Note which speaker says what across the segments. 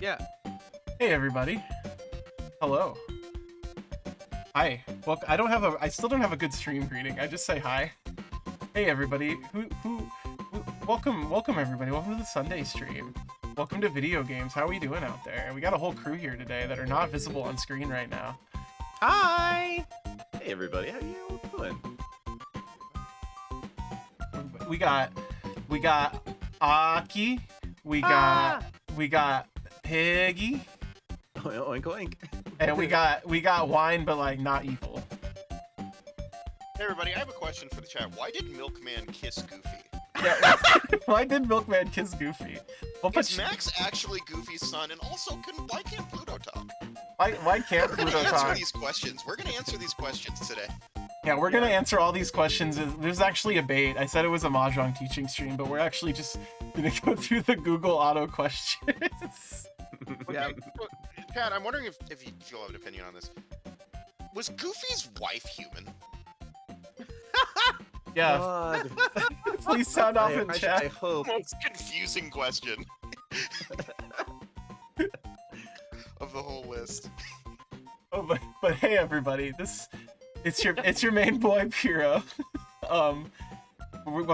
Speaker 1: Yeah.
Speaker 2: Hey everybody. Hello. Hi. Well, I still don't have a good stream greeting. I just say hi. Hey everybody. Welcome everybody. Welcome to the Sunday stream. Welcome to video games. How are we doing out there? We got a whole crew here today that are not visible on screen right now.
Speaker 1: Hi.
Speaker 3: Hey everybody, how you doing?
Speaker 2: We got Aki. We got Piggy.
Speaker 3: Oink oink.
Speaker 2: And we got wine, but like not evil.
Speaker 4: Hey everybody, I have a question for the chat. Why did Milkman kiss Goofy?
Speaker 2: Yeah, why did Milkman kiss Goofy? Well,
Speaker 4: Is Max actually Goofy's son? And also, why can't Pluto talk?
Speaker 2: why can't
Speaker 4: We're
Speaker 2: Pluto
Speaker 4: gonna answer
Speaker 2: talk?
Speaker 4: these questions. We're gonna answer these questions today.
Speaker 2: Yeah, we're gonna answer all these questions. There's actually a bait. I said it was a Mahjong teaching stream, but we're actually just gonna go through the Google auto questions.
Speaker 1: Yeah.
Speaker 4: Pat, I'm wondering if you'll have an opinion on this. Was Goofy's wife human?
Speaker 2: Yeah,
Speaker 3: God.
Speaker 2: please sound off in
Speaker 3: I
Speaker 2: chat.
Speaker 3: hope.
Speaker 4: Most confusing question of the whole list.
Speaker 2: Oh, but hey everybody, it's your main boy Piro. I'm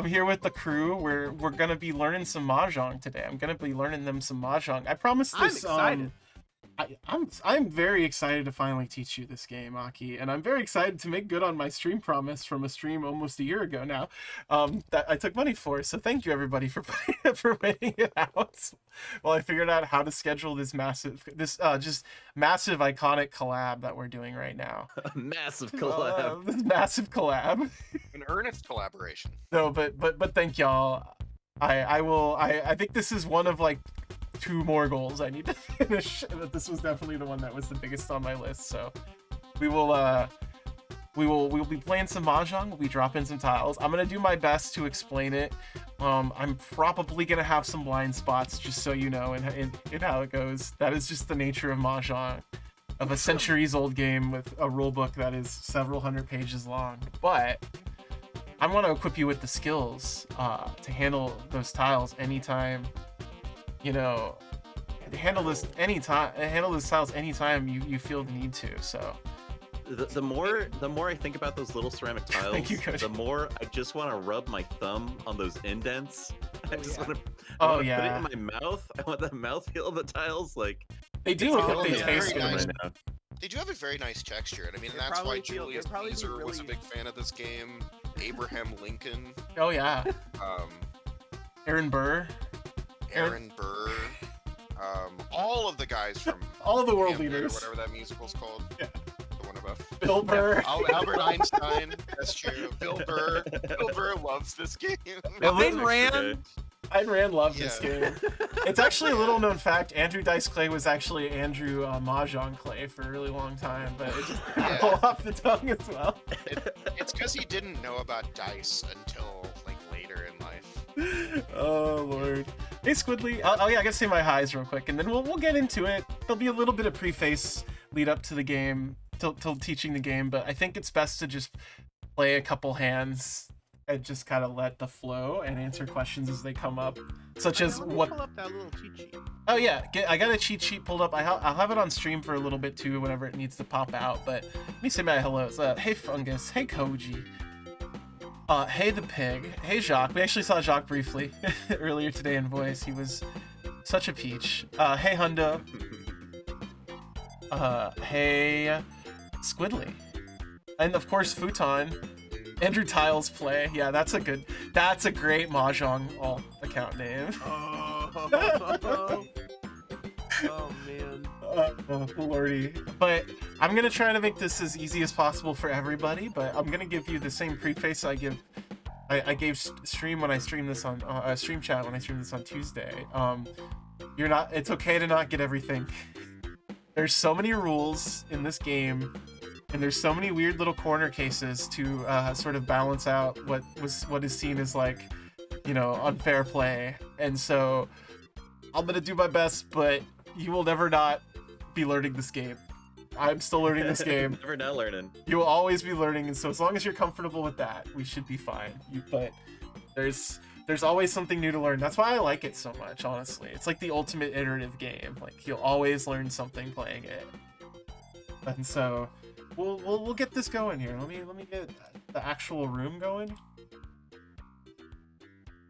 Speaker 2: here with the crew. We're gonna be learning some Mahjong today. I'm gonna be learning them some Mahjong. I promise this.
Speaker 1: I'm excited.
Speaker 2: I'm very excited to finally teach you this game, Aki, and I'm very excited to make good on my stream promise from a stream almost a year ago now, that I took money for. So thank you everybody for waiting it out while I figured out how to schedule this just massive iconic collab that we're doing right now.
Speaker 3: Massive collab.
Speaker 2: This massive collab.
Speaker 4: An earnest collaboration.
Speaker 2: No, but thank y'all. I think this is one of like 2 more goals I need to finish, but this was definitely the one that was the biggest on my list. So we'll be playing some Mahjong. We'll be dropping some tiles. I'm gonna do my best to explain it. I'm probably gonna have some blind spots, just so you know, in how it goes. That is just the nature of Mahjong, of a centuries-old game with a rulebook that is several hundred pages long. But I want to equip you with the skills to handle those tiles anytime. You know, handle those tiles anytime you feel the need to. So
Speaker 3: The more I think about those little ceramic tiles,
Speaker 2: Thank you, Coach.
Speaker 3: the more I just want to rub my thumb on those indents. I just want to
Speaker 2: Oh,
Speaker 3: put
Speaker 2: yeah.
Speaker 3: it in my mouth. I want the mouthfeel of the tiles. Like
Speaker 2: they do look like they
Speaker 4: yeah.
Speaker 2: taste
Speaker 4: Very
Speaker 2: good.
Speaker 4: nice.
Speaker 3: right now.
Speaker 4: They do have a very nice texture, and I mean,
Speaker 1: They
Speaker 4: that's why
Speaker 1: probably feel-
Speaker 4: Julius
Speaker 1: they probably
Speaker 4: Caesar
Speaker 1: be
Speaker 4: was a
Speaker 1: really-
Speaker 4: big fan of this game. Abraham Lincoln,
Speaker 2: Oh yeah, Aaron Burr,
Speaker 4: Aaron Burr, all of the guys from
Speaker 2: all of the world
Speaker 4: Hamlet, or
Speaker 2: leaders.
Speaker 4: whatever that musical's called.
Speaker 2: Yeah.
Speaker 4: The one above.
Speaker 2: Bill Burr.
Speaker 4: Albert Einstein. That's true. Bill Burr. Bill Burr loves this game.
Speaker 1: Ayn Rand.
Speaker 3: Okay.
Speaker 2: Ayn Rand loved this
Speaker 4: Yeah.
Speaker 2: game. It's actually a little known fact. Andrew Dice Clay was actually Andrew Mahjong Clay for a really long time, but it just
Speaker 4: Yeah.
Speaker 2: roll off the tongue as well.
Speaker 4: It's because he didn't know about dice until like later in life.
Speaker 2: Oh lord. Hey Squidly. Oh yeah, I gotta say my highs real quick, and then we'll get into it. There'll be a little bit of preface lead up to the game, till teaching the game, but I think it's best to just play a couple hands and just kind of let the flow and answer questions as they come up, such as
Speaker 1: Let me
Speaker 2: what.
Speaker 1: pull up that little cheat sheet.
Speaker 2: Oh yeah, I got a cheat sheet pulled up. I'll have it on stream for a little bit too, whenever it needs to pop out. But let me say my hellos. Hey Fungus. Hey Koji. Hey the Pig. Hey Jacques. We actually saw Jacques briefly earlier today in voice. He was such a peach. Hey Hundo. Hey Squidly. And of course Futon. Andrew Tiles Play. Yeah, that's a great Mahjong alt account name.
Speaker 1: Oh man.
Speaker 2: Lordy. But I'm gonna try to make this as easy as possible for everybody, but I'm gonna give you the same preface I gave stream when I streamed this on stream chat when I streamed this on Tuesday. It's okay to not get everything. There's so many rules in this game, and there's so many weird little corner cases to sort of balance out what is seen as like, you know, unfair play. And so I'm gonna do my best, but you will never not be learning this game. I'm still learning this game.
Speaker 3: Never not learning.
Speaker 2: You will always be learning, and so as long as you're comfortable with that, we should be fine. But there's there's always something new to learn. That's why I like it so much, honestly. It's like the ultimate iterative game. Like you'll always learn something playing it. And so we'll get this going here. Let me get the actual room going.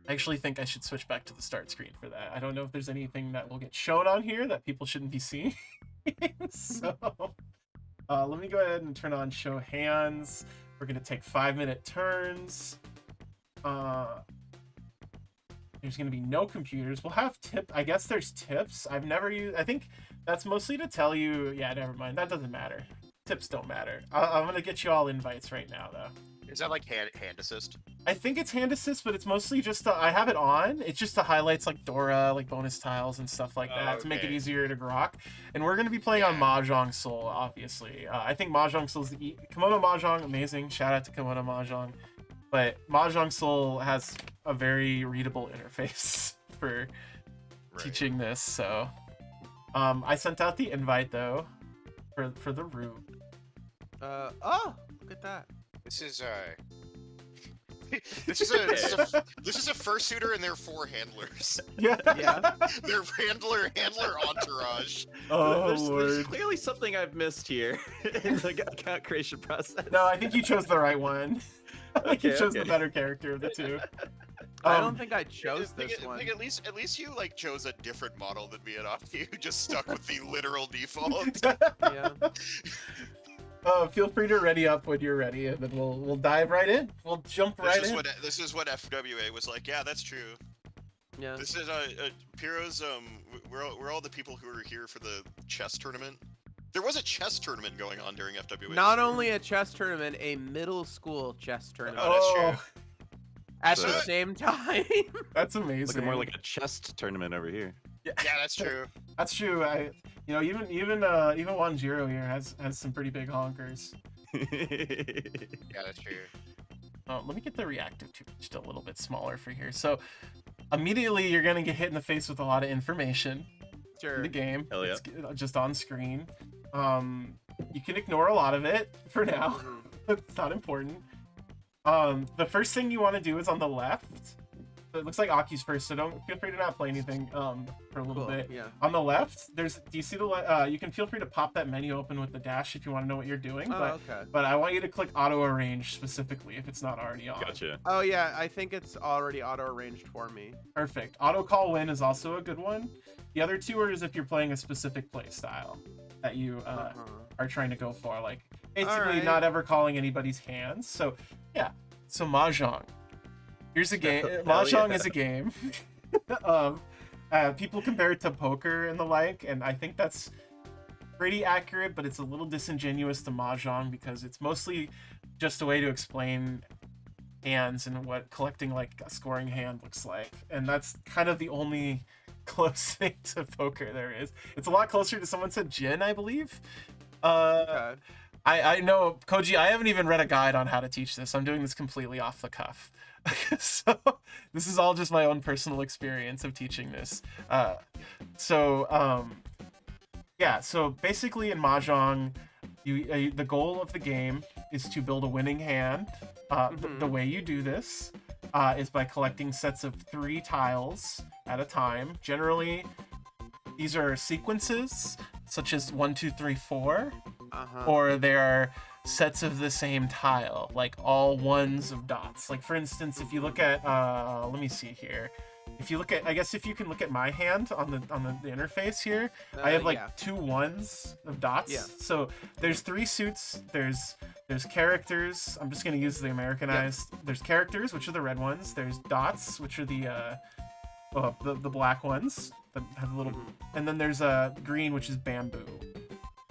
Speaker 2: I actually think I should switch back to the start screen for that. I don't know if there's anything that will get shown on here that people shouldn't be seeing. So let me go ahead and turn on show hands. We're gonna take 5-minute turns. There's gonna be no computers. We'll have I guess there's tips. I've never used. I think that's mostly to tell you. Yeah, never mind. That doesn't matter. Tips don't matter. I'm gonna get you all invites right now, though.
Speaker 4: Is that like hand assist?
Speaker 2: I think it's hand assist, but it's mostly just I have it on. It's just to highlights like Dora, like bonus tiles and stuff like that to make it easier to grok. And we're gonna be playing on Mahjong Soul, obviously. I think Mahjong Soul's the Kimono Mahjong, amazing. Shout out to Kimono Mahjong. But Mahjong Soul has a very readable interface for teaching this. So I sent out the invite though for the room.
Speaker 1: Oh, look at that.
Speaker 4: This is this is a fursuiter and their 4 handlers.
Speaker 2: Yeah.
Speaker 4: Their handler entourage.
Speaker 2: Oh
Speaker 3: there's
Speaker 2: Lord.
Speaker 3: clearly something I've missed here in the account creation process.
Speaker 2: No, I think you chose the right one. I think you chose the
Speaker 3: Okay.
Speaker 2: better character of the two.
Speaker 1: I don't think I chose this one.
Speaker 4: At least you like chose a different model than me and Aki, who just stuck with the literal default.
Speaker 1: Yeah.
Speaker 2: Feel free to ready up when you're ready, and then we'll dive right in. We'll jump right in.
Speaker 4: This is what FWA was like. Yeah, that's true.
Speaker 1: Yeah.
Speaker 4: This is Piro's. We're all the people who are here for the chess tournament. There was a chess tournament going on during FWA.
Speaker 1: Not only a chess tournament, a middle school chess tournament
Speaker 4: Oh, that's true.
Speaker 1: at
Speaker 3: So-
Speaker 1: the same time.
Speaker 2: That's amazing.
Speaker 3: Looking more like a chest tournament over here.
Speaker 4: Yeah, that's true.
Speaker 2: That's true. Even Wanjiro here has some pretty big honkers.
Speaker 4: Yeah, that's true.
Speaker 2: Let me get the reactive to just a little bit smaller for here. So immediately you're gonna get hit in the face with a lot of information in
Speaker 1: Sure.
Speaker 2: the game.
Speaker 3: Hell yeah.
Speaker 2: It's just on screen. You can ignore a lot of it for now. It's not important. The first thing you want to do is on the left. It looks like Aki's first, so feel free to not play anything for a little
Speaker 1: Cool.
Speaker 2: bit.
Speaker 1: Yeah.
Speaker 2: On the left, do you see you can feel free to pop that menu open with the dash if you want to know what you're doing.
Speaker 1: Oh, okay.
Speaker 2: But I want you to click auto arrange specifically if it's not already on.
Speaker 3: Gotcha.
Speaker 1: Oh yeah, I think it's already auto arranged for me.
Speaker 2: Perfect. Auto call win is also a good one. The other two are as if you're playing a specific play style that you are trying to go for, like basically
Speaker 1: Alright.
Speaker 2: not ever calling anybody's hands. So yeah. So Mahjong. Here's a game. Mahjong is a game. People compare it to poker and the like, and I think that's pretty accurate, but it's a little disingenuous to Mahjong because it's mostly just a way to explain hands and what collecting like a scoring hand looks like, and that's kind of the only close thing to poker there is. It's a lot closer to, someone said gin, I believe.
Speaker 1: Okay.
Speaker 2: I know, Koji, I haven't even read a guide on how to teach this. I'm doing this completely off the cuff. So this is all just my own personal experience of teaching this. Yeah, so basically in Mahjong, the goal of the game is to build a winning hand. The way you do this is by collecting sets of 3 tiles at a time. Generally, these are sequences, such as 1, 2, 3, 4. Or there are sets of the same tile, like all ones of dots. Like for instance, if you look at let me see here. If you look at, I guess if you can look at my hand on the interface here, I have like 2 ones of dots.
Speaker 1: Yeah.
Speaker 2: So there's 3 suits. There's characters. I'm just gonna use the Americanized. There's characters, which are the red ones. There's dots, which are the black ones that have a little, and then there's green, which is bamboo.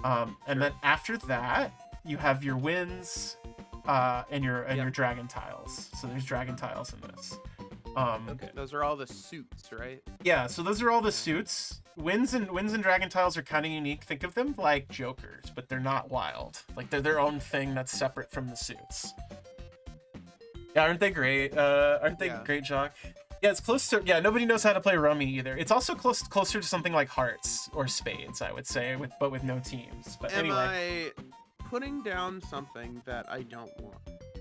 Speaker 2: And then after that, you have your wins, and your dragon tiles. So there's dragon tiles in this.
Speaker 1: Okay. Those are all the suits, right?
Speaker 2: Yeah, so those are all the suits. Wins and dragon tiles are kind of unique. Think of them like jokers, but they're not wild. Like they're their own thing that's separate from the suits. Yeah, aren't they great? Aren't they great, Jock? Yeah, it's close to. Yeah, nobody knows how to play rummy either. It's also closer to something like hearts or spades, I would say, but with no teams. But
Speaker 1: Am
Speaker 2: anyway.
Speaker 1: I putting down something that I don't want,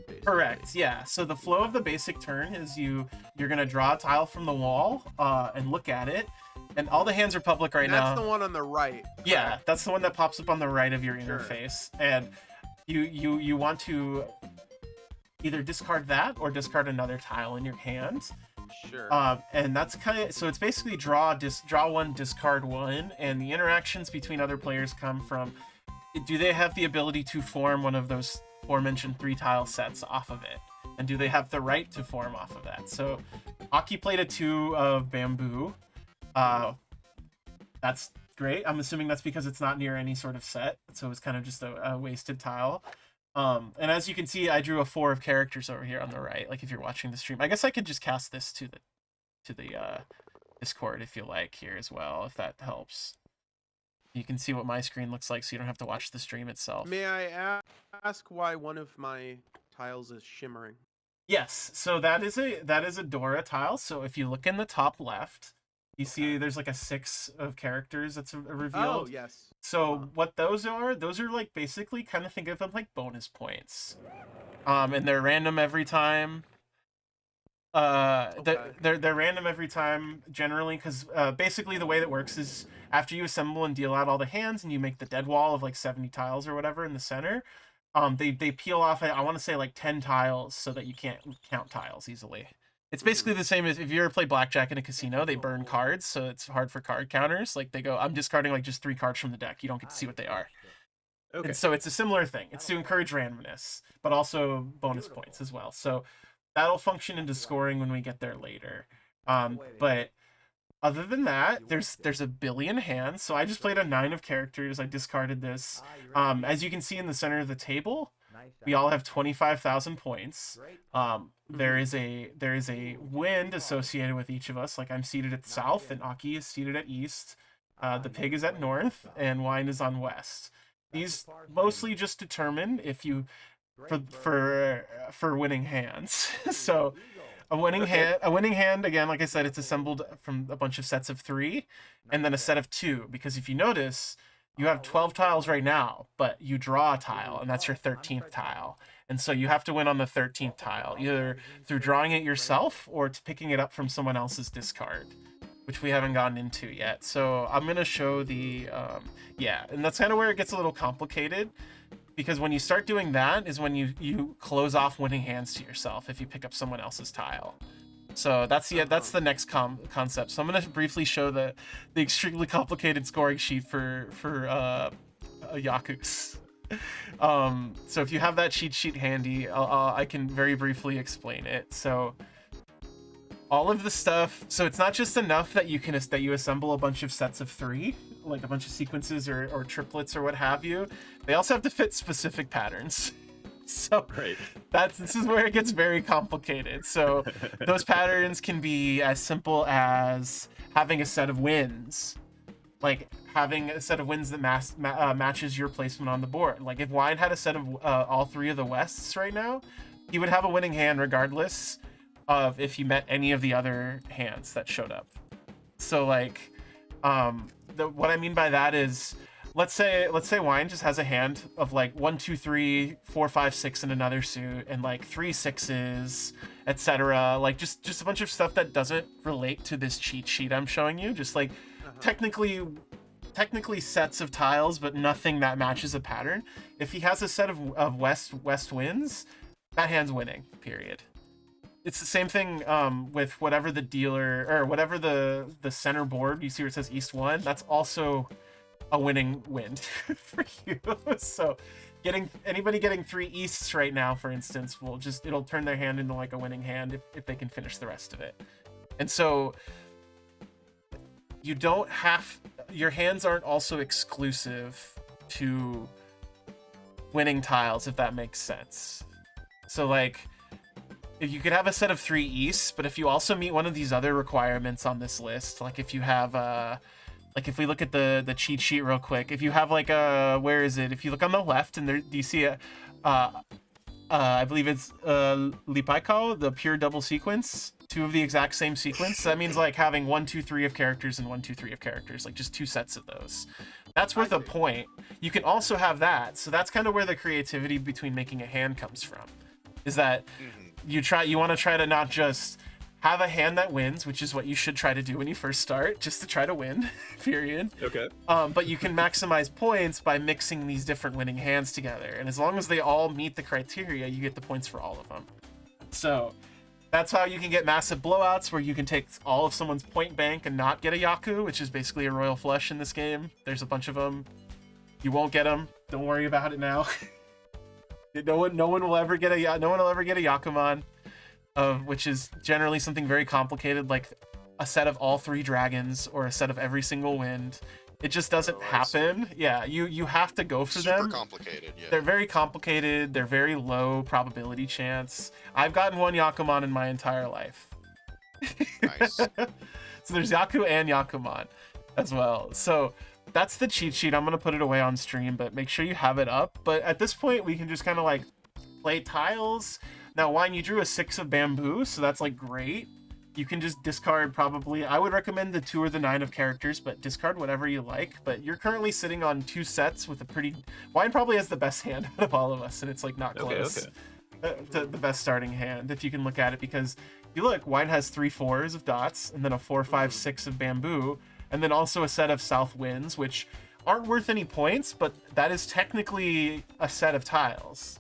Speaker 1: basically?
Speaker 2: Correct. Yeah. So the flow of the basic turn is you're gonna draw a tile from the wall and look at it, and all the hands are public right
Speaker 1: And
Speaker 2: now.
Speaker 1: that's the one on the right.
Speaker 2: Yeah,
Speaker 1: correct?
Speaker 2: that's the one that pops up on the right of your
Speaker 1: Sure.
Speaker 2: interface, and you want to either discard that or discard another tile in your hand.
Speaker 1: Sure.
Speaker 2: And that's kind of, so it's basically draw one, discard one, and the interactions between other players come from, do they have the ability to form one of those aforementioned 3 tile sets off of it, and do they have the right to form off of that? So Aki played a 2 of bamboo. That's great. I'm assuming that's because it's not near any sort of set, so it's kind of just a wasted tile. And as you can see, I drew a 4 of characters over here on the right. Like if you're watching the stream, I guess I could just cast this to the Discord if you like here as well, if that helps. You can see what my screen looks like, so you don't have to watch the stream itself.
Speaker 1: May I ask why one of my tiles is shimmering?
Speaker 2: Yes, so that is a Dora tile. So if you look in the top left, you see there's like a 6 of characters that's revealed.
Speaker 1: Oh, yes.
Speaker 2: So what those are like basically kind of think of them like bonus points. And they're random every time. They're random every time generally, because basically the way that works is after you assemble and deal out all the hands and you make the dead wall of like 70 tiles or whatever in the center, they peel off, I want to say like 10 tiles so that you can't count tiles easily. It's basically the same as if you ever play blackjack in a casino, they burn cards, so it's hard for card counters. Like they go, I'm discarding like just 3 cards from the deck. You don't get to see what they are.
Speaker 3: Okay.
Speaker 2: And so it's a similar thing. It's to encourage randomness, but also bonus points as well. So that'll function into scoring when we get there later. But other than that, there's a billion hands. So I just played a 9 of characters. I discarded this. As you can see in the center of the table, we all have 25,000 points. There is a wind associated with each of us. Like I'm seated at south, and Aki is seated at east. The pig is at north, and wine is on west. These mostly just determine if you for winning hands. So a winning hand again, like I said, it's assembled from a bunch of sets of 3 and then a set of 2, because if you notice, you have 12 tiles right now, but you draw a tile, and that's your 13th tile. And so you have to win on the 13th tile, either through drawing it yourself or picking it up from someone else's discard, which we haven't gotten into yet. So I'm going to show the, and that's kind of where it gets a little complicated, because when you start doing that is when you close off winning hands to yourself if you pick up someone else's tile. So that's the next concept. So I'm going to briefly show the extremely complicated scoring sheet for Yakus. So if you have that cheat sheet handy, I can very briefly explain it. So all of the stuff, so it's not just enough that you assemble a bunch of sets of 3, like a bunch of sequences or triplets or what have you. They also have to fit specific patterns. So
Speaker 3: Great.
Speaker 2: this is where it gets very complicated. So those patterns can be as simple as having a set of wins, like having a set of wins that matches your placement on the board. Like if Wine had a set of all 3 of the Wests right now, he would have a winning hand regardless of if you met any of the other hands that showed up. So like, what I mean by that is, let's say Wine just has a hand of like 1, 2, 3, 4, 5, 6 in another suit, and like 3 6s, etc. Like just a bunch of stuff that doesn't relate to this cheat sheet I'm showing you. Just like technically sets of tiles, but nothing that matches a pattern. If he has a set of West wins, that hand's winning. Period. It's the same thing with whatever the dealer or whatever the center board you see where it says East 1. That's also a winning wind for you. So anybody getting 3 Easts right now, for instance, it'll turn their hand into like a winning hand if they can finish the rest of it. And so your hands aren't also exclusive to winning tiles, if that makes sense. So like, if you could have a set of 3 Easts, but if you also meet one of these other requirements on this list, like if you have like if we look at the cheat sheet real quick, if you have like where is it? If you look on the left and do you see I believe it's Lipaikao, the pure double sequence, 2 of the exact same sequence. That means like having 1, 2, 3 of characters and 1, 2, 3 of characters, like just 2 sets of those. That's worth a point. You can also have that. So that's kind of where the creativity between making a hand comes from. is that
Speaker 4: Mhm.
Speaker 2: you want to try to not just have a hand that wins, which is what you should try to do when you first start, just to try to win, period.
Speaker 3: Okay.
Speaker 2: But you can maximize points by mixing these different winning hands together. And as long as they all meet the criteria, you get the points for all of them. So that's how you can get massive blowouts, where you can take all of someone's point bank and not get a Yaku, which is basically a royal flush in this game. There's a bunch of them. You won't get them. Don't worry about it now. no one will ever get a Yakuman, which is generally something very complicated, like a set of all 3 dragons or a set of every single wind. It just doesn't happen. Yeah, you have to go for them.
Speaker 4: Super complicated, yeah.
Speaker 2: They're very complicated. They're very low probability chance. I've gotten 1 Yakuman in my entire life.
Speaker 4: Nice.
Speaker 2: So there's Yaku and Yakuman as well. So that's the cheat sheet. I'm going to put it away on stream, but make sure you have it up. But at this point, we can just kind of like play tiles. Now, Wine, you drew a 6 of bamboo, so that's like great. You can just discard probably, I would recommend the 2 or the 9 of characters, but discard whatever you like. But you're currently sitting on 2 sets with a pretty, Wine probably has the best hand out of all of us, and it's like not close. The best starting hand, if you can look at it, because you look, Wine has 3 4s of dots, and then a 4 5 6 of bamboo, and then also a set of south winds, which aren't worth any points, but that is technically a set of tiles.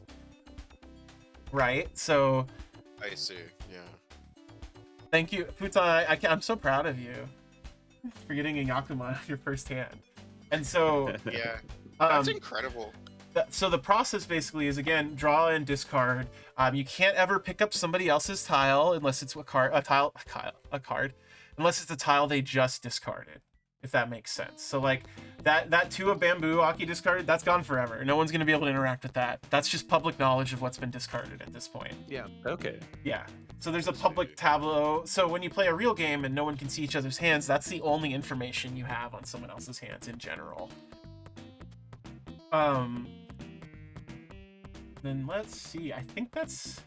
Speaker 2: Right? So
Speaker 4: I see, yeah.
Speaker 2: thank you, Futon. I'm so proud of you for getting a Yakuman your first hand. And so,
Speaker 4: Yeah, that's
Speaker 2: um,
Speaker 4: incredible.
Speaker 2: so the process basically is, again, draw and discard. You can't ever pick up somebody else's tile unless it's a card, unless it's a tile they just discarded, if that makes sense. So like that 2 of bamboo Aki discarded, that's gone forever. No one's gonna be able to interact with that. That's just public knowledge of what's been discarded at this point.
Speaker 1: Yeah.
Speaker 3: Okay.
Speaker 2: Yeah. So there's a public tableau. So when you play a real game and no one can see each other's hands, that's the only information you have on someone else's hands in general. Then let's see. I think that's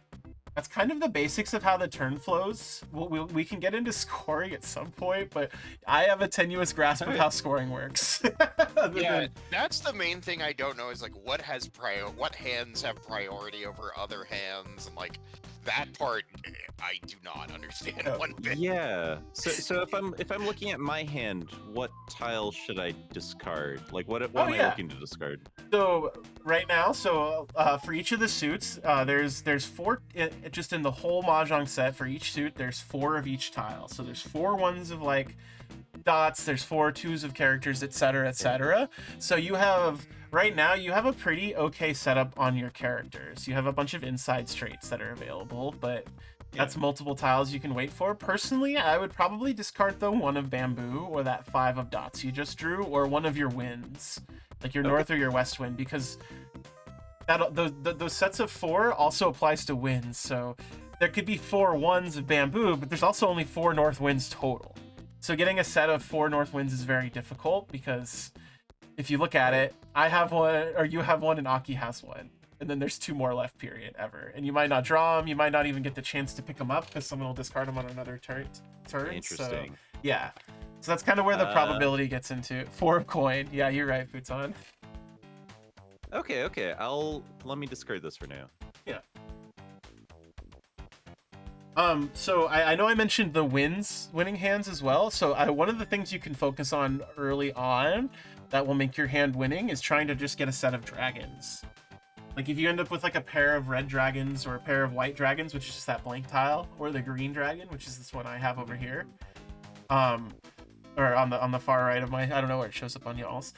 Speaker 2: kind of the basics of how the turn flows. We can get into scoring at some point, but I have a tenuous grasp of how scoring works.
Speaker 4: Yeah, that's the main thing I don't know, is like what hands have priority over other hands, and like that part I do not understand one bit.
Speaker 3: Yeah. So if I'm looking at my hand, what tile should I discard? Like what am I looking to discard?
Speaker 2: So right now, for each of the suits, there's 4 just in the whole Mahjong set. For each suit, there's 4 of each tile. So there's 4 ones of like dots, there's 4 2s of characters, etc., etc. So you have right now you have a pretty okay setup on your characters. You have a bunch of inside traits that are available, but that's multiple tiles you can wait for. Personally, I would probably discard the 1 of bamboo, or that 5 of dots you just drew, or 1 of your winds, like your north or your west wind, because those sets of 4 also applies to winds. So there could be 4 1s of bamboo, but there's also only 4 north winds total. So getting a set of 4 north winds is very difficult, because if you look at it, I have 1, or you have 1, and Aki has 1. And then there's 2 more left, period, ever. And you might not draw them. You might not even get the chance to pick them up, because someone will discard them on another turn.
Speaker 3: Interesting.
Speaker 2: So, yeah. So that's kind of where the probability gets into. 4 of coin. Yeah, you're right, Futon.
Speaker 3: Okay. Let me discard this for now.
Speaker 2: Yeah. So I know I mentioned the winning hands as well. So one of the things you can focus on early on that will make your hand winning is trying to just get a set of dragons. Like if you end up with like a pair of red dragons or a pair of white dragons, which is just that blank tile, or the green dragon, which is this one I have over here, or on the far right of my, I don't know where it shows up on y'all's.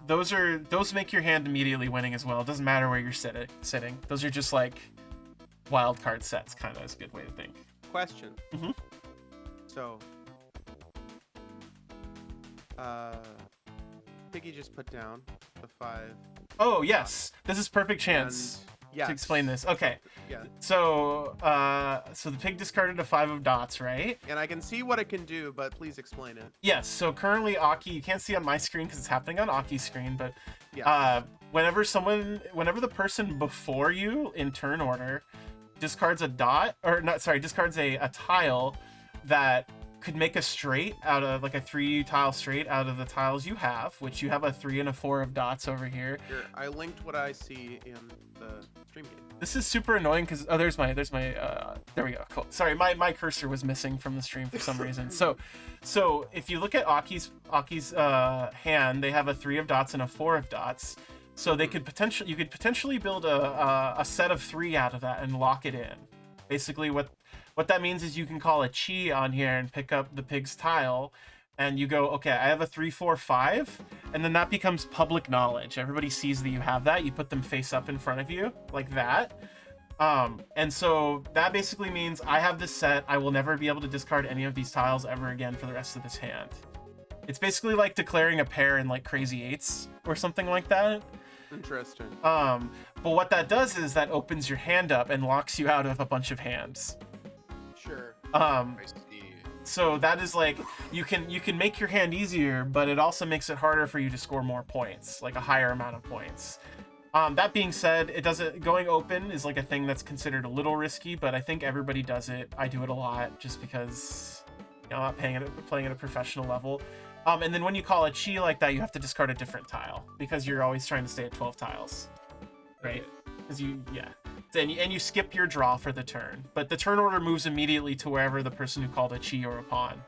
Speaker 2: Those make your hand immediately winning as well. It doesn't matter where you're sitting. Those are just like wild card sets, kind of, is a good way to think.
Speaker 1: Question.
Speaker 2: Mm-hmm.
Speaker 1: So, Piggy just put down the 5.
Speaker 2: Oh yes, this is perfect chance
Speaker 1: to
Speaker 2: explain this. Okay.
Speaker 1: Yeah.
Speaker 2: So the pig discarded a 5 of dots, right?
Speaker 1: And I can see what it can do, but please explain it.
Speaker 2: Yes. So currently, Aki, you can't see on my screen because it's happening on Aki's screen, but whenever the person before you in turn order discards a dot, or not, sorry, discards a tile that could make a straight out of like a 3-tile straight out of the tiles you have, which you have a 3 and a 4 of dots over here.
Speaker 1: Here, I linked what I see in the stream game.
Speaker 2: This is super annoying because there's my there we go. Cool. Sorry, my cursor was missing from the stream for some reason. So if you look at Aki's hand, they have a 3 of dots and a 4 of dots. So you could potentially build a set of 3 out of that and lock it in. Basically, what that means is you can call a chi on here and pick up the pig's tile, and you go, okay, I have a 3, 4, 5, and then that becomes public knowledge. Everybody sees that you have that. You put them face up in front of you like that. And so that basically means I have this set. I will never be able to discard any of these tiles ever again for the rest of this hand. It's basically like declaring a pair in like Crazy Eights or something like that.
Speaker 1: Interesting.
Speaker 2: But what that does is that opens your hand up and locks you out of a bunch of hands.
Speaker 1: Sure.
Speaker 4: I see.
Speaker 2: So that is like you can make your hand easier, but it also makes it harder for you to score more points, like a higher amount of points. That being said, going open is like a thing that's considered a little risky, but I think everybody does it. I do it a lot just because I'm not playing at a professional level. And then when you call a chi like that, you have to discard a different tile because you're always trying to stay at 12 tiles, right? Because and you skip your draw for the turn, but the turn order moves immediately to wherever the person who called a chi or a pawn.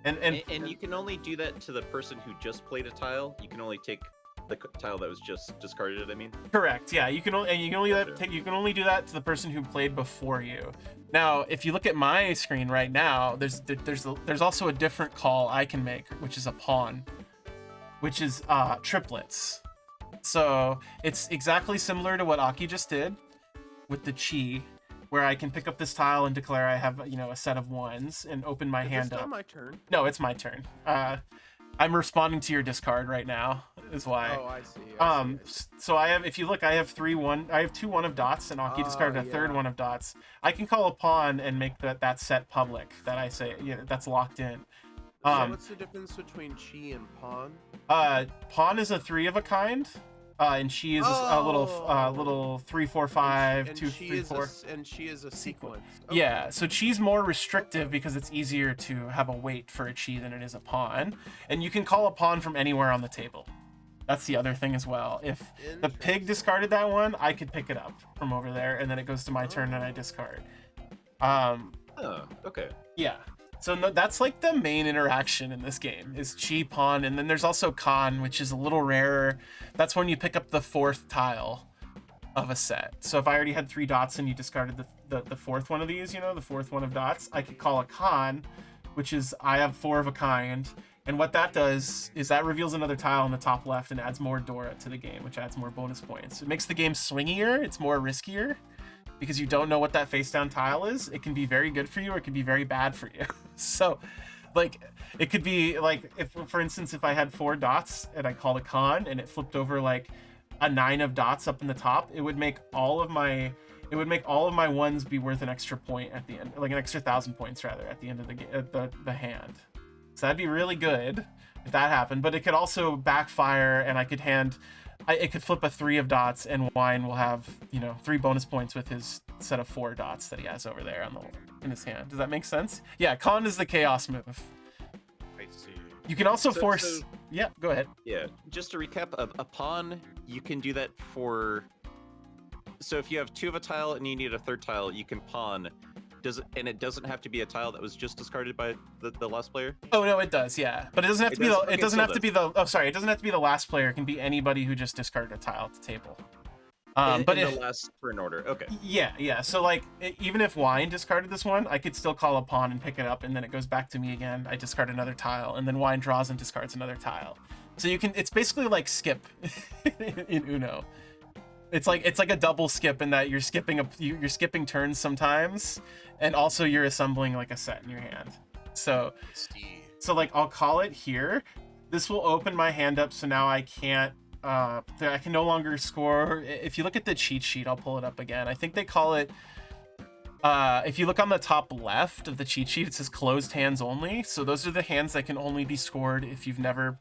Speaker 2: And
Speaker 3: you can only do that to the person who just played a tile. You can only take the tile that was just discarded. I mean,
Speaker 2: correct. Yeah, you can only do that to the person who played before you. Now, if you look at my screen right now, there's also a different call I can make, which is a pawn, which is triplets. So it's exactly similar to what Aki just did with the chi, where I can pick up this tile and declare I have a set of 1s and open my hand up.
Speaker 1: It's not my turn.
Speaker 2: No, it's my turn. I'm responding to your discard right now, is why.
Speaker 1: Oh, I see.
Speaker 2: So I have, if you look, I have 2 1 of dots, and Aki discarded a third 1 of dots. I can call a pawn and make that set public. That I say, that's locked in.
Speaker 1: So what's the difference between chi and pawn?
Speaker 2: Pawn is a 3 of a kind, and chi is a little 3, 4, 5, 2, 3, 4.
Speaker 1: And chi is a sequence.
Speaker 2: Okay. Yeah, so chi's more restrictive because it's easier to have a weight for a chi than it is a pawn, and you can call a pawn from anywhere on the table. That's the other thing as well. If the pig discarded that one, I could pick it up from over there, and then it goes to my turn and I discard.
Speaker 3: Okay.
Speaker 2: Yeah. So that's like the main interaction in this game is chi, pawn, and then there's also con, which is a little rarer. That's when you pick up the 4th tile of a set. So if I already had 3 dots and you discarded the 4th one of these, the 4th one of dots, I could call a con, which is I have 4 of a kind. And what that does is that reveals another tile on the top left and adds more Dora to the game, which adds more bonus points. It makes the game swingier. It's more riskier because you don't know what that face down tile is. It can be very good for you or it can be very bad for you. So like it could be like, if for instance, if I had 4 dots and I called a con and it flipped over like a 9 of dots up in the top, it would make all of my 1s be worth an extra point at the end, like an extra 1,000 points rather at the end of the hand. So that'd be really good if that happened, but it could also backfire and it could flip a 3 of dots and Wine will have 3 bonus points with his set of 4 dots that he has over there in his hand. Does that make sense? Yeah, con is the chaos move.
Speaker 4: I see.
Speaker 2: You can also force. Yeah, go ahead.
Speaker 3: Yeah, just to recap, a pawn, you can do that for. So if you have 2 of a tile and you need a 3rd tile, you can pawn. And it doesn't have to be a tile that was just discarded by the last player?
Speaker 2: Oh no, it does, yeah. But it doesn't have to be it doesn't have to be the last player. It can be anybody who just discarded a tile at the table.
Speaker 3: But the last turn order. Okay.
Speaker 2: Yeah. So like even if Wine discarded this one, I could still call a pawn and pick it up, and then it goes back to me again. I discard another tile, and then Wine draws and discards another tile. So it's basically like skip in Uno. It's like a double skip in that you're skipping turns sometimes, and also you're assembling like a set in your hand. So like I'll call it here. This will open my hand up, so now I can't. I can no longer score. If you look at the cheat sheet, I'll pull it up again. I think they call it. If you look on the top left of the cheat sheet, it says closed hands only. So those are the hands that can only be scored if you've never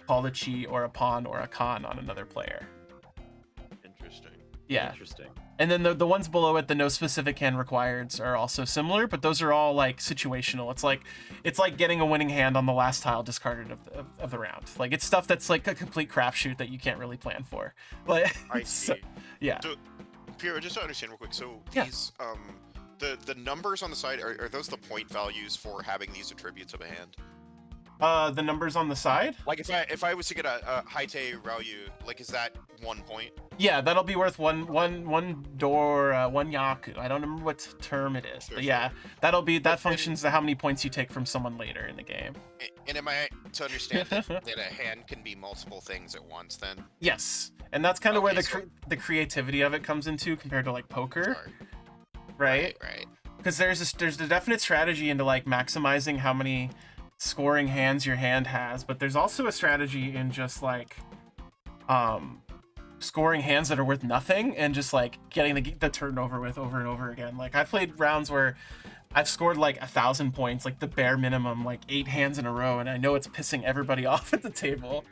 Speaker 2: called a chi or a pawn or a con on another player.
Speaker 4: Interesting.
Speaker 2: Yeah.
Speaker 3: Interesting.
Speaker 2: And then the ones below it, the no specific hand requireds, are also similar, but those are all like situational. It's like getting a winning hand on the last tile discarded of the round. Like it's stuff that's like a complete crapshoot that you can't really plan for. Like
Speaker 4: I see.
Speaker 2: yeah.
Speaker 4: So, Piero, just to understand real quick, so
Speaker 2: Yeah.
Speaker 4: these the numbers on the side are those the point values for having these attributes of a hand?
Speaker 2: The numbers on the side?
Speaker 4: Like if I was to get a Haite Ryu, like is that 1 point?
Speaker 2: Yeah, that'll be worth one door, one yaku. I don't remember what term it is, but yeah, that functions to how many points you take from someone later in the game.
Speaker 4: And am I to understand that a hand can be multiple things at once then?
Speaker 2: Yes, and that's kind of where
Speaker 4: Okay,
Speaker 2: the creativity of it comes into compared to like poker,
Speaker 4: Sorry.
Speaker 2: right?
Speaker 4: Right.
Speaker 2: Because there's a definite strategy into like maximizing how many scoring hands your hand has, but there's also a strategy in just like scoring hands that are worth nothing and just like getting the turn over with over and over again. Like I've played rounds where I've scored like 1,000 points, like the bare minimum, like 8 hands in a row, and I know it's pissing everybody off at the table.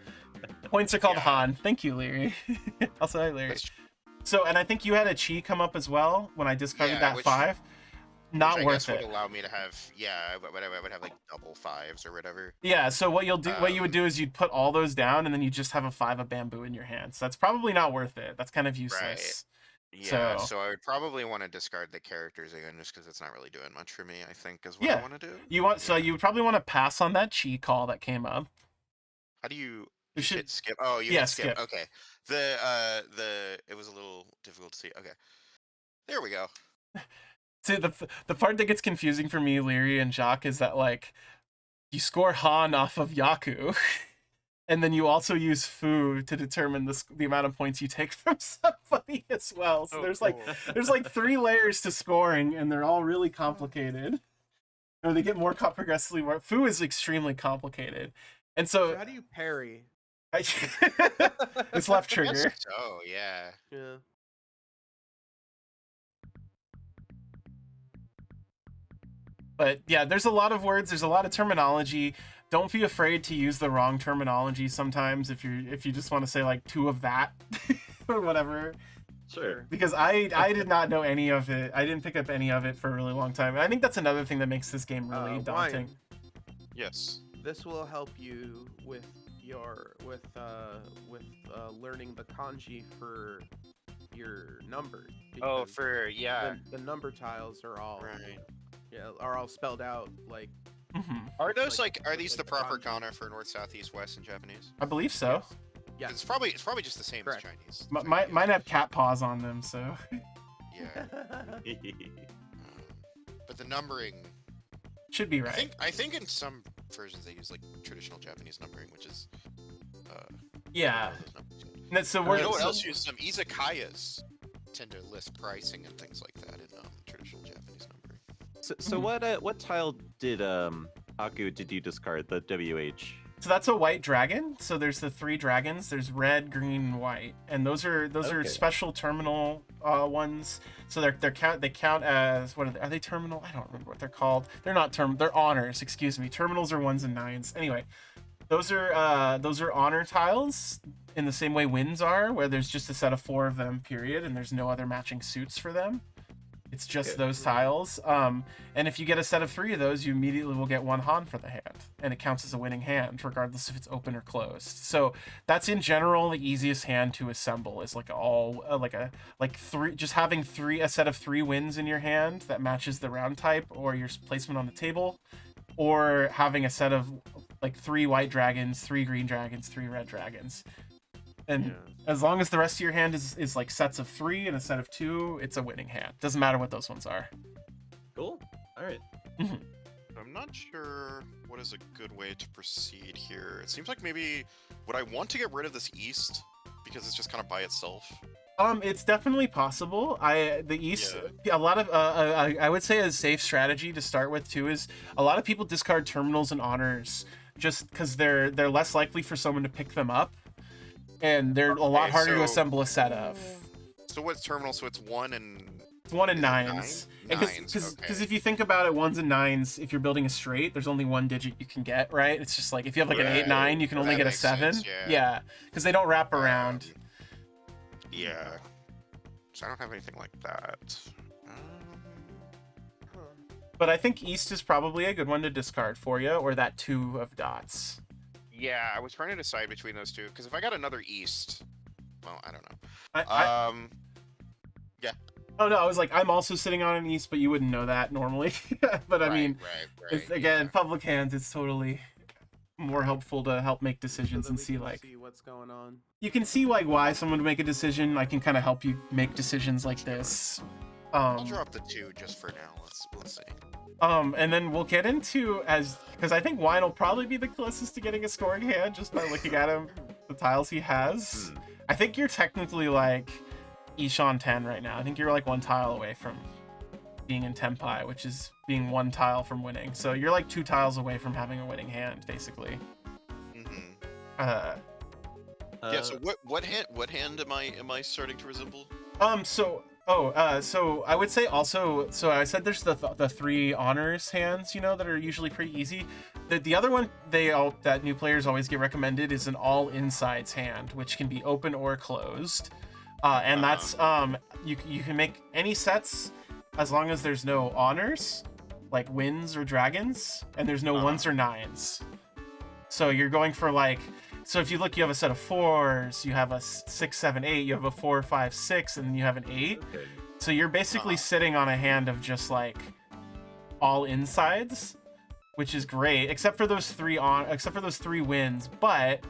Speaker 2: Points are called
Speaker 4: Yeah.
Speaker 2: Han. Thank you, Leary. Also, hi, Leary.
Speaker 4: That's-
Speaker 2: So, and I think you had a chi come up as well when I discarded
Speaker 4: Yeah,
Speaker 2: that
Speaker 4: which-
Speaker 2: 5. Not
Speaker 4: Which I
Speaker 2: worth
Speaker 4: guess
Speaker 2: it.
Speaker 4: would allow me to have I would have like double 5s or whatever.
Speaker 2: Yeah, so what you would do is you'd put all those down and then you just have a 5 of bamboo in your hand. So that's probably not worth it. That's kind of useless.
Speaker 4: Yeah,
Speaker 2: So-
Speaker 4: so I would probably want to discard the characters again just because it's not really doing much for me, I think, is what
Speaker 2: Yeah.
Speaker 4: I want to do.
Speaker 2: So you would probably want to pass on that chi call that came up.
Speaker 4: How do you
Speaker 2: You
Speaker 4: just
Speaker 2: should
Speaker 4: hit skip? Oh, you
Speaker 2: yeah,
Speaker 4: hit skip.
Speaker 2: skip.
Speaker 4: Okay. It was a little difficult to see. Okay. There we go.
Speaker 2: See, the part that gets confusing for me, Leary and Jacques, is that like you score Han off of Yaku, and then you also use Fu to determine the amount of points you take from somebody as well. So there's like 3 layers to scoring, and they're all really complicated. Or they get more progressively more. Fu is extremely complicated, and
Speaker 1: So
Speaker 2: so
Speaker 1: how do you parry?
Speaker 2: it's left trigger.
Speaker 4: Yes, so, yeah.
Speaker 1: Yeah.
Speaker 2: But yeah, there's a lot of words, there's a lot of terminology. Don't be afraid to use the wrong terminology sometimes if you just want to say like 2 of that or whatever.
Speaker 3: Sure.
Speaker 2: Because I did not know any of it. I didn't pick up any of it for a really long time. And I think that's another thing that makes this game really daunting.
Speaker 1: Wine,
Speaker 4: Yes.
Speaker 1: this will help you with learning the kanji for your numbers.
Speaker 4: Oh,
Speaker 1: because
Speaker 4: for yeah.
Speaker 1: the number tiles are all
Speaker 4: Right.
Speaker 1: spelled out like.
Speaker 2: Mhm.
Speaker 4: Are those
Speaker 1: Like-
Speaker 4: are these the
Speaker 1: like
Speaker 4: proper
Speaker 1: kanji.
Speaker 4: kana for north, south, east, west in Japanese?
Speaker 2: I believe so.
Speaker 1: Yeah.
Speaker 4: It's probably just the same
Speaker 1: Correct.
Speaker 4: as Chinese.
Speaker 2: Mine have cat paws on them, so
Speaker 4: Yeah. But the numbering,
Speaker 2: should be right.
Speaker 4: I think in some versions they use like traditional Japanese numbering, which is
Speaker 2: Yeah.
Speaker 4: those numbers.
Speaker 2: So
Speaker 4: You
Speaker 2: we're
Speaker 4: know what else uses them? Izakayas tend to list pricing and things like that in traditional Japanese numbering.
Speaker 3: So what tile did Aku did you discard? The WH.
Speaker 2: So that's a white dragon. So there's the 3 dragons. There's red, green, and white, and those are
Speaker 3: Okay.
Speaker 2: special terminal ones. So they count as what are they terminal? I don't remember what they're called. They're not they're honors. Excuse me. Terminals are 1s and 9s. Anyway, those are honor tiles in the same way wins are, where there's just a set of 4 of them. Period, and there's no other matching suits for them. It's just
Speaker 3: Okay.
Speaker 2: those tiles. And if you get a set of 3 of those, you immediately will get 1 Han for the hand, and it counts as a winning hand, regardless if it's open or closed. So that's in general the easiest hand to assemble. Is like having a set of 3 wins in your hand that matches the round type or your placement on the table, or having a set of like 3 white dragons, 3 green dragons, 3 red dragons. And as long as the rest of your hand is like sets of 3 and a set of 2, it's a winning hand. Doesn't matter what those ones are.
Speaker 3: Cool. All right.
Speaker 4: I'm not sure what is a good way to proceed here. It seems like maybe would I want to get rid of this east because it's just kind of by itself.
Speaker 2: It's definitely possible. A lot of I would say a safe strategy to start with too is a lot of people discard terminals and honors just because they're less likely for someone to pick them up, and they're a lot
Speaker 4: Okay,
Speaker 2: harder to
Speaker 4: so-
Speaker 2: assemble a set of.
Speaker 4: So what's terminal? So it's 1 and
Speaker 2: It's 1 and
Speaker 4: Is it
Speaker 2: 9s.
Speaker 4: Nines,
Speaker 2: Because
Speaker 4: okay.
Speaker 2: if you think about it, 1s and 9s, if you're building a straight, there's only 1 digit you can get, right? It's just like if you have like an 8 9, you can only
Speaker 4: That
Speaker 2: get a
Speaker 4: makes
Speaker 2: 7.
Speaker 4: sense, yeah.
Speaker 2: Yeah, because they don't wrap around.
Speaker 4: Yeah. So I don't have anything like that.
Speaker 1: Huh.
Speaker 2: But I think East is probably a good one to discard for you, or that 2 of dots.
Speaker 4: Yeah, I was trying to decide between those two because if I got another East, well, I don't know. Yeah.
Speaker 2: Oh no, I was like, I'm also sitting on an East, but you wouldn't know that normally. But I mean, it's, again, public hands, it's totally more helpful to help make decisions
Speaker 1: So that
Speaker 2: and
Speaker 1: we
Speaker 2: see
Speaker 1: can
Speaker 2: like
Speaker 1: see what's going on.
Speaker 2: you can see like why someone would make a decision. I can kind of help you make decisions like this.
Speaker 4: I'll drop the 2 just for now. Let's see.
Speaker 2: And then we'll get into because I think Wine will probably be the closest to getting a scoring hand just by looking at him, the tiles he has. I think you're technically like Ishan 10 right now. I think you're like 1 tile away from being in Tenpai, which is being 1 tile from winning. So you're like 2 tiles away from having a winning hand, basically.
Speaker 4: Yeah. So what hand am I starting to resemble?
Speaker 2: So I would say also, so I said there's the 3 honors hands, you know, that are usually pretty easy. The other one that new players always get recommended is an all insides hand, which can be open or closed. And that's you can make any sets as long as there's no honors, like wins or dragons, and there's no 1s or 9s. So you're going for like, so if you look, you have a set of 4s, you have a 6, 7, 8, you have a 4, 5, 6, and then you have an 8.
Speaker 3: Okay.
Speaker 2: So you're basically sitting on a hand of just like all insides, which is great, except for those 3 wins. But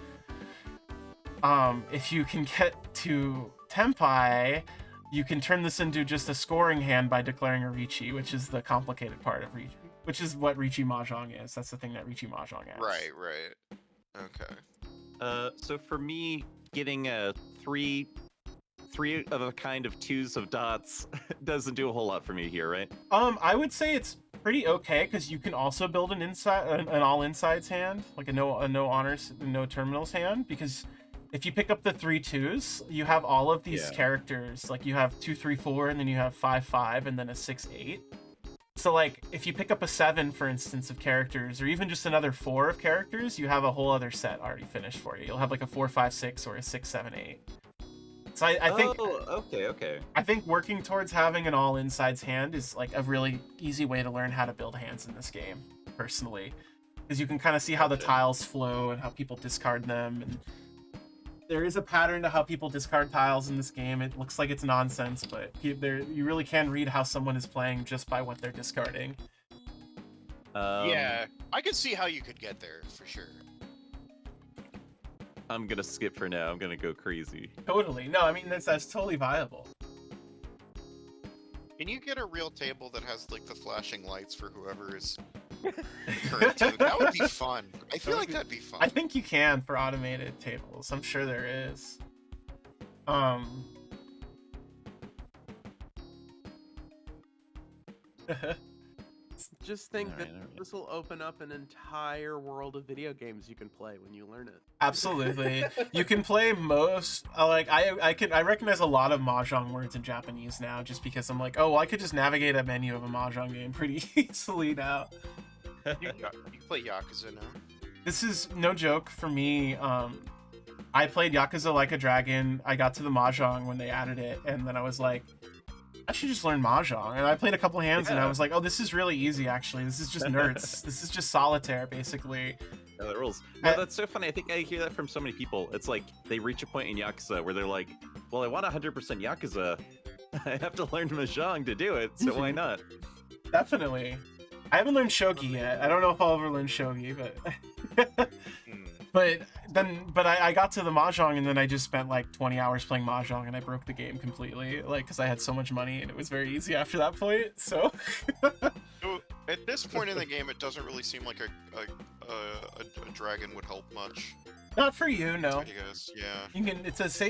Speaker 2: if you can get to Tenpai, you can turn this into just a scoring hand by declaring a Richi, which is the complicated part of Richi, which is what Richi Mahjong is. That's the thing that Richi Mahjong is.
Speaker 4: Right. Okay.
Speaker 3: So for me, getting a three of a kind of 2s of dots doesn't do a whole lot for me here, right?
Speaker 2: I would say it's pretty okay because you can also build an all insides hand, like a no honors, no terminals hand, because if you pick up the 3 2s, you have all of these characters. Like you have 2 3 4, and then you have 5 5, and then a 6 8. So like if you pick up a 7, for instance, of characters, or even just another 4 of characters, you have a whole other set already finished for you. You'll have like a 4 5 6 or a 6 7 8. So I think.
Speaker 3: Oh, okay.
Speaker 2: I think working towards having an all insides hand is like a really easy way to learn how to build hands in this game, personally, because you can kind of see how the tiles flow and how people discard them, and there is a pattern to how people discard tiles in this game. It looks like it's nonsense, but you really can read how someone is playing just by what they're discarding.
Speaker 4: Yeah, I could see how you could get there for sure.
Speaker 3: I'm gonna skip for now. I'm gonna go crazy.
Speaker 2: Totally. No, I mean that's totally viable.
Speaker 4: Can you get a real table that has like the flashing lights for whoever is current team? That would be fun. I feel like that'd be fun.
Speaker 2: I think you can for automated tables. I'm sure there is.
Speaker 1: Just think that this will open up an entire world of video games you can play when you learn it.
Speaker 2: Absolutely. You can play most I recognize a lot of Mahjong words in Japanese now, just because I'm like, oh, well, I could just navigate a menu of a Mahjong game pretty easily now.
Speaker 4: You play Yakuza now?
Speaker 2: This is no joke for me. I played Yakuza Like a Dragon. I got to the Mahjong when they added it, and then I was like, I should just learn Mahjong. And I played a couple hands, and I was like, oh, this is really easy, actually. This is just nerds. This is just solitaire, basically.
Speaker 3: No, the rules. No, that's so funny. I think I hear that from so many people. It's like they reach a point in Yakuza where they're like, well, I want 100% Yakuza. I have to learn Mahjong to do it, so why not?
Speaker 2: Definitely. I haven't learned Shogi yet. I don't know if I'll ever learn Shogi, but... But I got to the Mahjong, and then I just spent like 20 hours playing Mahjong, and I broke the game completely, like, because I had so much money, and it was very easy after that point, so...
Speaker 4: So, at this point in the game, it doesn't really seem like a dragon would help much.
Speaker 2: Not for you, no.
Speaker 4: I guess, yeah.
Speaker 2: You can.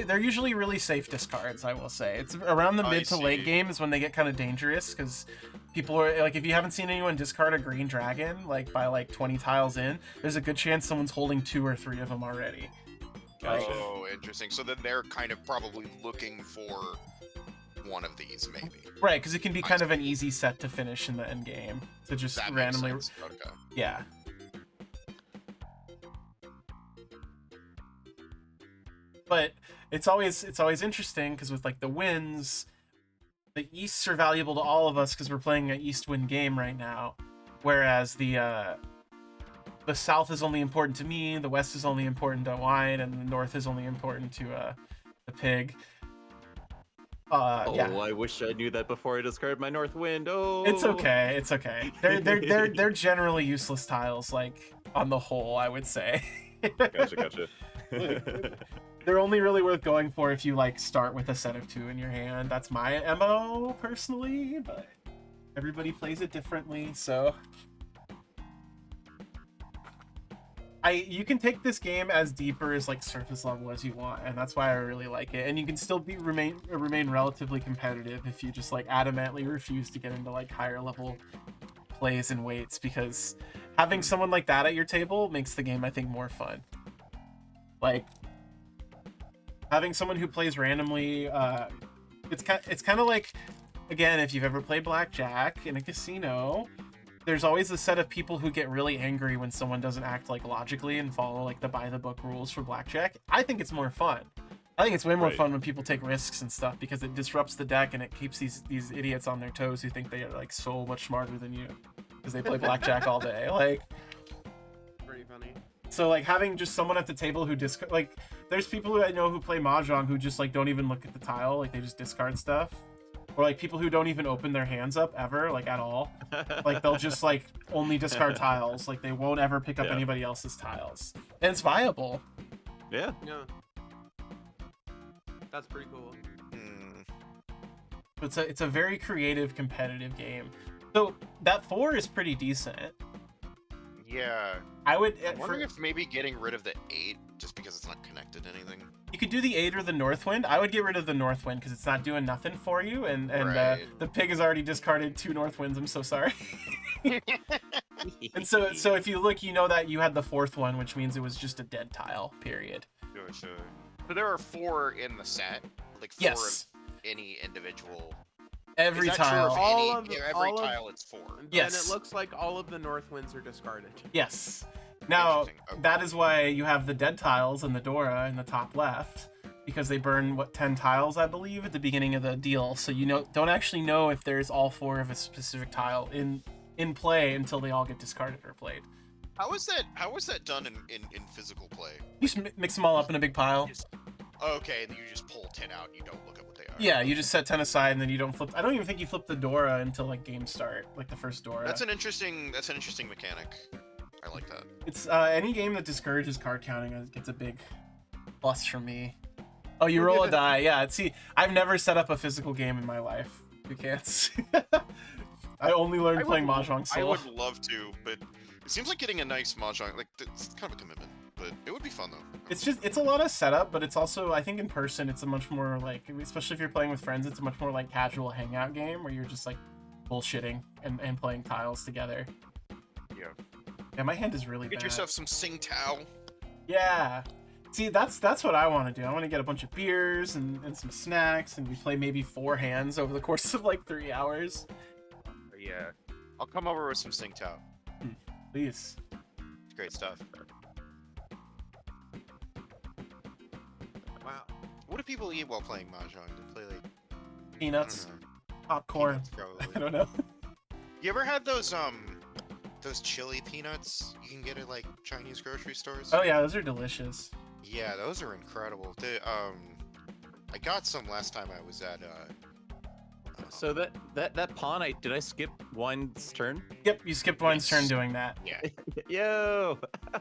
Speaker 2: They're usually really safe discards, I will say. It's around the mid to late game is when they get kind of dangerous, because people are like, if you haven't seen anyone discard a green dragon like by like 20 tiles in, there's a good chance someone's holding 2 or 3 of them already.
Speaker 3: Gotcha.
Speaker 4: Oh, interesting. So then they're kind of probably looking for one of these, maybe.
Speaker 2: Right, because it can be kind of an easy set to finish in the end game to just
Speaker 4: That
Speaker 2: randomly.
Speaker 4: makes sense. Okay.
Speaker 2: Yeah. But it's always interesting because with like the wins, the Easts are valuable to all of us because we're playing an East-Wind game right now, whereas the South is only important to me, the West is only important to Wine, and the North is only important to the Pig. Yeah.
Speaker 3: I wish I knew that before I discarded my North Wind. Oh,
Speaker 2: It's okay. It's okay. They're generally useless tiles, like on the whole, I would say.
Speaker 3: Gotcha.
Speaker 2: They're only really worth going for if you like start with a set of 2 in your hand. That's my MO personally, but everybody plays it differently, so you can take this game as deeper as like surface level as you want, and that's why I really like it. And you can still remain relatively competitive if you just like adamantly refuse to get into like higher level plays and weights, because having someone like that at your table makes the game, I think, more fun. Like having someone who plays randomly, it's kind of like, again, if you've ever played blackjack in a casino, there's always a set of people who get really angry when someone doesn't act like logically and follow like the by the book rules for blackjack. I think it's more fun. I think it's way more fun when people take risks and stuff, because it disrupts the deck and it keeps these idiots on their toes who think they are like so much smarter than you because they play blackjack all day. Like,
Speaker 1: Pretty funny.
Speaker 2: so like having just someone at the table who like there's people who I know who play Mahjong who just like don't even look at the tile, like they just discard stuff. Or like people who don't even open their hands up ever, like at all. Like they'll just like only discard tiles. Like they won't ever pick up anybody else's tiles. And it's viable.
Speaker 3: Yeah.
Speaker 1: Yeah. That's pretty cool.
Speaker 2: It's a very creative, competitive game. So that 4 is pretty decent.
Speaker 4: Yeah.
Speaker 2: I would.
Speaker 4: I'm wondering if maybe getting rid of the 8 just because it's not connected to anything.
Speaker 2: You could do the 8 or the Northwind. I would get rid of the Northwind because it's not doing nothing for you, and
Speaker 4: Right.
Speaker 2: the Pig has already discarded 2 Northwinds. I'm so sorry. And so if you look, you know that you had the 4th one, which means it was just a dead tile. Period.
Speaker 4: Sure. So there are 4 in the set, like 4
Speaker 2: Yes.
Speaker 4: of any individual.
Speaker 2: Every
Speaker 4: Is that true
Speaker 2: tile.
Speaker 4: of
Speaker 1: All
Speaker 4: any-
Speaker 1: of the-
Speaker 4: yeah, every
Speaker 1: all of-
Speaker 4: tile it's 4.
Speaker 2: Yes.
Speaker 1: And it looks like all of the Northwinds are discarded.
Speaker 2: Yes. Now,
Speaker 4: Interesting. Okay.
Speaker 2: that is why you have the dead tiles and the Dora in the top left, because they burn, 10 tiles, I believe, at the beginning of the deal. So don't actually know if there's all 4 of a specific tile in play until they all get discarded or played.
Speaker 4: How is that done in physical play?
Speaker 2: You just mix them all up in a big pile.
Speaker 4: Okay, and you just pull 10 out and you don't look at what they are.
Speaker 2: Yeah, you just set 10 aside and then you don't flip. I don't even think you flip the Dora until like game start, like the first Dora.
Speaker 4: That's an interesting mechanic. I like that.
Speaker 2: It's any game that discourages card counting gets a big plus from me. Oh, you roll a die. Yeah, see, I've never set up a physical game in my life. You can't see. I only learned playing Mahjong Soul.
Speaker 4: I would love to, but it seems like getting a nice Mahjong, like, it's kind of a commitment, but it would be fun, though.
Speaker 2: It's a lot of setup, but it's also, I think in person, it's a much more like, especially if you're playing with friends, it's a much more like casual hangout game where you're just like bullshitting and playing tiles together.
Speaker 4: Yeah.
Speaker 2: Yeah, my hand is really
Speaker 4: Get
Speaker 2: bad.
Speaker 4: yourself some Sing Tao.
Speaker 2: Yeah. See, that's what I want to do. I want to get a bunch of beers and some snacks, and we play maybe 4 hands over the course of like 3 hours.
Speaker 4: Yeah. I'll come over with some Sing Tao.
Speaker 2: Please.
Speaker 4: It's great stuff.
Speaker 1: Wow.
Speaker 4: What do people eat while playing Mahjong? They play like
Speaker 2: Peanuts,
Speaker 4: I don't know,
Speaker 2: popcorn.
Speaker 4: peanuts, probably.
Speaker 2: I don't know.
Speaker 4: You ever had those chili peanuts you can get at like Chinese grocery stores?
Speaker 2: Oh yeah, those are delicious.
Speaker 4: Yeah, those are incredible. I got some last time I was at
Speaker 3: So that pawn, did I skip Wine's turn?
Speaker 2: Yep, you skipped Wine's turn doing that.
Speaker 4: yeah.
Speaker 3: Yo!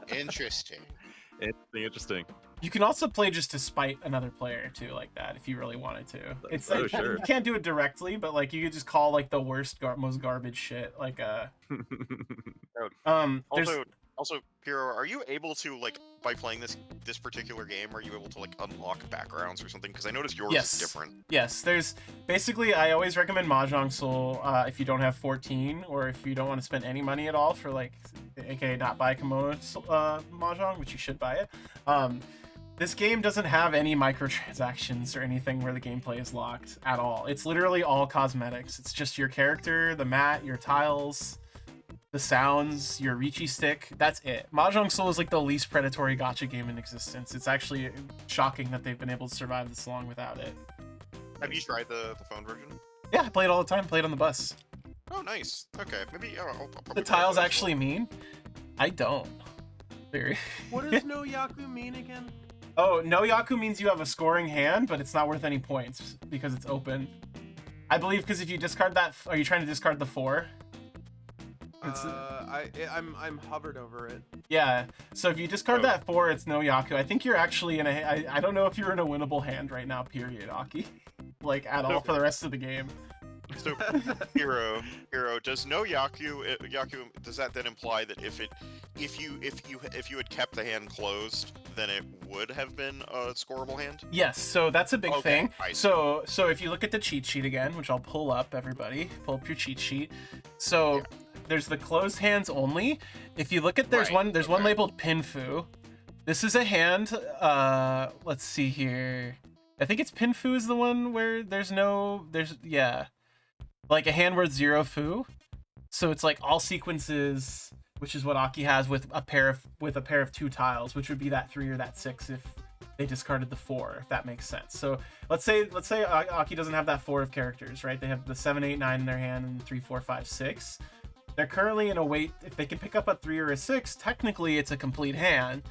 Speaker 4: Interesting.
Speaker 3: Interesting.
Speaker 2: You can also play just to spite another player too, like that, if you really wanted to. It's like,
Speaker 3: sure.
Speaker 2: you can't do it directly, but like you could just call like the worst, most garbage shit. Like there's
Speaker 4: Also, Piro, are you able to, like, by playing this particular game, are you able to, like, unlock backgrounds or something? Because I noticed yours
Speaker 2: Yes.
Speaker 4: is different.
Speaker 2: Yes, there's basically, I always recommend Mahjong Soul if you don't have 14 or if you don't want to spend any money at all for like, aka not buy Kimono Mahjong, which you should buy it. This game doesn't have any microtransactions or anything where the gameplay is locked at all. It's literally all cosmetics. It's just your character, the mat, your tiles, the sounds, your Riichi stick. That's it. Mahjong Soul is like the least predatory gacha game in existence. It's actually shocking that they've been able to survive this long without it.
Speaker 4: Have you tried the phone version?
Speaker 2: Yeah, I play it all the time. Play it on the bus.
Speaker 4: Oh, nice. Okay, maybe I'll probably
Speaker 2: The
Speaker 4: play
Speaker 2: tiles
Speaker 4: that as
Speaker 2: actually
Speaker 4: well.
Speaker 2: mean? I don't. Very.
Speaker 1: What does no Yaku mean again?
Speaker 2: Oh, no Yaku means you have a scoring hand, but it's not worth any points because it's open. I believe because if you discard that, are you trying to discard the 4?
Speaker 1: I'm hovered over it.
Speaker 2: Yeah. So if you discard
Speaker 3: Oh.
Speaker 2: that 4, it's no Yaku. I think you're actually in a. I don't know if you're in a winnable hand right now. Period, Aki. Like at all for the rest of the game.
Speaker 4: So, hero, does no Yaku, does that then imply that if you had kept the hand closed, then it would have been a scoreable hand?
Speaker 2: Yes. So that's a big
Speaker 4: Okay,
Speaker 2: thing.
Speaker 4: I see.
Speaker 2: So if you look at the cheat sheet again, which I'll pull up, everybody, pull up your cheat sheet. So there's the closed hands only. If you look at there's
Speaker 4: Right,
Speaker 2: one labeled Pinfu. This is a hand. Let's see here. I think it's Pinfu is the one where there's like a hand worth 0 fu. So it's like all sequences, which is what Aki has with a pair of 2 tiles, which would be that 3 or that 6 if they discarded the 4, if that makes sense. So let's say Aki doesn't have that 4 of characters, right? They have the 7, 8, 9 in their hand and 3, 4, 5, 6. They're currently in a wait. If they can pick up a 3 or a 6, technically it's a complete hand,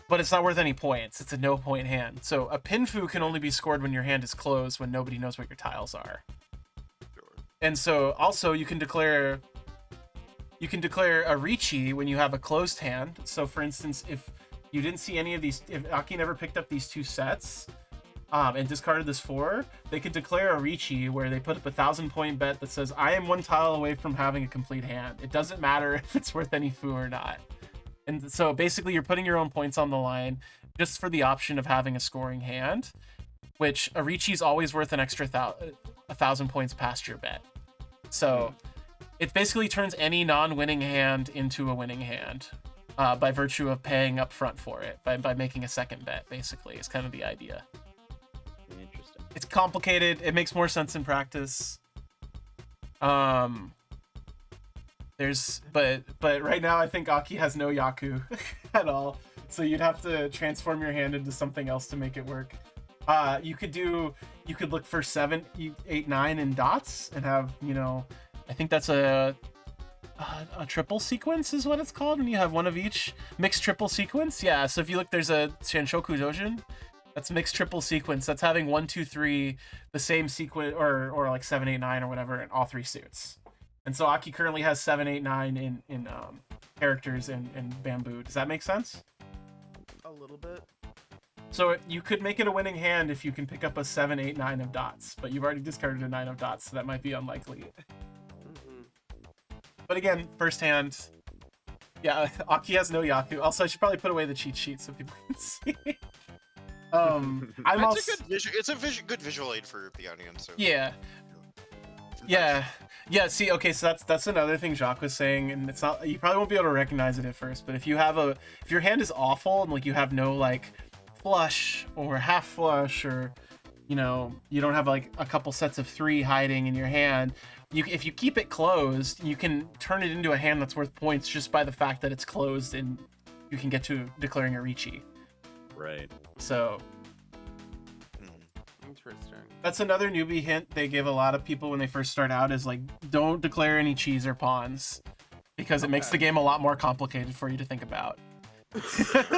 Speaker 2: but it's not worth any points. It's a no point hand. So a Pinfu can only be scored when your hand is closed, when nobody knows what your tiles are. And so also you can declare a Richi when you have a closed hand. So for instance, if you didn't see any of these, if Aki never picked up these 2 sets and discarded this 4, they could declare a Richi where they put up a 1,000-point bet that says, I am 1 tile away from having a complete hand. It doesn't matter if it's worth any fu or not. And so basically you're putting your own points on the line just for the option of having a scoring hand, which a Richi is always worth an extra 1,000 points past your bet. So it basically turns any non-winning hand into a winning hand by virtue of paying up front for it, by making a second bet, basically, is kind of the idea.
Speaker 3: Interesting.
Speaker 2: It's complicated. It makes more sense in practice. But right now I think Aki has no Yaku at all. So you'd have to transform your hand into something else to make it work. You could look for 7, 8, 9 in dots and have, I think that's a triple sequence is what it's called when you have one of each. Mixed triple sequence. Yeah, so if you look, there's a Shanshoku Dojin. That's mixed triple sequence. That's having 1, 2, 3, the same sequence, or like 7, 8, 9 or whatever in all 3 suits. And so Aki currently has 7, 8, 9 in characters in Bamboo. Does that make sense?
Speaker 1: A little bit.
Speaker 2: So you could make it a winning hand if you can pick up a 7, 8, 9 of dots, but you've already discarded a 9 of dots, so that might be unlikely. But again, first hand, yeah, Aki has no Yaku. Also, I should probably put away the cheat sheet so people can see.
Speaker 4: It's a good visual aid for the audience. So.
Speaker 2: Yeah. See, okay, so that's another thing Jacques was saying, and it's not, you probably won't be able to recognize it at first, but if your hand is awful and like you have no like flush or half flush, or you don't have like a couple sets of 3 hiding in your hand, if you keep it closed, you can turn it into a hand that's worth points just by the fact that it's closed, and you can get to declaring a Richi.
Speaker 3: Right.
Speaker 2: So
Speaker 1: Interesting.
Speaker 2: that's another newbie hint they give a lot of people when they first start out, is like, don't declare any cheese or pawns, because it makes the game a lot more complicated for you to think about.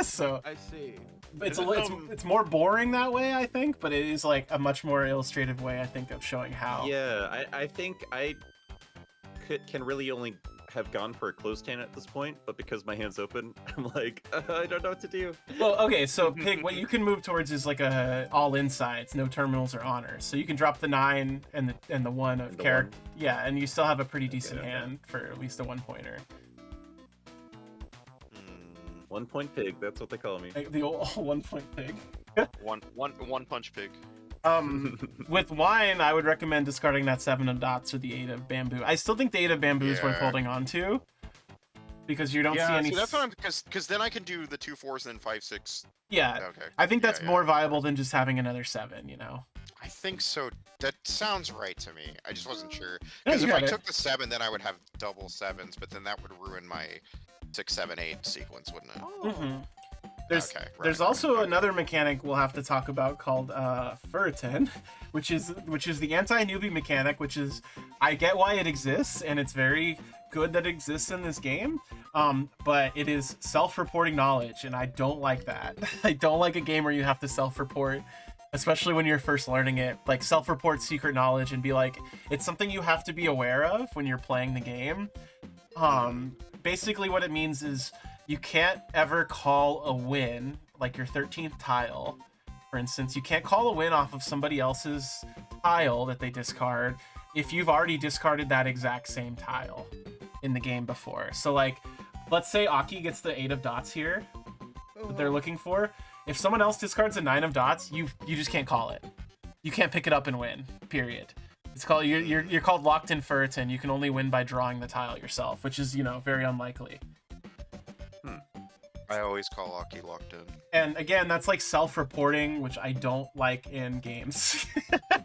Speaker 2: So
Speaker 1: I see.
Speaker 2: it's more boring that way, I think, but it is like a much more illustrative way, I think, of showing how.
Speaker 3: Yeah, I think I can really only have gone for a closed hand at this point, but because my hand's open, I'm like, I don't know what to do.
Speaker 2: Well, okay, so Pig, what you can move towards is like a all insides, no terminals or honors. So you can drop the 9 and the 1 of character. Yeah, and you still have a pretty decent hand for at least a 1-pointer.
Speaker 3: 1 point pig, that's what they call me.
Speaker 2: Like the old 1-point pig.
Speaker 4: One punch pig.
Speaker 2: With wine, I would recommend discarding that 7 of dots or the 8 of bamboo. I still think the 8 of bamboo is worth holding on to, because you don't see any.
Speaker 4: See, that's what I'm, because then I can do the 2 4s and then 5 6.
Speaker 2: Yeah,
Speaker 4: Okay.
Speaker 2: I think that's more viable than just having another 7.
Speaker 4: I think so. That sounds right to me. I just wasn't sure.
Speaker 2: Yeah,
Speaker 4: Because
Speaker 2: you
Speaker 4: if I
Speaker 2: got it.
Speaker 4: took the 7, then I would have double 7s, but then that would ruin my 6, 7, 8 sequence, wouldn't it?
Speaker 1: Oh.
Speaker 2: There's
Speaker 4: Okay,
Speaker 2: there's
Speaker 4: right,
Speaker 2: also
Speaker 4: okay.
Speaker 2: another mechanic we'll have to talk about called Furiton, which is the anti-newbie mechanic, which is I get why it exists and it's very good that it exists in this game. But it is self-reporting knowledge, and I don't like that. I don't like a game where you have to self-report, especially when you're first learning it. Like self-report secret knowledge and be like, it's something you have to be aware of when you're playing the game. Basically what it means is you can't ever call a win, like your 13th tile, for instance. You can't call a win off of somebody else's tile that they discard if you've already discarded that exact same tile in the game before. So like, let's say Aki gets the 8 of dots here that they're looking for. If someone else discards a 9 of dots, you just can't call it. You can't pick it up and win, period. It's called you're called locked in Furiton. You can only win by drawing the tile yourself, which is, very unlikely.
Speaker 4: I always call Aki locked in.
Speaker 2: And again, that's like self-reporting, which I don't like in games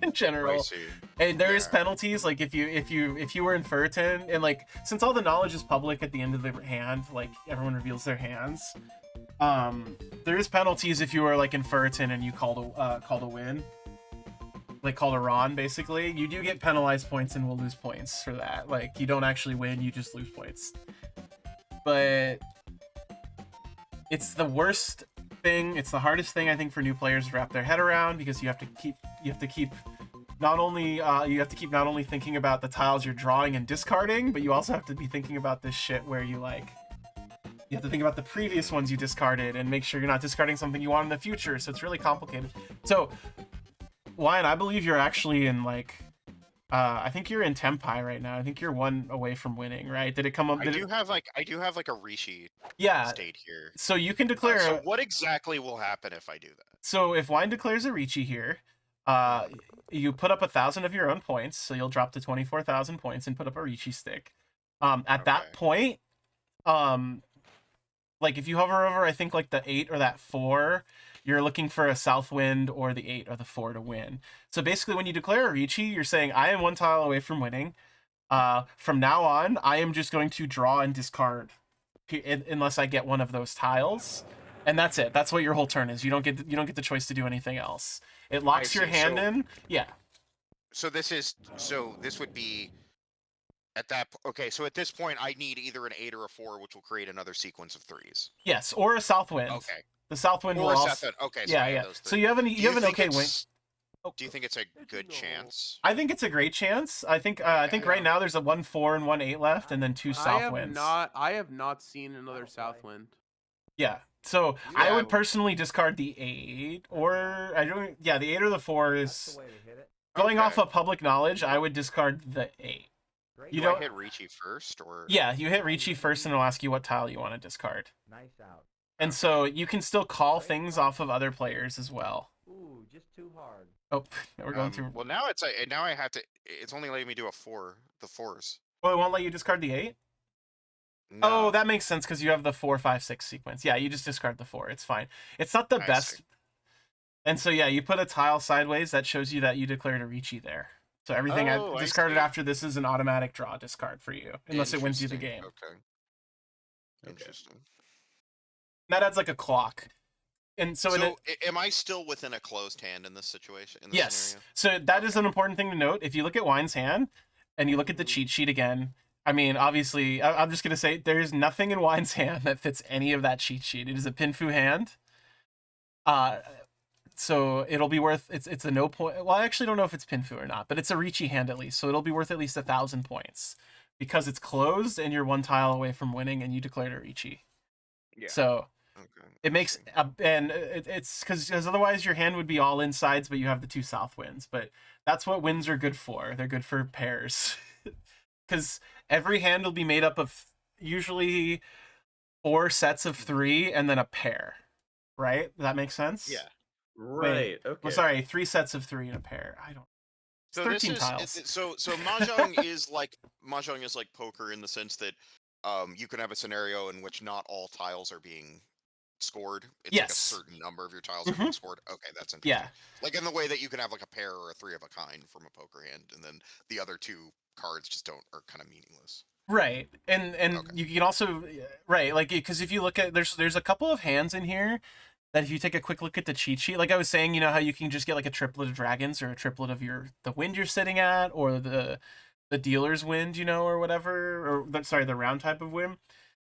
Speaker 2: in general.
Speaker 4: I see.
Speaker 2: And there is
Speaker 4: Yeah.
Speaker 2: penalties, like if you were in Furiton, and like since all the knowledge is public at the end of the hand, like everyone reveals their hands. There is penalties if you were like in Furiton and you called a win, like called a Ron. Basically, you do get penalized points and will lose points for that. Like you don't actually win, you just lose points. But it's the worst thing. It's the hardest thing I think for new players to wrap their head around, because you have to keep not only thinking about the tiles you're drawing and discarding, but you also have to be thinking about this shit where you have to think about the previous ones you discarded and make sure you're not discarding something you want in the future. So it's really complicated. So Wyan, I believe you're actually in I think you're in Tempai right now. I think you're one away from winning, right? Did it come up?
Speaker 4: I do have like a Rishi state here.
Speaker 2: So you can declare.
Speaker 4: So what exactly will happen if I do that?
Speaker 2: So if Wine declares a Ricci here, you put up 1,000 of your own points, so you'll drop to 24,000 points and put up a Ricci stick. At that point, like if you hover over, I think like the 8 or that 4, you're looking for a south wind or the 8 or the 4 to win. So basically, when you declare a Ricci, you're saying I am one tile away from winning. From now on, I am just going to draw and discard unless I get one of those tiles, and that's it. That's what your whole turn is. You don't get the choice to do anything else. It locks your hand in. Yeah.
Speaker 4: So this would be at that. Okay, so at this point, I need either an 8 or a 4, which will create another sequence of 3s.
Speaker 2: Yes, or a south wind.
Speaker 4: Okay.
Speaker 2: The south wind will also.
Speaker 4: Okay. So
Speaker 2: Yeah.
Speaker 4: those 3.
Speaker 2: So you have an okay win.
Speaker 4: Do you think it's a good chance?
Speaker 2: I think it's a great chance. I think right now there's a 1-4 and 1-8 left, and then 2 south winds.
Speaker 1: I have not seen another south wind.
Speaker 2: Yeah. So I would personally discard the 8, or I don't. Yeah, the 8 or the 4 is going off of public knowledge. I would discard the 8.
Speaker 4: You don't hit Ricci first, or
Speaker 2: yeah, you hit Ricci first, and it'll ask you what tile you want to discard.
Speaker 5: Nice out.
Speaker 2: And so you can still call things off of other players as well.
Speaker 5: Ooh, just too hard.
Speaker 2: Oh, we're going through.
Speaker 4: Well, now I have to. It's only letting me do a 4. The 4s.
Speaker 2: Oh, it won't let you discard the 8?
Speaker 4: No.
Speaker 2: Oh, that makes sense because you have the 4, 5, 6 sequence. Yeah, you just discard the 4. It's fine. It's not the best.
Speaker 4: See.
Speaker 2: And so yeah, you put a tile sideways that shows you that you declared a Ricci there. So everything I discarded after this is an automatic draw discard for you, unless it wins you the game.
Speaker 4: Okay. Interesting.
Speaker 2: That adds like a clock. And so
Speaker 4: am I still within a closed hand in this situation? In this
Speaker 2: yes.
Speaker 4: scenario?
Speaker 2: So that is an important thing to note. If you look at Wine's hand and you look at the cheat sheet again, I mean, obviously, I'm just going to say there is nothing in Wine's hand that fits any of that cheat sheet. It is a Pinfu hand. So it'll be worth, it's a no point. Well, I actually don't know if it's Pinfu or not, but it's a Ricci hand at least. So it'll be worth at least 1,000 points because it's closed and you're 1 tile away from winning and you declared a Ricci.
Speaker 4: Yeah.
Speaker 2: So it makes, and it's because otherwise your hand would be all insides, but you have the 2 south winds. But that's what winds are good for. They're good for pairs. Because every hand will be made up of usually 4 sets of 3 and then a pair. Right? Does that make sense?
Speaker 3: Yeah. Right. Okay.
Speaker 2: Well, sorry, 3 sets of 3 and a pair. I don't. It's
Speaker 4: So
Speaker 2: 13
Speaker 4: this is
Speaker 2: tiles.
Speaker 4: so Mahjong is like poker in the sense that you can have a scenario in which not all tiles are being scored. It's like a certain number of your tiles are being scored. Okay, that's interesting.
Speaker 2: Yeah.
Speaker 4: Like in the way that you can have like a pair or a 3 of a kind from a poker hand, and then the other 2 cards just are kind of meaningless.
Speaker 2: Right, and
Speaker 4: Okay.
Speaker 2: you can also right, like, because if you look at there's a couple of hands in here that if you take a quick look at the cheat sheet, like I was saying, you know how you can just get like a triplet of dragons or a triplet of the wind you're sitting at or the dealer's wind, you know, or whatever, or sorry, the round type of wind.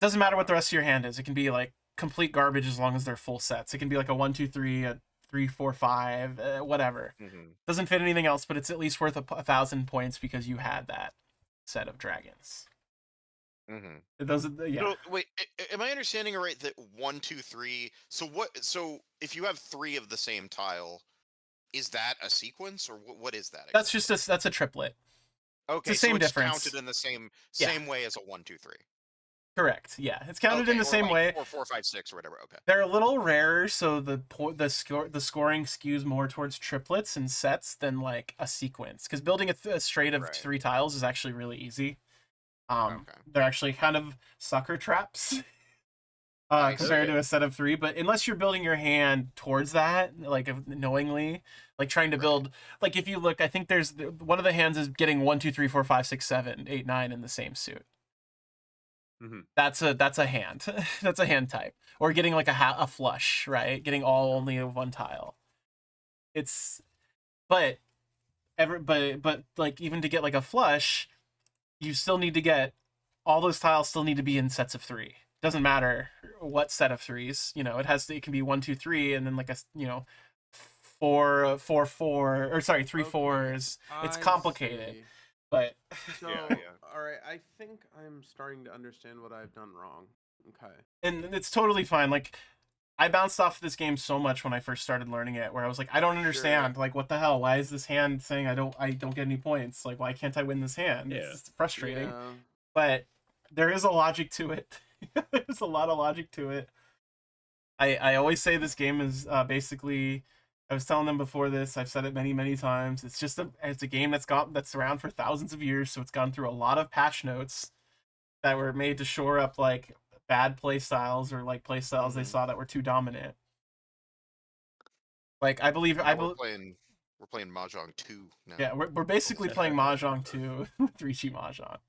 Speaker 2: Doesn't matter what the rest of your hand is. It can be like complete garbage as long as they're full sets. It can be like a 1, 2, 3, a 3, 4, 5, whatever.
Speaker 4: Mm-hmm.
Speaker 2: Doesn't fit anything else, but it's at least worth 1,000 points because you had that set of dragons.
Speaker 4: Mm-hmm.
Speaker 2: Those, yeah.
Speaker 4: So wait, am I understanding it right that 1, 2, 3? So what? So if you have 3 of the same tile, is that a sequence or what is that
Speaker 2: That's
Speaker 4: exactly?
Speaker 2: just that's a triplet.
Speaker 4: Okay,
Speaker 2: the
Speaker 4: so
Speaker 2: same
Speaker 4: it's
Speaker 2: difference.
Speaker 4: counted in the
Speaker 2: Yeah.
Speaker 4: same way as a 1, 2, 3.
Speaker 2: Correct. Yeah, it's counted
Speaker 4: Okay,
Speaker 2: in the
Speaker 4: or
Speaker 2: same
Speaker 4: like
Speaker 2: way.
Speaker 4: 4, 4, 5, 6 or whatever. Okay.
Speaker 2: They're a little rarer, so the scoring skews more towards triplets and sets than like a sequence. Because building a straight of
Speaker 4: Right.
Speaker 2: 3 tiles is actually really easy.
Speaker 4: Okay.
Speaker 2: They're actually kind of sucker traps
Speaker 4: I
Speaker 2: compared
Speaker 3: see.
Speaker 2: to a set of 3. But unless you're building your hand towards that, like knowingly, like trying to
Speaker 4: Right.
Speaker 2: build, like if you look, I think there's one of the hands is getting 1, 2, 3, 4, 5, 6, 7, 8, 9 in the same suit.
Speaker 3: Mhm.
Speaker 2: That's a hand. That's a hand type. Or getting like a flush, right? Getting all only of one tile. It's but but like even to get like a flush, you still need to get all those tiles still need to be in sets of 3. Doesn't matter what set of threes. You know, it can be 1, 2, 3, and then like a four, 4, 4, or sorry, three
Speaker 1: Okay,
Speaker 2: fours. It's
Speaker 1: I
Speaker 2: complicated,
Speaker 1: see.
Speaker 2: but
Speaker 1: So,
Speaker 4: Yeah.
Speaker 1: all right, I think I'm starting to understand what I've done wrong. Okay.
Speaker 2: and it's totally fine. Like I bounced off this game so much when I first started learning it, where I was like, I don't understand. Like, what the hell? Why is this hand saying I don't get any points? Like, why can't I win this hand?
Speaker 3: Yeah.
Speaker 2: It's frustrating.
Speaker 1: Yeah.
Speaker 2: But there is a logic to it. There's a lot of logic to it. I always say this game is basically. I was telling them before this. I've said it many times. It's a game that's around for thousands of years, so it's gone through a lot of patch notes that were made to shore up like bad play styles or like play styles they saw that were too dominant. Like I believe
Speaker 4: Now we're playing Mahjong 2 now.
Speaker 2: yeah, we're basically playing Mahjong 2 with Riichi Mahjong.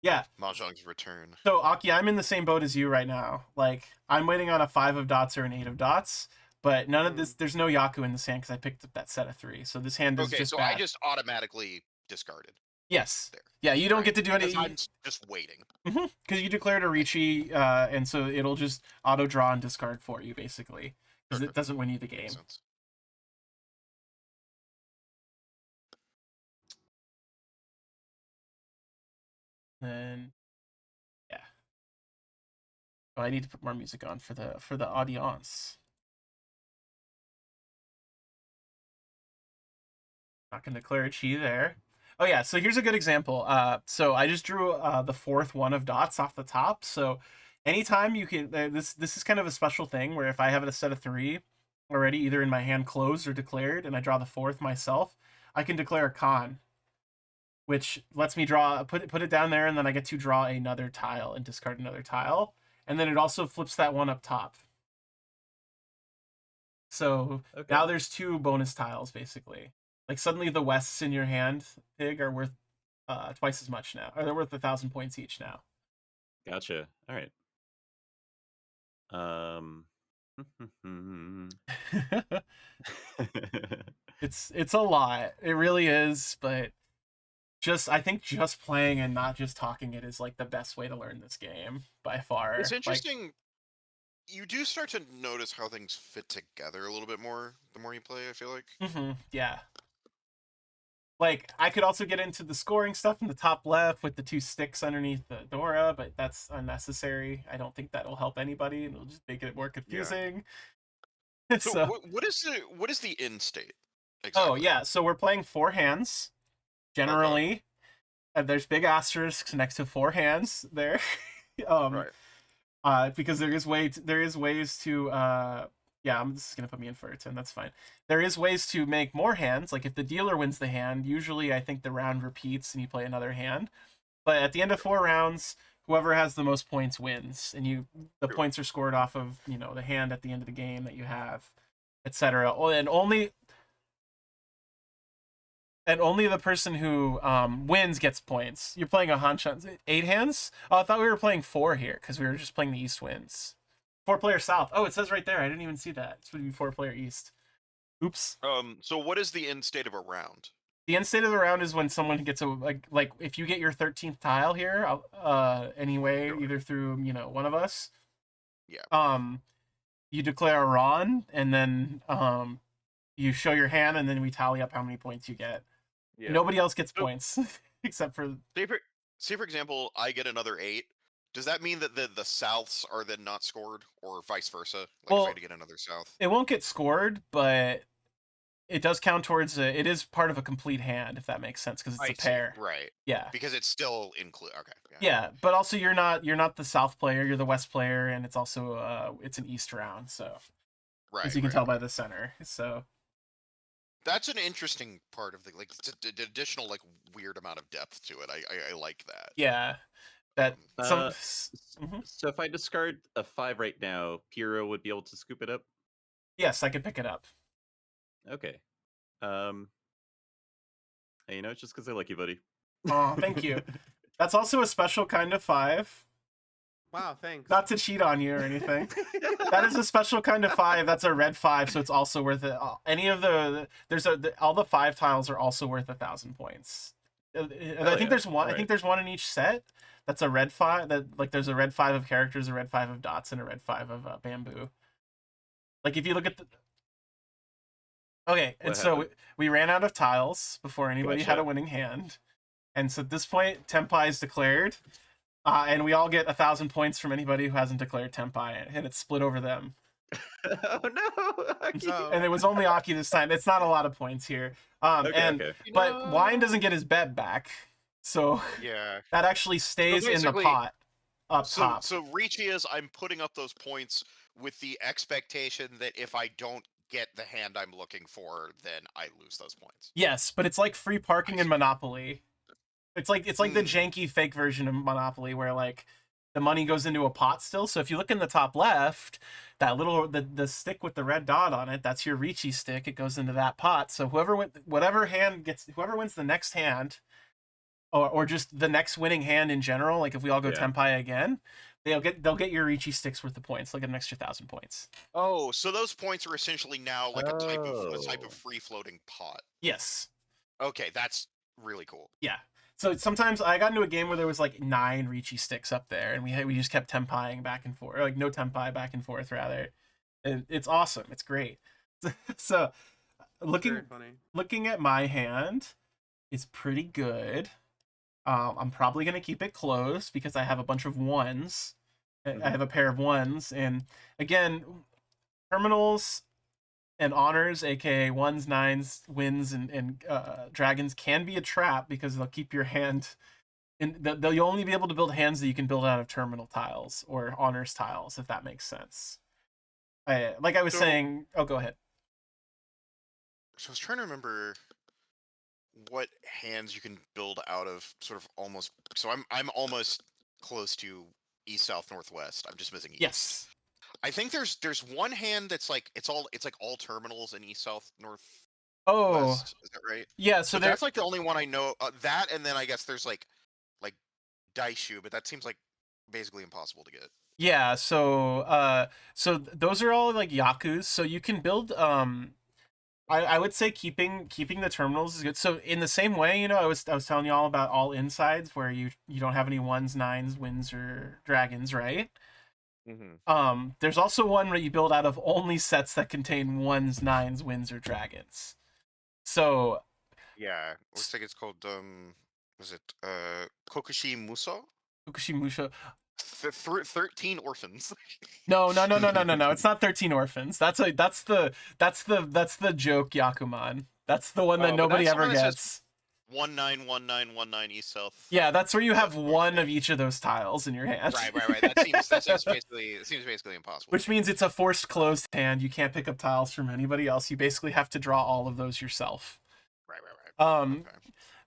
Speaker 2: Yeah.
Speaker 4: Mahjong's return.
Speaker 2: So Aki, I'm in the same boat as you right now. Like I'm waiting on a 5 of dots or an 8 of dots, but none of this. There's no Yaku in this hand because I picked up that set of 3. So this hand is
Speaker 4: Okay,
Speaker 2: just
Speaker 4: so
Speaker 2: bad.
Speaker 4: I just automatically discarded.
Speaker 2: Yes.
Speaker 4: There.
Speaker 2: Yeah, you don't
Speaker 4: Right.
Speaker 2: get to do
Speaker 4: Because
Speaker 2: any.
Speaker 4: I'm just waiting.
Speaker 2: Because you declared a Riichi, and so it'll just auto draw and discard for you basically because it doesn't win you the game.
Speaker 4: Makes sense.
Speaker 2: And yeah. Oh, I need to put more music on for the audience. Not gonna declare a chi there. Oh yeah, so here's a good example. So I just drew the 4th one of dots off the top. So anytime you can, this is kind of a special thing where if I have a set of 3 already, either in my hand closed or declared, and I draw the 4th myself, I can declare a con, which lets me put it down there, and then I get to draw another tile and discard another tile, and then it also flips that one up top. So now there's 2 bonus tiles basically. Like suddenly the Wests in your hand, Pig, are worth twice as much now. Or they're worth 1,000 points each now.
Speaker 3: Gotcha. All right.
Speaker 2: It's a lot. It really is, but I think just playing and not just talking it is like the best way to learn this game by far.
Speaker 4: It's
Speaker 2: Like,
Speaker 4: interesting. You do start to notice how things fit together a little bit more the more you play, I feel like.
Speaker 2: Yeah. Like, I could also get into the scoring stuff in the top left with the 2 sticks underneath the Dora, but that's unnecessary. I don't think that'll help anybody, and it'll just make it more confusing.
Speaker 4: So,
Speaker 2: So
Speaker 4: what is the end state?
Speaker 2: oh
Speaker 4: Exactly.
Speaker 2: yeah, so we're playing 4 hands. Generally, there's big asterisks next to 4 hands there.
Speaker 4: Right.
Speaker 2: Because there is ways to yeah, this is gonna put me in for a 10. That's fine. There is ways to make more hands. Like if the dealer wins the hand, usually I think the round repeats and you play another hand. But at the end of 4 rounds, whoever has the most points wins, and the points are scored off of the hand at the end of the game that you have, etc. And and only the person who wins gets points. You're playing a Hanshan 8 hands. Oh, I thought we were playing 4 here because we were just playing the East wins. 4-player South. Oh, it says right there. I didn't even see that. It's would be 4-player East. Oops.
Speaker 4: So what is the end state of a round?
Speaker 2: The end state of the round is when someone gets a like if you get your 13th tile here, anyway,
Speaker 4: Sure.
Speaker 2: either through one of us.
Speaker 4: Yeah.
Speaker 2: You declare a Ron, and then you show your hand, and then we tally up how many points you get.
Speaker 1: Yeah.
Speaker 2: Nobody else gets
Speaker 4: So-
Speaker 2: points except for.
Speaker 4: Say for example, I get another 8. Does that mean that the Souths are then not scored, or vice versa? Like if
Speaker 2: Well,
Speaker 4: I had to get another South.
Speaker 2: It won't get scored, but it does count towards it is part of a complete hand, if that makes sense, because it's
Speaker 4: I
Speaker 2: a
Speaker 4: see,
Speaker 2: pair.
Speaker 4: right?
Speaker 2: Yeah.
Speaker 4: Because it's still include. Okay.
Speaker 2: Yeah, but also you're not the South player, you're the West player, and it's also it's an East round, so
Speaker 4: Right.
Speaker 2: as you can
Speaker 4: right.
Speaker 2: tell by the center. So
Speaker 4: That's an interesting part of the it's an additional like weird amount of depth to it. I like that.
Speaker 2: yeah, that some.
Speaker 3: Uh,
Speaker 2: Mhm.
Speaker 3: So if I discard a 5 right now, Piro would be able to scoop it up.
Speaker 2: Yes, I could pick it up.
Speaker 3: Okay. Hey, it's just because I like you, buddy.
Speaker 2: Oh, thank you. That's also a special kind of 5.
Speaker 1: Wow, thanks.
Speaker 2: Not to cheat on you or anything. That is a special kind of 5. That's a red 5, so it's also worth it. Any of all the 5 tiles are also worth 1,000 points. I think there's one.
Speaker 3: Right.
Speaker 2: I think there's one in each set. That's a red 5. That like there's a red 5 of characters, a red 5 of dots, and a red 5 of bamboo. Like if you look at the. Okay, and
Speaker 3: What
Speaker 2: so
Speaker 3: happened?
Speaker 2: we ran out of tiles before anybody had
Speaker 3: Gotcha.
Speaker 2: a winning hand, and so at this point, Tempai is declared. And we all get 1,000 points from anybody who hasn't declared Tempai, and it's split over them.
Speaker 3: Oh no! Aki.
Speaker 1: No.
Speaker 2: And it was only Aki this time. It's not a lot of points here.
Speaker 3: Okay.
Speaker 2: But Wine doesn't get his bet back, so
Speaker 4: Yeah.
Speaker 2: that actually stays in the
Speaker 4: basically-
Speaker 2: pot up
Speaker 4: So
Speaker 2: top.
Speaker 4: so Ricci is I'm putting up those points with the expectation that if I don't get the hand I'm looking for, then I lose those points.
Speaker 2: Yes, but it's like free parking in Monopoly. It's like the
Speaker 4: Hmm.
Speaker 2: janky fake version of Monopoly where like the money goes into a pot still. So if you look in the top left, that little the stick with the red dot on it, that's your Ricci stick. It goes into that pot. So whoever wins the next hand, or just the next winning hand in general, like if we all go
Speaker 3: Yeah.
Speaker 2: Tempai again, they'll get your Ricci sticks worth of points. They'll get an extra 1,000 points.
Speaker 4: Oh, so those points are essentially now like a type
Speaker 3: Oh.
Speaker 4: of free floating pot.
Speaker 2: Yes.
Speaker 4: Okay, that's really cool.
Speaker 2: Yeah. So sometimes I got into a game where there was like 9 Ricci sticks up there, and we just kept Tempaiing back and forth, or like no Tempai back and forth rather. And it's awesome. It's great. So
Speaker 1: Very funny.
Speaker 2: looking at my hand, it's pretty good. I'm probably gonna keep it closed because I have a bunch of 1s. I have a pair of 1s, and again, terminals and honors, aka 1s, 9s, wins, and dragons can be a trap because they'll keep your hand. You'll only be able to build hands that you can build out of terminal tiles or honors tiles, if that makes sense. Like I was
Speaker 4: So-
Speaker 2: saying. Oh, go ahead.
Speaker 4: So I was trying to remember what hands you can build out of sort of almost. So I'm almost close to east, south, northwest. I'm just missing east.
Speaker 2: Yes.
Speaker 4: I think there's one hand that's like it's like all terminals in east, south, north,
Speaker 2: Oh,
Speaker 4: west. Is that right?
Speaker 2: yeah. So
Speaker 4: So
Speaker 2: there.
Speaker 4: that's like the only one I know. That and then I guess there's like Daishu, but that seems like basically impossible to get.
Speaker 2: Yeah, so those are all like Yakus. So you can build I would say keeping the terminals is good. So in the same way, I was telling you all about all insides where you don't have any 1s, 9s, wins, or dragons, right?
Speaker 4: Mm-hmm.
Speaker 2: There's also one where you build out of only sets that contain 1s, 9s, wins, or dragons. So
Speaker 4: Yeah, looks like it's called was it Kokushi Muso?
Speaker 2: Fukushimusha.
Speaker 4: 13 orphans.
Speaker 2: No. It's not 13 orphans. That's the joke Yakuman. That's the one that
Speaker 4: Oh, but
Speaker 2: nobody
Speaker 4: that's the
Speaker 2: ever
Speaker 4: one that says-
Speaker 2: gets.
Speaker 4: 191919 east south.
Speaker 2: Yeah, that's where you have one of each of those tiles in your hand.
Speaker 4: Right. That seems basically impossible.
Speaker 2: Which means it's a forced closed hand. You can't pick up tiles from anybody else. You basically have to draw all of those yourself.
Speaker 4: Right.
Speaker 2: Okay.
Speaker 4: Okay.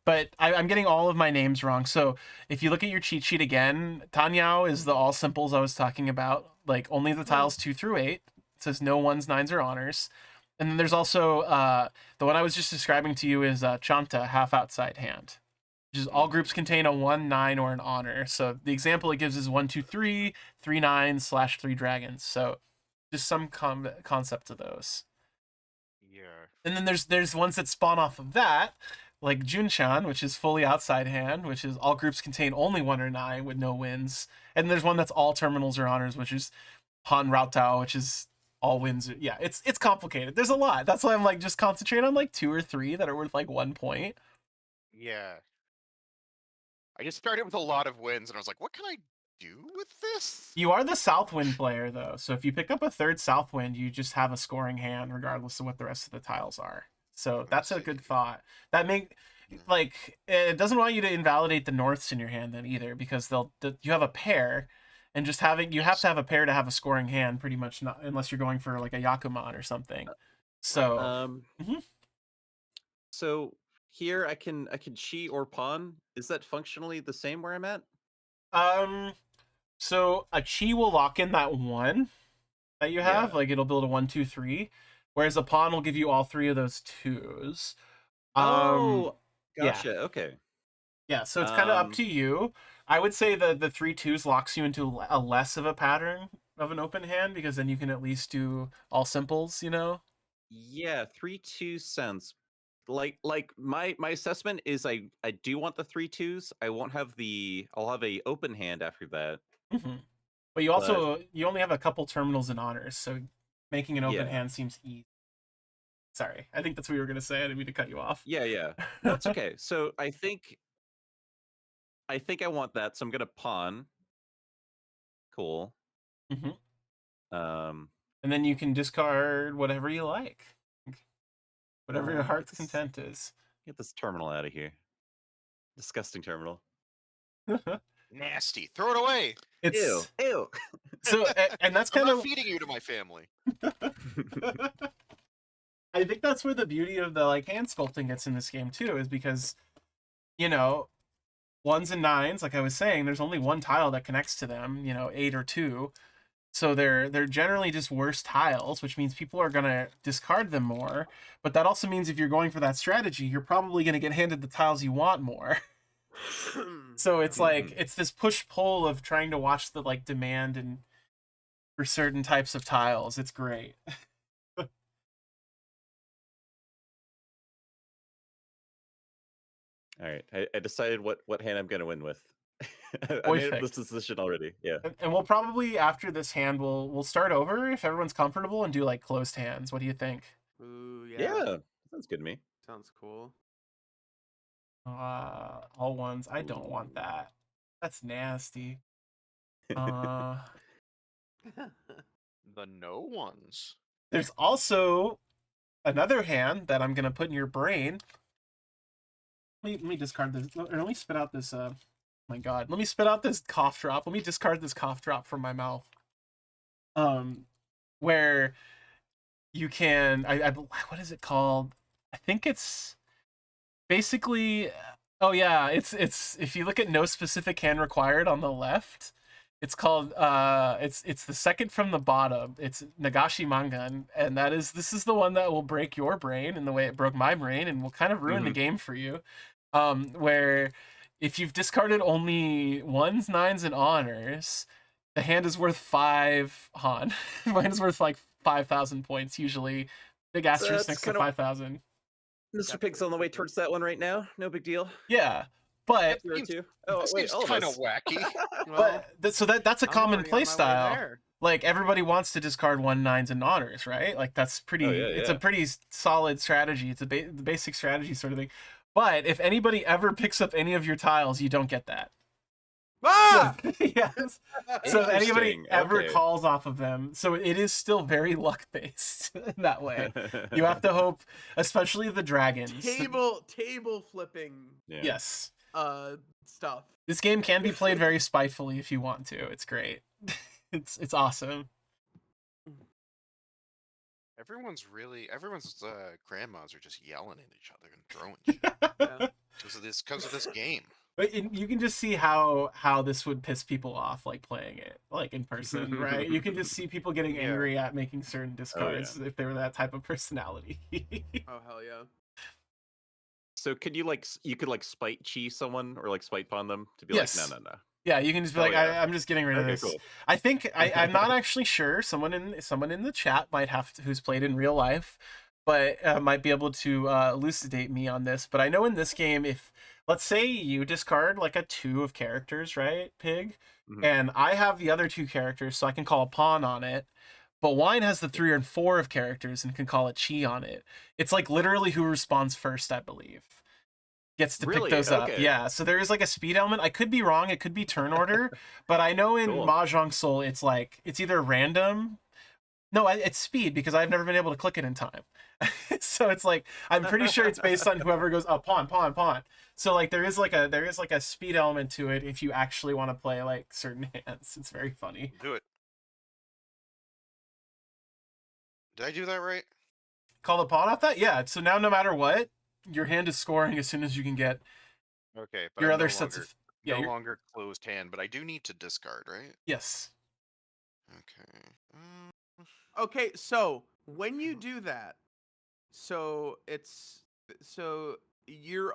Speaker 2: But I'm getting all of my names wrong. So if you look at your cheat sheet again, Tanyao is the all simples I was talking about. Like only the tiles 2 through 8. It says no 1s, 9s, or honors. And then there's also the one I was just describing to you is Chanta, half outside hand, which is all groups contain a 1-9 or an honor. So the example it gives is 1-2-3, 3-9 / 3 dragons. So just some concept of those.
Speaker 4: Yeah.
Speaker 2: And then there's ones that spawn off of that, like Junchan, which is fully outside hand, which is all groups contain only 1 or 9 with no wins. And there's one that's all terminals or honors, which is Han Raotao, which is all wins. Yeah, it's complicated. There's a lot. That's why I'm like just concentrate on like 2 or 3 that are worth like 1 point.
Speaker 4: Yeah. I just started with a lot of wins, and I was like, what can I do with this?
Speaker 2: You are the Southwind player though, so if you pick up a third Southwind, you just have a scoring hand regardless of what the rest of the tiles are. So that's a good thought. That like it doesn't want you to invalidate the Norths in your hand then either, because you have a pair, and just having you have to have a pair to have a scoring hand pretty much, not unless you're going for like a Yakuman or something. So
Speaker 3: So here I can chi or pawn. Is that functionally the same where I'm at?
Speaker 2: So a chi will lock in that 1 that you have,
Speaker 3: Yeah.
Speaker 2: like it'll build a 1-2-3, whereas a pawn will give you all 3 of those 2s.
Speaker 3: Oh,
Speaker 2: yeah.
Speaker 3: gotcha. Okay.
Speaker 2: Yeah, so it's kind of up to you. I would say the 3-2s locks you into a less of a pattern of an open hand, because then you can at least do all simples, you know?
Speaker 3: Yeah, 3-2 sounds like my assessment is I do want the 3-2s. I won't have I'll have a open hand after that.
Speaker 2: Mm-hmm. But you also you only have a couple terminals and honors, so making an open hand seems easy. Sorry, I think that's what you were gonna say. I didn't mean to cut you off.
Speaker 3: Yeah. No, it's okay. So I think I want that, so I'm gonna pawn. Cool.
Speaker 2: And then you can discard whatever you like, whatever your heart's content is.
Speaker 3: Get this terminal out of here. Disgusting terminal.
Speaker 4: Nasty. Throw it away.
Speaker 3: Ew.
Speaker 2: So, and that's
Speaker 4: I'm
Speaker 2: kind
Speaker 4: not
Speaker 2: of
Speaker 4: feeding you to my family.
Speaker 2: I think that's where the beauty of the like hand sculpting gets in this game too, is because, you know, 1s and 9s, like I was saying, there's only one tile that connects to them, 8 or 2. So they're generally just worse tiles, which means people are gonna discard them more. But that also means if you're going for that strategy, you're probably gonna get handed the tiles you want more. So it's like it's this push-pull of trying to watch the like demand and for certain types of tiles. It's great.
Speaker 3: All right, I decided what hand I'm gonna win with. I made this decision already. Yeah,
Speaker 2: and we'll probably after this hand we'll start over if everyone's comfortable and do like closed hands. What do you think?
Speaker 1: Ooh,
Speaker 3: yeah, sounds good to me.
Speaker 1: Sounds cool.
Speaker 2: All 1s. I don't want that. That's nasty.
Speaker 4: The no ones.
Speaker 2: There's also another hand that I'm gonna put in your brain. Let me discard this. Or let me spit out this. My God, let me spit out this cough drop. Let me discard this cough drop from my mouth. Where you can, what is it called? I think it's basically. Oh yeah, it's if you look at no specific hand required on the left, it's called it's the second from the bottom. It's Nagashi Mangan, and this is the one that will break your brain in the way it broke my brain and will kind of ruin the game for you. Where if you've discarded only 1s, 9s, and honors, the hand is worth 5 Han. Mine is worth like 5,000 points usually. Big asterisk next to 5,000.
Speaker 3: Mr. Pig's on the way towards that one right now. No big deal.
Speaker 2: Yeah, but
Speaker 4: Seems kind of wacky.
Speaker 2: But so that's a common play style. Like everybody wants to discard 1/9s and honors, right? Like that's pretty. It's a pretty solid strategy. It's the basic strategy sort of thing. But if anybody ever picks up any of your tiles, you don't get that.
Speaker 1: Ah!
Speaker 2: So, yes. So if anybody ever calls off of them, so it is still very luck based in that way. You have to hope, especially the dragons.
Speaker 1: Table flipping.
Speaker 2: Yes.
Speaker 1: Stuff.
Speaker 2: This game can be played very spitefully if you want to. It's great. It's awesome.
Speaker 4: Everyone's grandmas are just yelling at each other and throwing shit. Because of this game.
Speaker 2: But you can just see how this would piss people off, like playing it like in person, right? You can just see people getting angry at making certain discards if they were that type of personality.
Speaker 1: Oh hell yeah.
Speaker 3: So could you you could like spite chi someone or like spite pawn them to be
Speaker 2: Yes.
Speaker 3: like no.
Speaker 2: Yeah, you can just be like,
Speaker 3: yeah.
Speaker 2: I'm just getting rid of
Speaker 3: Okay,
Speaker 2: this.
Speaker 3: cool.
Speaker 2: I think I'm not actually sure. Someone in the chat might have to, who's played in real life, but might be able to elucidate me on this. But I know in this game, if let's say you discard like a 2 of characters, right, Pig, and I have the other 2 characters, so I can call a pawn on it. But Wine has the 3 and 4 of characters and can call a chi on it. It's like literally who responds first, I believe. Gets to pick those up. Yeah, so there is like a speed element. I could be wrong, it could be turn order, but I know in Mahjong Soul it's like it's either random. No, it's speed because I've never been able to click it in time. So it's like I'm pretty sure it's based on whoever goes pawn, pawn, pawn. So like there is like a speed element to it if you actually want to play like certain hands. It's very funny.
Speaker 4: Do it. Did I do that right?
Speaker 2: Call the pawn off that? Yeah. So now no matter what, your hand is scoring as soon as you can get
Speaker 4: but
Speaker 2: your
Speaker 4: I'm
Speaker 2: other
Speaker 4: no
Speaker 2: sets
Speaker 4: longer,
Speaker 2: of yeah,
Speaker 4: no longer closed hand, but I do need to discard, right?
Speaker 2: Yes.
Speaker 4: Okay.
Speaker 1: Okay, so when you do that, so you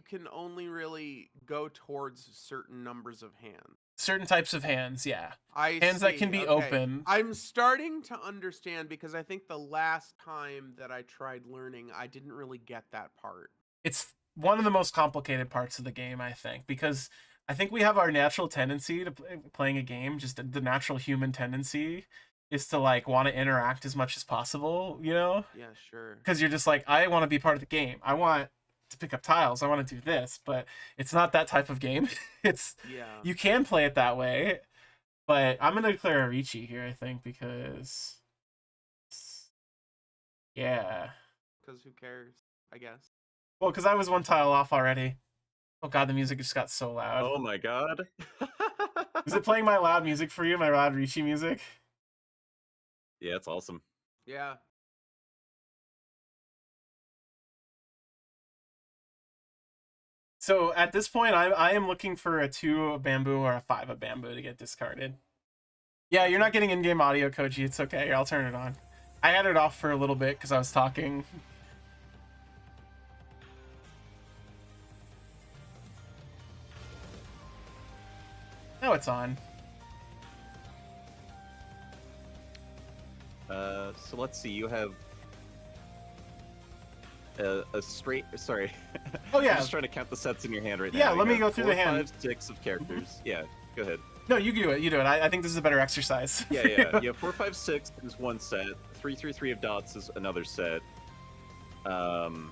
Speaker 1: can only really go towards certain numbers of hands.
Speaker 2: Certain types of hands, yeah. Hands
Speaker 1: see.
Speaker 2: that can be open.
Speaker 1: I'm starting to understand because I think the last time that I tried learning, I didn't really get that part.
Speaker 2: It's one of the most complicated parts of the game, I think, because I think we have our natural tendency to playing a game, just the natural human tendency is to like want to interact as much as possible, you know?
Speaker 1: Yeah, sure.
Speaker 2: Because you're just like, I want to be part of the game. I want to pick up tiles. I want to do this, but it's not that type of game. You can play it that way, but I'm gonna declare a Ricci here, I think, because
Speaker 1: because who cares, I guess.
Speaker 2: Well, because I was 1 tile off already. Oh god, the music just got so loud.
Speaker 3: Oh my god.
Speaker 2: Is it playing my loud music for you, my loud Ricci music?
Speaker 3: Yeah, it's awesome.
Speaker 1: Yeah.
Speaker 2: So at this point, I am looking for a 2 of bamboo or a 5 of bamboo to get discarded. Yeah, you're not getting in-game audio, Koji. It's okay. Here, I'll turn it on. I had it off for a little bit because I was talking. Now it's on.
Speaker 3: So let's see. You have a straight. Sorry.
Speaker 2: Oh yeah.
Speaker 3: I'm just trying to count the sets in your hand right now.
Speaker 2: Yeah, let me go through the hand.
Speaker 3: 4, 5, 6 of characters. Yeah, go ahead.
Speaker 2: No, you do it. You do it. I think this is a better exercise.
Speaker 3: Yeah. You have 4, 5, 6 is one set. 3, 3, 3 of dots is another set. And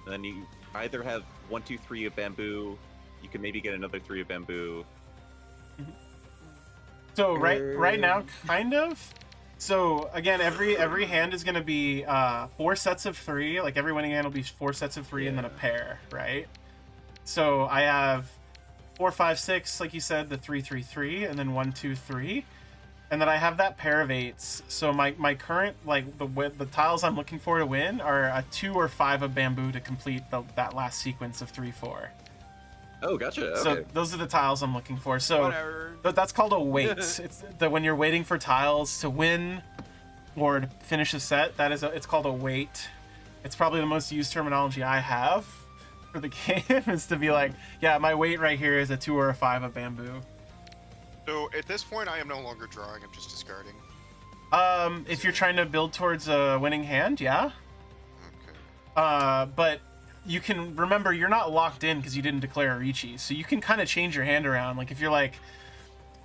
Speaker 3: then you either have 1, 2, 3 of bamboo. You can maybe get another 3 of bamboo.
Speaker 2: So right now, kind of. So again, every hand is gonna be 4 sets of 3. Like every winning hand will be 4 sets of 3 and then a pair, right? So I have 4, 5, 6, like you said, the 3, 3, 3, and then 1, 2, 3, and then I have that pair of 8s. So my current the tiles I'm looking for to win are a 2 or 5 of bamboo to complete that last sequence of 3, 4.
Speaker 3: Oh, gotcha. Okay.
Speaker 2: So those are the tiles I'm looking for. So that's called a wait. It's when you're waiting for tiles to win or to finish a set. It's called a wait. It's probably the most used terminology I have for the game is to be like, yeah, my wait right here is a 2 or a 5 of bamboo.
Speaker 4: So at this point, I am no longer drawing. I'm just discarding.
Speaker 2: If you're trying to build towards a winning hand, yeah.
Speaker 4: Okay.
Speaker 2: But you can remember you're not locked in because you didn't declare a Ricci, so you can kind of change your hand around. Like if you're like,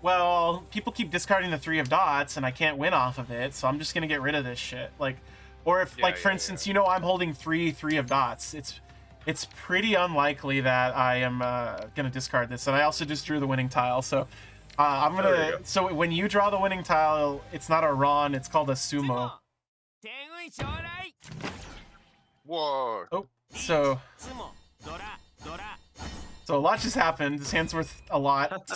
Speaker 2: well, people keep discarding the 3 of dots and I can't win off of it, so I'm just gonna get rid of this shit. Like, or if for instance, you know, I'm holding 3 of dots, it's pretty unlikely that I am gonna discard this. And I also just drew the winning tile, so I'm gonna. So when you draw the winning tile, it's not a Ron, it's called a sumo.
Speaker 4: Whoa.
Speaker 2: Oh. So a lot just happened. This hand's worth a lot.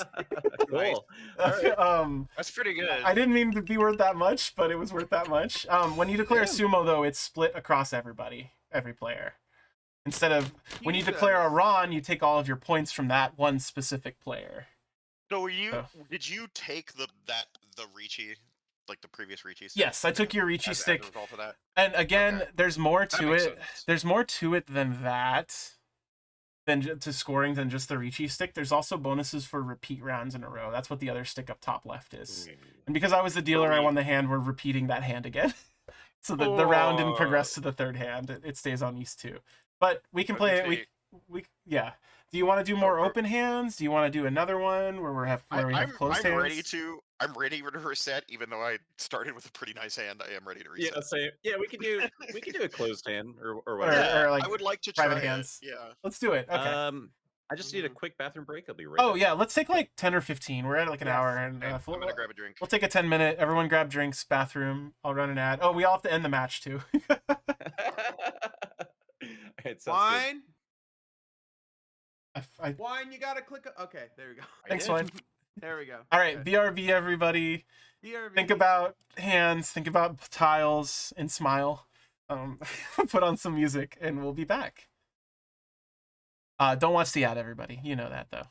Speaker 3: Cool.
Speaker 4: That's pretty good.
Speaker 2: I didn't mean to be worth that much, but it was worth that much. When you declare a sumo, though, it's split across every player. Instead of when you declare a Ron, you take all of your points from that one specific player.
Speaker 4: So did you take the Ricci, like the previous Ricci stick?
Speaker 2: Yes, I took your Ricci stick.
Speaker 4: As a result of that?
Speaker 2: And again,
Speaker 4: Okay.
Speaker 2: there's more
Speaker 4: That
Speaker 2: to
Speaker 4: makes
Speaker 2: it.
Speaker 4: sense.
Speaker 2: There's more to it than that. To scoring than just the Ricci stick. There's also bonuses for repeat rounds in a row. That's what the other stick up top left is. And because I was the dealer, I won the hand. We're repeating that hand again. So the round didn't progress to the third hand. It stays on these two. But we can play it. Yeah. Do you want to do more open hands? Do you want to do another one where we have closed hands?
Speaker 4: I'm ready to reset, even though I started with a pretty nice hand. I am ready to reset.
Speaker 3: Yeah, same. Yeah, we can do a closed hand or
Speaker 2: whatever.
Speaker 4: Yeah,
Speaker 2: or like
Speaker 4: I would like to
Speaker 2: private
Speaker 4: try
Speaker 2: hands.
Speaker 4: it. Yeah.
Speaker 2: Let's do it. Okay.
Speaker 3: I just need a quick bathroom break. I'll be right
Speaker 2: Oh
Speaker 3: back.
Speaker 2: yeah, let's take like 10 or 15. We're at like an hour, and
Speaker 4: I'm gonna grab a drink.
Speaker 2: we'll take a 10-minute. Everyone grab drinks. Bathroom. I'll run an ad. Oh, we all have to end the match too.
Speaker 1: Wine.
Speaker 2: I
Speaker 1: Wine, you gotta click. Okay, there we go.
Speaker 2: Thanks, Wine.
Speaker 1: There we go.
Speaker 2: All right,
Speaker 1: Okay.
Speaker 2: BRB everybody.
Speaker 1: BRB.
Speaker 2: Think about hands. Think about tiles, and smile. Put on some music, and we'll be back. Don't watch the ad, everybody. You know that though.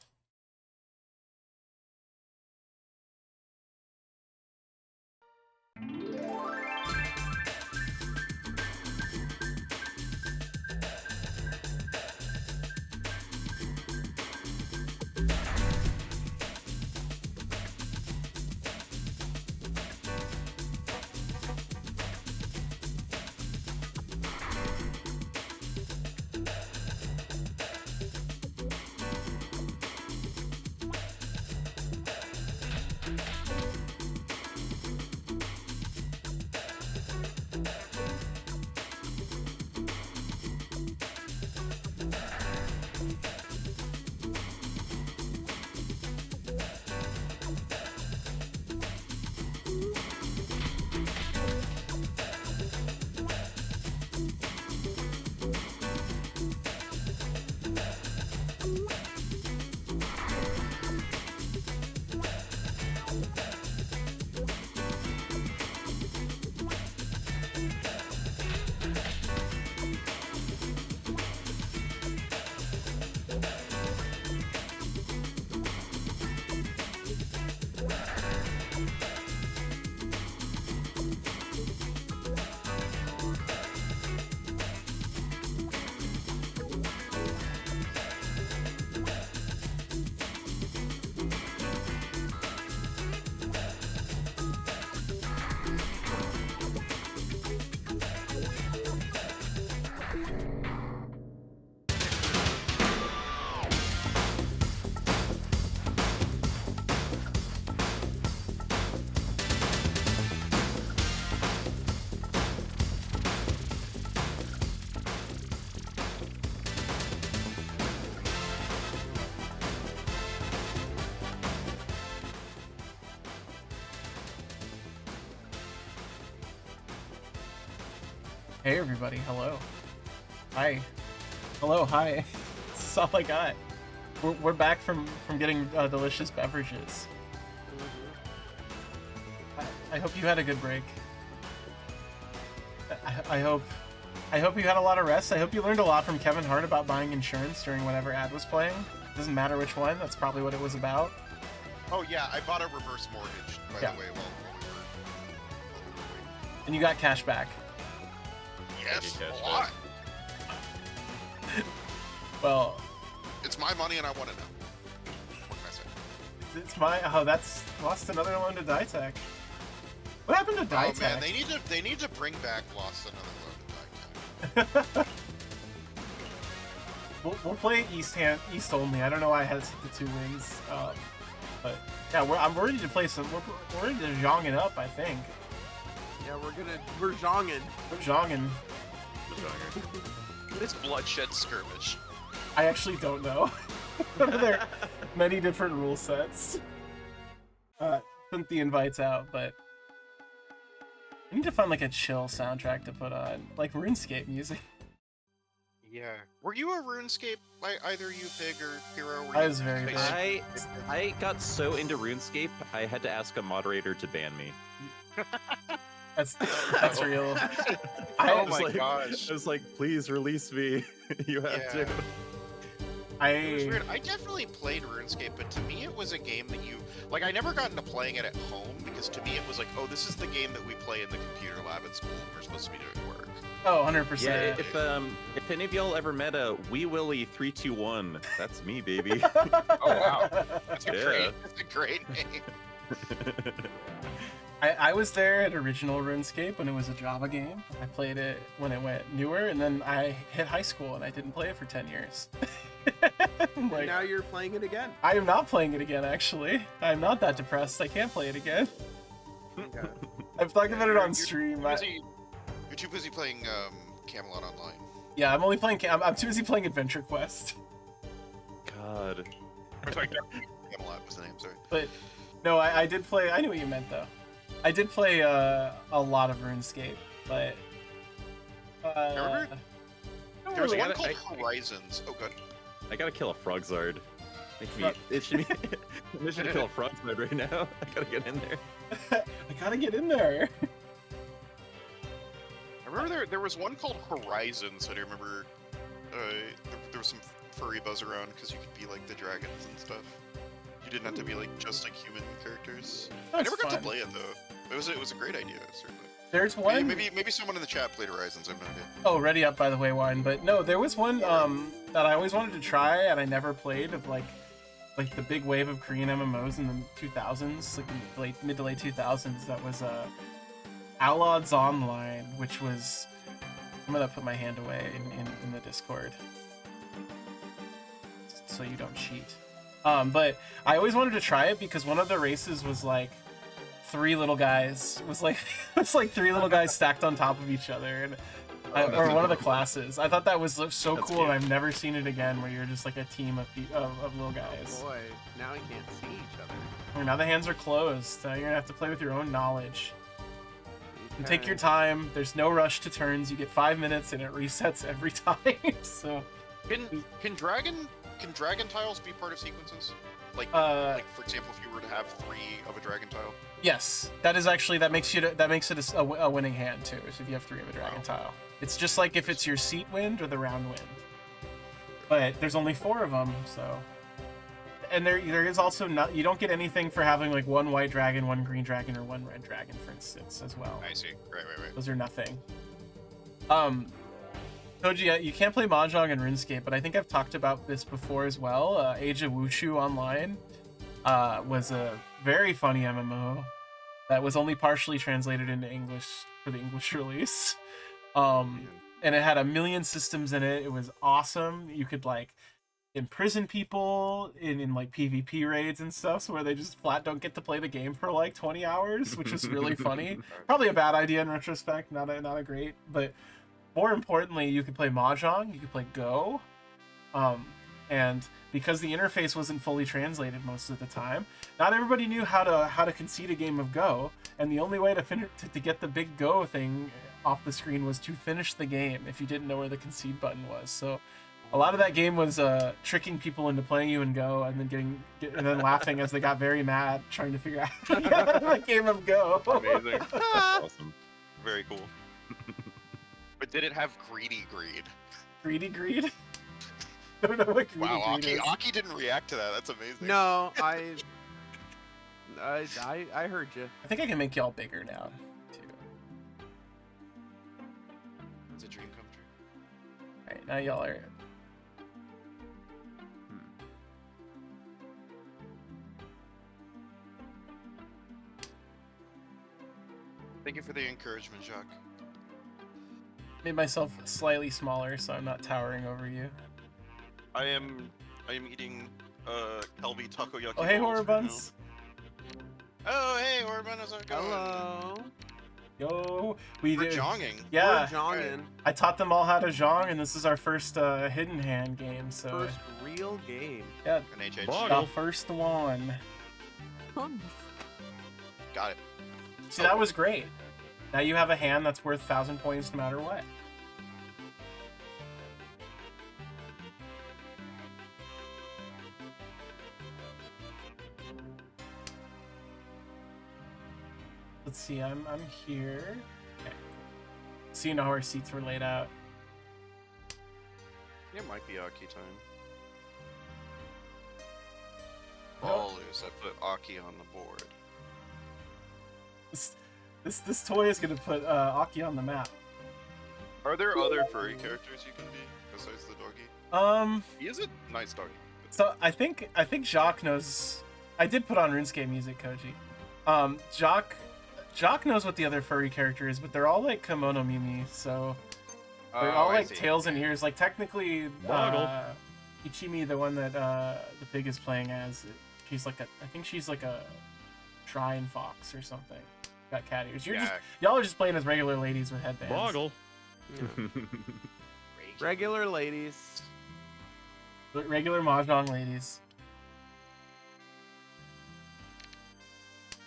Speaker 2: Hey everybody, hello. Hi. Hello, hi. That's all I got. We're back from getting delicious beverages. I hope you had a good break. I hope you had a lot of rest. I hope you learned a lot from Kevin Hart about buying insurance during whatever ad was playing. Doesn't matter which one, that's probably what it was about.
Speaker 4: Oh yeah, I bought a reverse mortgage, by the way, while we were
Speaker 2: And you got cash back.
Speaker 4: Yes, a lot.
Speaker 2: Well,
Speaker 4: it's my money and I want to know. What can I say?
Speaker 2: It's my that's lost another loan to Ditech. What happened to Ditech?
Speaker 4: Oh man, they need to bring back lost another loan to Ditech.
Speaker 2: We'll play East only. I don't know why I had to take the 2 wins, but yeah, I'm ready to play some. We're ready to zhong it up. I think.
Speaker 1: Yeah, we're zhonging.
Speaker 2: We're zhonging.
Speaker 4: What is Bloodshed Skirmish?
Speaker 2: I actually don't know. There are many different rule sets. Sent the invites out, but I need to find like a chill soundtrack to put on, like RuneScape music.
Speaker 4: Yeah. Were you a RuneScape, either you, Pig, or Hero?
Speaker 2: I was very big.
Speaker 3: I got so into RuneScape, I had to ask a moderator to ban me.
Speaker 2: That's real.
Speaker 3: I
Speaker 4: Oh
Speaker 3: was
Speaker 4: my
Speaker 3: like,
Speaker 4: gosh.
Speaker 3: I was like, please release me. You have
Speaker 4: Yeah.
Speaker 3: to.
Speaker 4: It was weird. I definitely played RuneScape, but to me it was a game that you like. I never got into playing it at home because to me it was like, oh, this is the game that we play in the computer lab at school. We're supposed to be doing work.
Speaker 2: Oh, 100%.
Speaker 3: Yeah, if any of y'all ever met a Wee Willie 321, that's me, baby.
Speaker 4: Oh wow, that's a
Speaker 3: Yeah.
Speaker 4: great name.
Speaker 2: I was there at original RuneScape when it was a Java game. I played it when it went newer, and then I hit high school and I didn't play it for 10 years.
Speaker 1: And
Speaker 2: Like,
Speaker 1: now you're playing it again.
Speaker 2: I am not playing it again, actually. I'm not that depressed. I can't play it again.
Speaker 1: Okay.
Speaker 2: I've talked about it on
Speaker 4: You're
Speaker 2: stream.
Speaker 4: You're too busy playing Camelot Online.
Speaker 2: Yeah, I'm only playing. I'm too busy playing Adventure Quest.
Speaker 3: God.
Speaker 4: Or sorry, Camelot was the name. Sorry.
Speaker 2: But no, I did play. I knew what you meant though. I did play a lot of RuneScape, but
Speaker 4: Remember?
Speaker 2: I don't
Speaker 4: There was
Speaker 2: really-
Speaker 4: one called Horizons. Oh, good.
Speaker 3: I gotta kill a Frogzard. It should be mission to kill a Frogzard right now. I gotta get in there.
Speaker 2: I gotta get in there.
Speaker 4: I remember there was one called Horizons. I do remember there was some furry buzz around because you could be like the dragons and stuff. You didn't have to be like just like human characters. I
Speaker 2: That's
Speaker 4: never got
Speaker 2: fun.
Speaker 4: to play it though. It was a great idea certainly.
Speaker 2: There's one.
Speaker 4: Maybe someone in the chat played Horizons. I have no idea.
Speaker 2: Oh, ready up by the way, wine. But no, there was one that I always wanted to try and I never played of like the big wave of Korean MMOs in the 2000s, like in the mid to late 2000s. That was Outlaw's Online, which was I'm gonna put my hand away in the Discord so you don't cheat. But I always wanted to try it because one of the races was like three little guys. It was like three little guys stacked on top of each other, and or one of the classes. I thought that was so
Speaker 3: That's
Speaker 2: cool, and
Speaker 3: cute.
Speaker 2: I've never seen it again where you're just like a team of little guys.
Speaker 1: Oh boy, now I can't see each other.
Speaker 2: Well, now the hands are closed. You're gonna have to play with your own knowledge. And take
Speaker 1: Okay.
Speaker 2: your time. There's no rush to turns. You get 5 minutes, and it resets every time. So,
Speaker 4: Can dragon tiles be part of sequences? Like for example, if you were to have 3 of a dragon tile.
Speaker 2: yes, that makes it a winning hand too. So if you have 3 of a dragon tile, it's just like if it's your seat wind or the round wind. But there's only 4 of them, so. And there is also not, you don't get anything for having like 1 white dragon, 1 green dragon, or 1 red dragon, for instance, as well.
Speaker 4: I see. Right.
Speaker 2: Those are nothing. Koji, you can't play Mahjong and RuneScape, but I think I've talked about this before as well. Age of Wushu Online was a very funny MMO that was only partially translated into English for the English release. And it had 1 million systems in it. It was awesome. You could like imprison people in like PvP raids and stuff, so where they just flat don't get to play the game for like 20 hours, which was really funny. Probably a bad idea in retrospect, not a great, but more importantly, you could play Mahjong, you could play Go, and because the interface wasn't fully translated most of the time, not everybody knew how to concede a game of Go, and the only way to get the big Go thing off the screen was to finish the game if you didn't know where the concede button was. So a lot of that game was tricking people into playing you in Go and then laughing as they got very mad trying to figure out how to get out of the game of Go.
Speaker 3: Amazing. That's awesome.
Speaker 4: Very cool. But did it have greedy greed?
Speaker 2: Greedy greed? I don't know what greedy
Speaker 4: Wow,
Speaker 2: greed is.
Speaker 4: Aki didn't react to that. That's amazing.
Speaker 1: No, I heard you.
Speaker 2: I think I can make y'all bigger now, too.
Speaker 4: It's a dream come true.
Speaker 2: Alright, now y'all are...
Speaker 4: Thank you for the encouragement, Jacques.
Speaker 2: Made myself slightly smaller so I'm not towering over you.
Speaker 4: I am eating Kelby takoyaki.
Speaker 2: Oh, hey,
Speaker 4: balls
Speaker 2: Horror
Speaker 4: right
Speaker 2: Buns!
Speaker 4: now. Oh, hey, Horror Bun, how's it going?
Speaker 1: Hello.
Speaker 2: Yo, we
Speaker 4: We're
Speaker 2: did.
Speaker 4: jonging.
Speaker 2: Yeah,
Speaker 1: We're jonging.
Speaker 2: I taught them all how to zhong, and this is our first hidden hand game, so
Speaker 1: First real game.
Speaker 2: yeah,
Speaker 4: An HH.
Speaker 3: Wow.
Speaker 2: the first one.
Speaker 4: Got it.
Speaker 2: See, that was great. Now you have a hand that's worth 1,000 points no matter what. Let's see, I'm here. Okay. So you know how our seats were laid out.
Speaker 4: It might be Aki time.
Speaker 2: Oh.
Speaker 4: Ballers, I put Aki on the board.
Speaker 2: This toy is gonna put Aki on the map.
Speaker 4: Are there other furry characters you can be besides the doggy? He is a nice doggy.
Speaker 2: So I think Jacques knows. I did put on RuneScape music, Koji. Jacques knows what the other furry character is, but they're all like kimono Mimi, so they're all like tails and ears. Like technically, Ichimi, the one that the pig is playing as, she's like I think she's like a shrine fox or something. Got cat ears. Y'all are just playing as regular ladies with headbands.
Speaker 5: Boggle.
Speaker 1: Yeah. Regular ladies.
Speaker 2: Regular Mahjong ladies.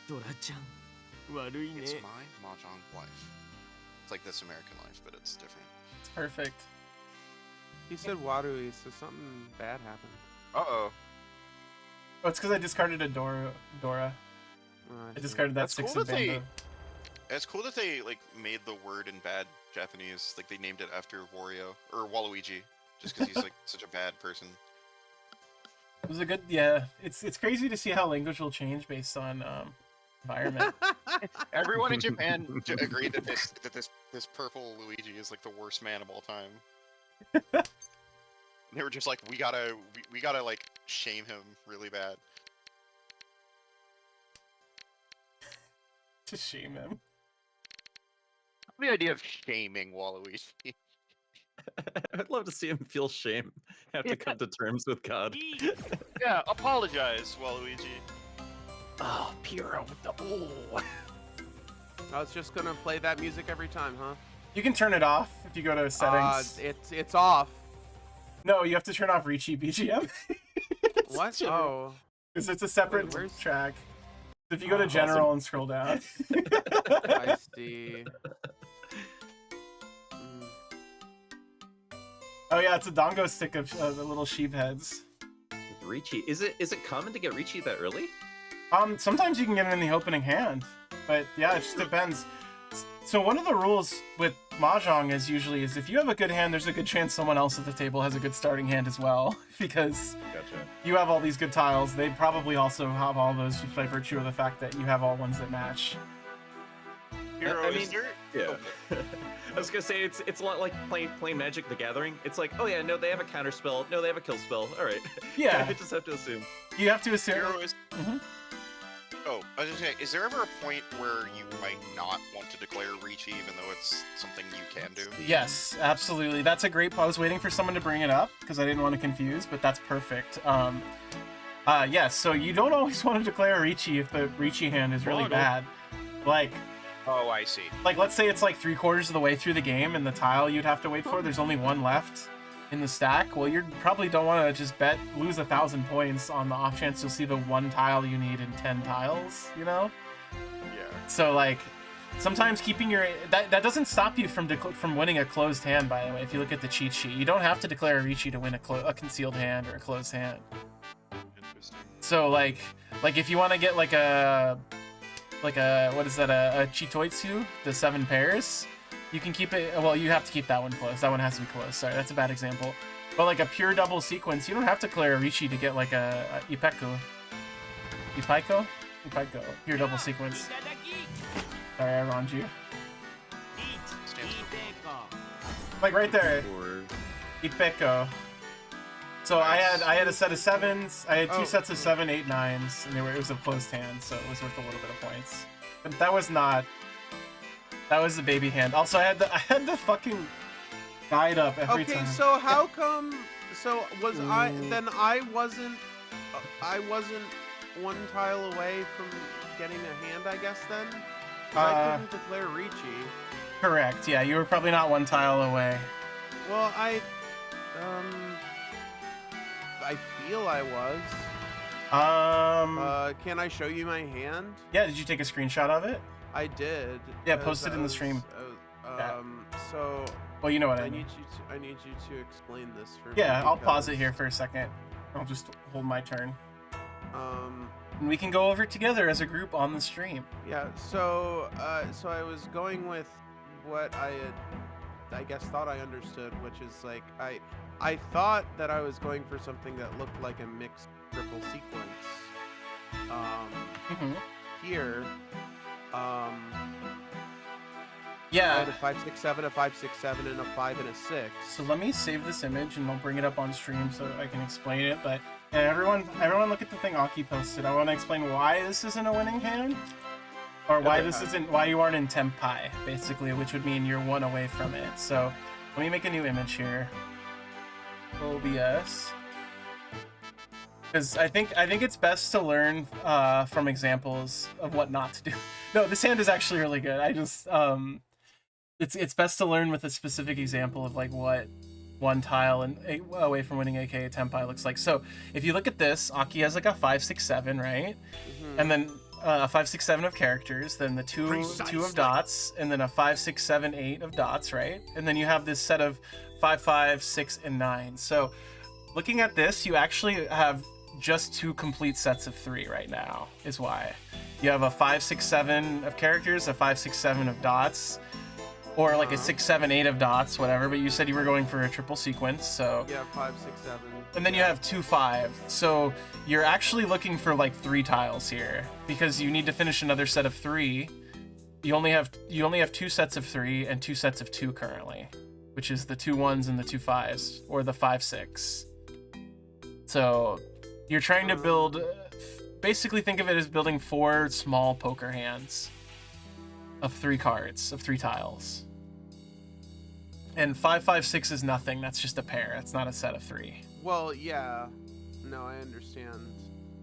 Speaker 4: It's my Mahjong life. It's like This American Life, but it's different.
Speaker 2: It's perfect.
Speaker 1: He said Warui, so something bad happened.
Speaker 4: Uh-oh.
Speaker 2: Oh, it's because I discarded a Dora. I discarded that
Speaker 4: That's
Speaker 2: six
Speaker 4: cool
Speaker 2: of
Speaker 4: that they-
Speaker 2: bamboo.
Speaker 4: It's cool that they like made the word in bad Japanese, like they named it after Wario or Waluigi, just because he's like such a bad person.
Speaker 2: It was a good, yeah. It's crazy to see how language will change based on environment.
Speaker 4: Everyone in Japan agreed that this purple Luigi is like the worst man of all time. They were just like, we gotta like shame him really bad.
Speaker 2: To shame him.
Speaker 4: The idea of shaming Waluigi.
Speaker 3: I'd love to see him feel shame, have to come to terms with God.
Speaker 4: Yeah, apologize, Waluigi.
Speaker 3: Oh, Piero with the oh.
Speaker 1: I was just gonna play that music every time, huh?
Speaker 2: You can turn it off if you go to settings.
Speaker 1: It's off.
Speaker 2: No, you have to turn off Ricci BGM.
Speaker 1: What? Oh.
Speaker 2: Because it's a separate
Speaker 1: Wait, where's-
Speaker 2: track. If you go to general and scroll down.
Speaker 1: I see.
Speaker 2: Oh yeah, it's a dongo stick of the little sheep heads.
Speaker 3: Ricci, is it common to get Ricci that early?
Speaker 2: Sometimes you can get it in the opening hand, but yeah, it just depends. So one of the rules with Mahjong is usually if you have a good hand, there's a good chance someone else at the table has a good starting hand as well, because you have all these good tiles. They probably also have all those by virtue of the fact that you have all ones that match.
Speaker 4: Hero,
Speaker 3: I mean,
Speaker 4: is there...
Speaker 3: Yeah. I was gonna say it's a lot like playing Magic: The Gathering. It's like, oh yeah, no, they have a counter spell. No, they have a kill spell. All right.
Speaker 2: Yeah.
Speaker 3: I just have to assume.
Speaker 2: You have to assume.
Speaker 4: Hero is...
Speaker 2: Mhm.
Speaker 4: Oh, I was just saying, is there ever a point where you might not want to declare Ricci even though it's something you can do?
Speaker 2: Yes, absolutely. That's a great. I was waiting for someone to bring it up because I didn't want to confuse, but that's perfect. Yes. So you don't always want to declare Ricci if the Ricci hand is really bad. Like,
Speaker 4: Oh, I see.
Speaker 2: let's say it's like 3/4 of the way through the game, and the tile you'd have to wait for, there's only one left in the stack. Well, you probably don't want to just lose 1,000 points on the off chance you'll see the one tile you need in 10 tiles. You know.
Speaker 4: Yeah.
Speaker 2: So like, sometimes keeping your that doesn't stop you from winning a closed hand. By the way, if you look at the cheat sheet, you don't have to declare a Ricci to win a concealed hand or a closed hand.
Speaker 4: Interesting.
Speaker 2: So like if you want to get like a what is that, a Chitoitsu, the 7 pairs, you can keep it. Well, you have to keep that one closed. That one has to be closed. Sorry, that's a bad example. But like a pure double sequence, you don't have to declare a Ricci to get like a Ipeiko, pure double sequence. Sorry, I wronged you.
Speaker 4: Stands for...
Speaker 2: Like right there,
Speaker 3: Or
Speaker 2: Ipeiko. So I had a set of 7s. I had 2
Speaker 1: Oh.
Speaker 2: sets of 7, 8, 9s, and it was a closed hand, so it was worth a little bit of points. But that was not. That was the baby hand. Also, I had the fucking guide up every
Speaker 1: Okay,
Speaker 2: time.
Speaker 1: so how come? So was I? Then I wasn't one tile away from getting a hand, I guess. Then 'Cause I couldn't declare Ricci.
Speaker 2: Correct. Yeah, you were probably not one tile away.
Speaker 1: Well, I feel I was. Can I show you my hand?
Speaker 2: Yeah. Did you take a screenshot of it?
Speaker 1: I did.
Speaker 2: Yeah,
Speaker 1: because
Speaker 2: post it in the stream. Yeah.
Speaker 1: So
Speaker 2: Well, you know what I
Speaker 1: I
Speaker 2: mean.
Speaker 1: need you to explain this for me.
Speaker 2: Yeah, I'll pause it
Speaker 1: because,
Speaker 2: here for a second. I'll just hold my turn,
Speaker 1: Um.
Speaker 2: and we can go over it together as a group on the stream.
Speaker 1: Yeah. So I was going with what I had I guess thought I understood, which is like I thought that I was going for something that looked like a mixed triple sequence. Here,
Speaker 2: Yeah.
Speaker 1: I had a 5-6-7, a 5-6-7, and a 5 and a 6.
Speaker 2: So let me save this image and I'll bring it up on stream so I can explain it. But and everyone look at the thing Aki posted. I want to explain why this isn't a winning hand, or why why you aren't in tempai, basically, which would mean you're 1 away from it. So let me make a new image here. OBS. Because I think it's best to learn from examples of what not to do. No, this hand is actually really good. I just it's best to learn with a specific example of like what 1 tile and away from winning aka tempai looks like. So if you look at this, Aki has like a 5-6-7, right? And then a 5-6-7 of characters, then the two of dots, and then a 5-6-7-8 of dots, right? And then you have this set of 5-5, 6, and 9. So looking at this, you actually have just 2 complete sets of 3 right now, is why. You have a 5-6-7 of characters, a 5-6-7 of dots, or like a 6-7-8 of dots, whatever, but you said you were going for a triple sequence, so...
Speaker 1: Yeah, 5-6-7.
Speaker 2: And then you have 2-5, so you're actually looking for like 3 tiles here, because you need to finish another set of 3. You only have 2 sets of 3 and 2 sets of 2 currently, which is the 2 1s and the 2 5s, or the 5-6. So you're trying to build... Basically think of it as building 4 small poker hands of 3 cards, of 3 tiles. And 5-5-6 is nothing. That's just a pair. It's not a set of 3.
Speaker 1: Well, yeah. No, I understand.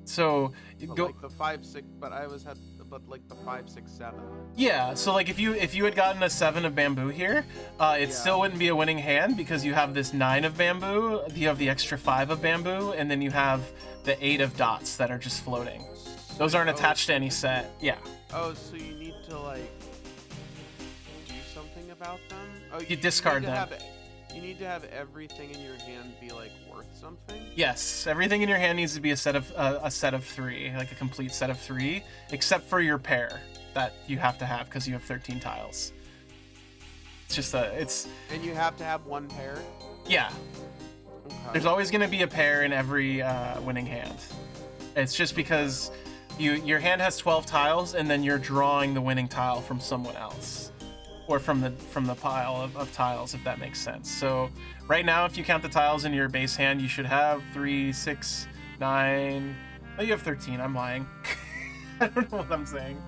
Speaker 2: So you
Speaker 1: But
Speaker 2: go
Speaker 1: like the 5-6, but like the 5-6-7.
Speaker 2: Yeah. So like if you had gotten a 7 of bamboo here, it still wouldn't be a winning hand because you have this 9 of bamboo. You have the extra 5 of bamboo, and then you have the 8 of dots that are just floating. Those aren't attached to any set. Yeah.
Speaker 1: Oh, so you need to like do something about them? Oh,
Speaker 2: You discard
Speaker 1: need to
Speaker 2: them.
Speaker 1: You need to have everything in your hand be like worth something?
Speaker 2: Yes, everything in your hand needs to be a set of 3, like a complete set of 3, except for your pair that you have to have because you have 13 tiles. It's just
Speaker 1: And you have to have 1 pair?
Speaker 2: yeah.
Speaker 1: Okay.
Speaker 2: There's always going to be a pair in every winning hand. It's just because your hand has 12 tiles, and then you're drawing the winning tile from someone else, or from the pile of tiles, if that makes sense. So right now, if you count the tiles in your base hand, you should have 3, 6, 9. Oh, you have 13. I'm lying. I don't know what I'm saying.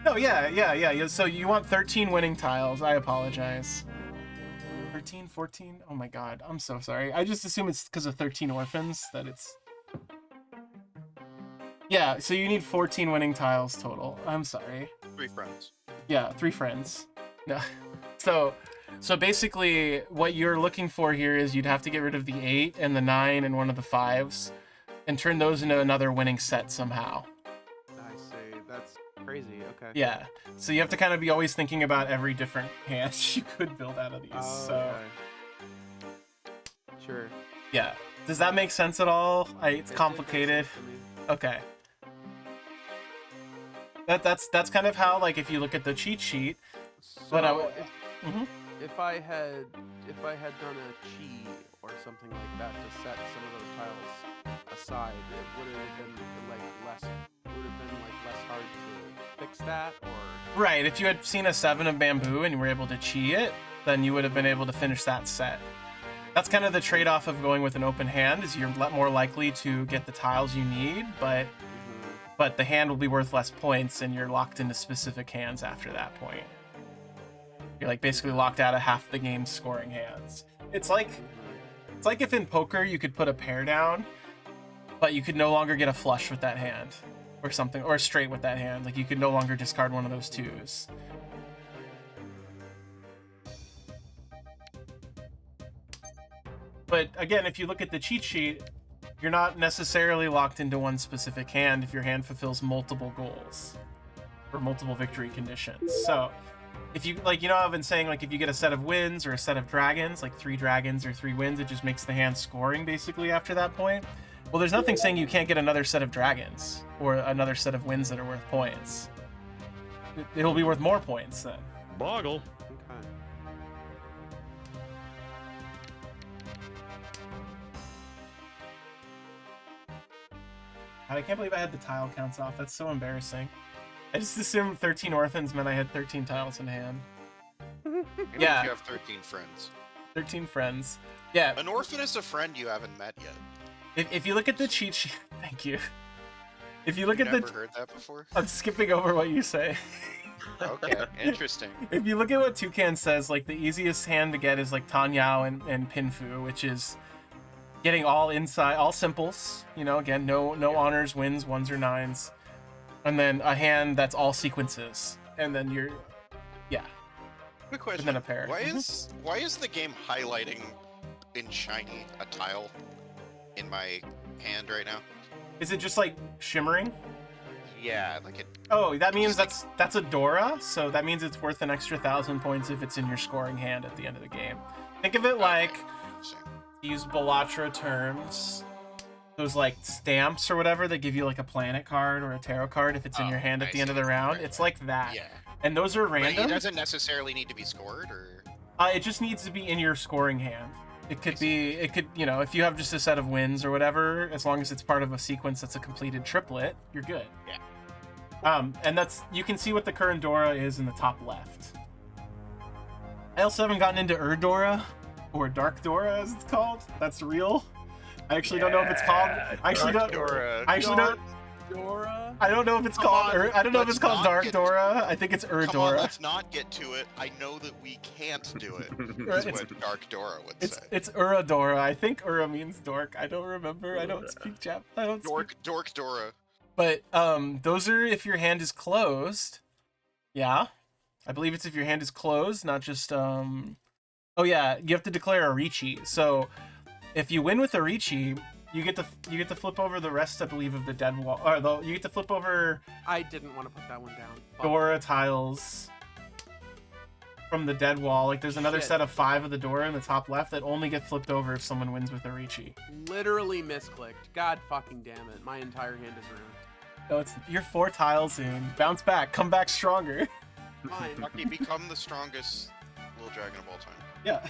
Speaker 2: No, yeah. So you want 13 winning tiles. I apologize. 13, 14? Oh my god, I'm so sorry. I just assume it's because of 13 orphans that it's... Yeah, so you need 14 winning tiles total. I'm sorry.
Speaker 4: 3 friends.
Speaker 2: Yeah, 3 friends. No. So basically, what you're looking for here is you'd have to get rid of the 8 and the 9 and one of the 5s, and turn those into another winning set somehow.
Speaker 1: I see. That's crazy. Okay.
Speaker 2: Yeah. So you have to kind of be always thinking about every different hand you could build out of these.
Speaker 1: Oh,
Speaker 2: so
Speaker 1: okay. Sure.
Speaker 2: yeah. Does that make sense at all? It's
Speaker 1: It did make
Speaker 2: complicated.
Speaker 1: sense to me.
Speaker 2: Okay. That's kind of how, like, if you look at the cheat sheet.
Speaker 1: So
Speaker 2: But
Speaker 1: if I had done a cheat or something like that to set some of those tiles aside, it would have been less hard to fix that, or
Speaker 2: Right, if you had seen a 7 of bamboo and you were able to cheat it, then you would have been able to finish that set. That's kind of the trade-off of going with an open hand, is you're more likely to get the tiles you need, but the hand will be worth less points, and you're locked into specific hands after that point. You're like basically locked out of half the game's scoring hands. It's like if in poker you could put a pair down, but you could no longer get a flush with that hand, or something, or a straight with that hand. Like you could no longer discard one of those 2s. But again, if you look at the cheat sheet, you're not necessarily locked into one specific hand if your hand fulfills multiple goals or multiple victory conditions. So if you, like, you know, I've been saying, like, if you get a set of wins or a set of dragons, like 3 dragons or 3 wins, it just makes the hand scoring basically after that point. Well, there's nothing saying you can't get another set of dragons or another set of wins that are worth points. It'll be worth more points then.
Speaker 5: Boggle.
Speaker 1: okay.
Speaker 2: God, I can't believe I had the tile counts off. That's so embarrassing. I just assumed 13 orphans meant I had 13 tiles in hand.
Speaker 4: Even
Speaker 2: Yeah.
Speaker 4: if you have 13 friends.
Speaker 2: 13 friends. Yeah.
Speaker 4: An orphan is a friend you haven't met yet.
Speaker 2: If you look at the cheat sheet, thank you. If you look
Speaker 4: You've
Speaker 2: at
Speaker 4: never
Speaker 2: the,
Speaker 4: heard that before?
Speaker 2: I'm skipping over what you say.
Speaker 4: Okay, interesting.
Speaker 2: If you look at what Toucan says, like the easiest hand to get is like Tan Yao and Pinfu, which is getting all inside, all simples. You know, again, no honors, wins, ones or nines, and then a hand that's all sequences, and then you're, yeah.
Speaker 4: Quick question.
Speaker 2: And then a pair.
Speaker 4: Why is the game highlighting in shiny a tile in my hand right now?
Speaker 2: Is it just like shimmering?
Speaker 4: Yeah, like it.
Speaker 2: Oh, that means that's a Dora, so that means it's worth an extra 1,000 points if it's in your scoring hand at the end of the game. Think of it like,
Speaker 4: Interesting.
Speaker 2: to use Bellatra terms, those like stamps or whatever that give you like a planet card or a tarot card if it's in your hand at
Speaker 4: I
Speaker 2: the end of
Speaker 4: see.
Speaker 2: the round.
Speaker 4: Right,
Speaker 2: It's
Speaker 4: right.
Speaker 2: like that.
Speaker 4: Yeah.
Speaker 2: And those are
Speaker 4: But
Speaker 2: random.
Speaker 4: it doesn't necessarily need to be scored, or.
Speaker 2: It just needs to be in your scoring hand. It could be,
Speaker 4: see.
Speaker 2: it could, you know, if you have just a set of wins or whatever, as long as it's part of a sequence that's a completed triplet, you're good.
Speaker 4: Yeah.
Speaker 2: And that's, you can see what the current Dora is in the top left. I also haven't gotten into Dora, or Dark Dora as it's called. That's real. I actually don't know if it's called. I actually
Speaker 4: Dark
Speaker 2: don't.
Speaker 4: Dora.
Speaker 2: I actually don't.
Speaker 1: Dora?
Speaker 2: I don't know if it's
Speaker 4: Come
Speaker 2: called.
Speaker 4: on,
Speaker 2: I don't know if
Speaker 4: let's
Speaker 2: it's called
Speaker 4: not
Speaker 2: Dark
Speaker 4: get-
Speaker 2: Dora. I think it's
Speaker 4: Come on,
Speaker 2: Dora.
Speaker 4: let's not get to it. I know that we can't do it.
Speaker 2: Right,
Speaker 4: Is
Speaker 2: it's-
Speaker 4: what Dark Dora would
Speaker 2: It's
Speaker 4: say.
Speaker 2: it's Dora. I think means dork. I don't remember. I don't speak Jap. I don't speak.
Speaker 4: Dork Dora.
Speaker 2: But those are if your hand is closed. Yeah, I believe it's if your hand is closed, not just Oh yeah, you have to declare a Ricci. So if you win with a Ricci, you get to flip over the rest, I believe, of the dead wall. Or you get to flip over
Speaker 1: I didn't want to put that one down. Fuck.
Speaker 2: Dora tiles from the dead wall. Like there's another
Speaker 1: Shit.
Speaker 2: set of 5 of the Dora in the top left that only get flipped over if someone wins with a Ricci.
Speaker 1: Literally misclicked. God fucking damn it. My entire hand is ruined.
Speaker 2: No, you're 4 tiles in. Bounce back. Come back stronger.
Speaker 1: Fine.
Speaker 4: Lucky become the strongest little dragon of all time.
Speaker 2: Yeah.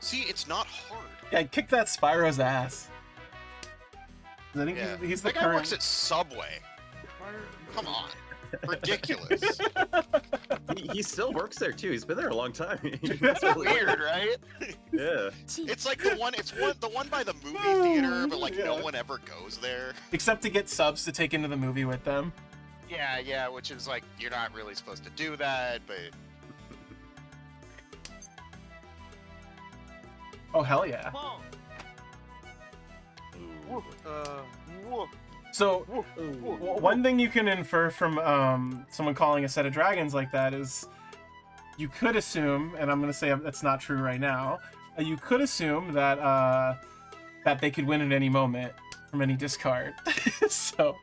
Speaker 4: See, it's not hard.
Speaker 2: Yeah, kick that Spyro's ass. I think
Speaker 4: Yeah.
Speaker 2: he's the
Speaker 4: That guy
Speaker 2: current.
Speaker 4: works at Subway. Come on. Ridiculous.
Speaker 3: He still works there too. He's been there a long time.
Speaker 4: That's weird, right?
Speaker 3: Yeah.
Speaker 4: It's like the one by the movie theater, but like no
Speaker 2: Yeah.
Speaker 4: one ever goes there.
Speaker 2: Except to get subs to take into the movie with them.
Speaker 4: Yeah, which is like you're not really supposed to do that, but
Speaker 2: Oh hell yeah! So one thing you can infer from someone calling a set of dragons like that is you could assume, and I'm gonna say that's not true right now. You could assume that that they could win at any moment from any discard. So,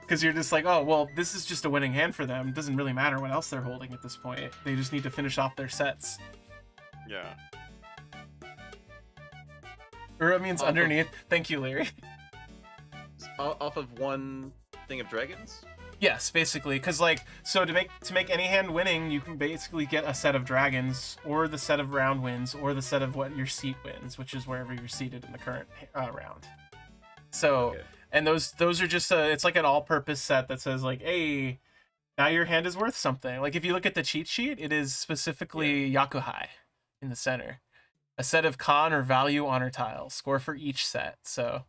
Speaker 2: because you're just like, oh well, this is just a winning hand for them. It doesn't really matter what else they're holding at this point. They just need to finish off their sets.
Speaker 4: yeah.
Speaker 2: Ura means
Speaker 3: Off of-
Speaker 2: underneath. Thank you, Larry.
Speaker 3: Off of one thing of dragons?
Speaker 2: Yes, basically, because like, so to make any hand winning, you can basically get a set of dragons, or the set of round wins, or the set of what your seat wins, which is wherever you're seated in the current round. So,
Speaker 3: Okay.
Speaker 2: and those are just it's like an all-purpose set that says like, hey, now your hand is worth something. Like if you look at the cheat sheet, it is specifically Yakuhai in the center, a set of con or value honor tiles, score for each set. So.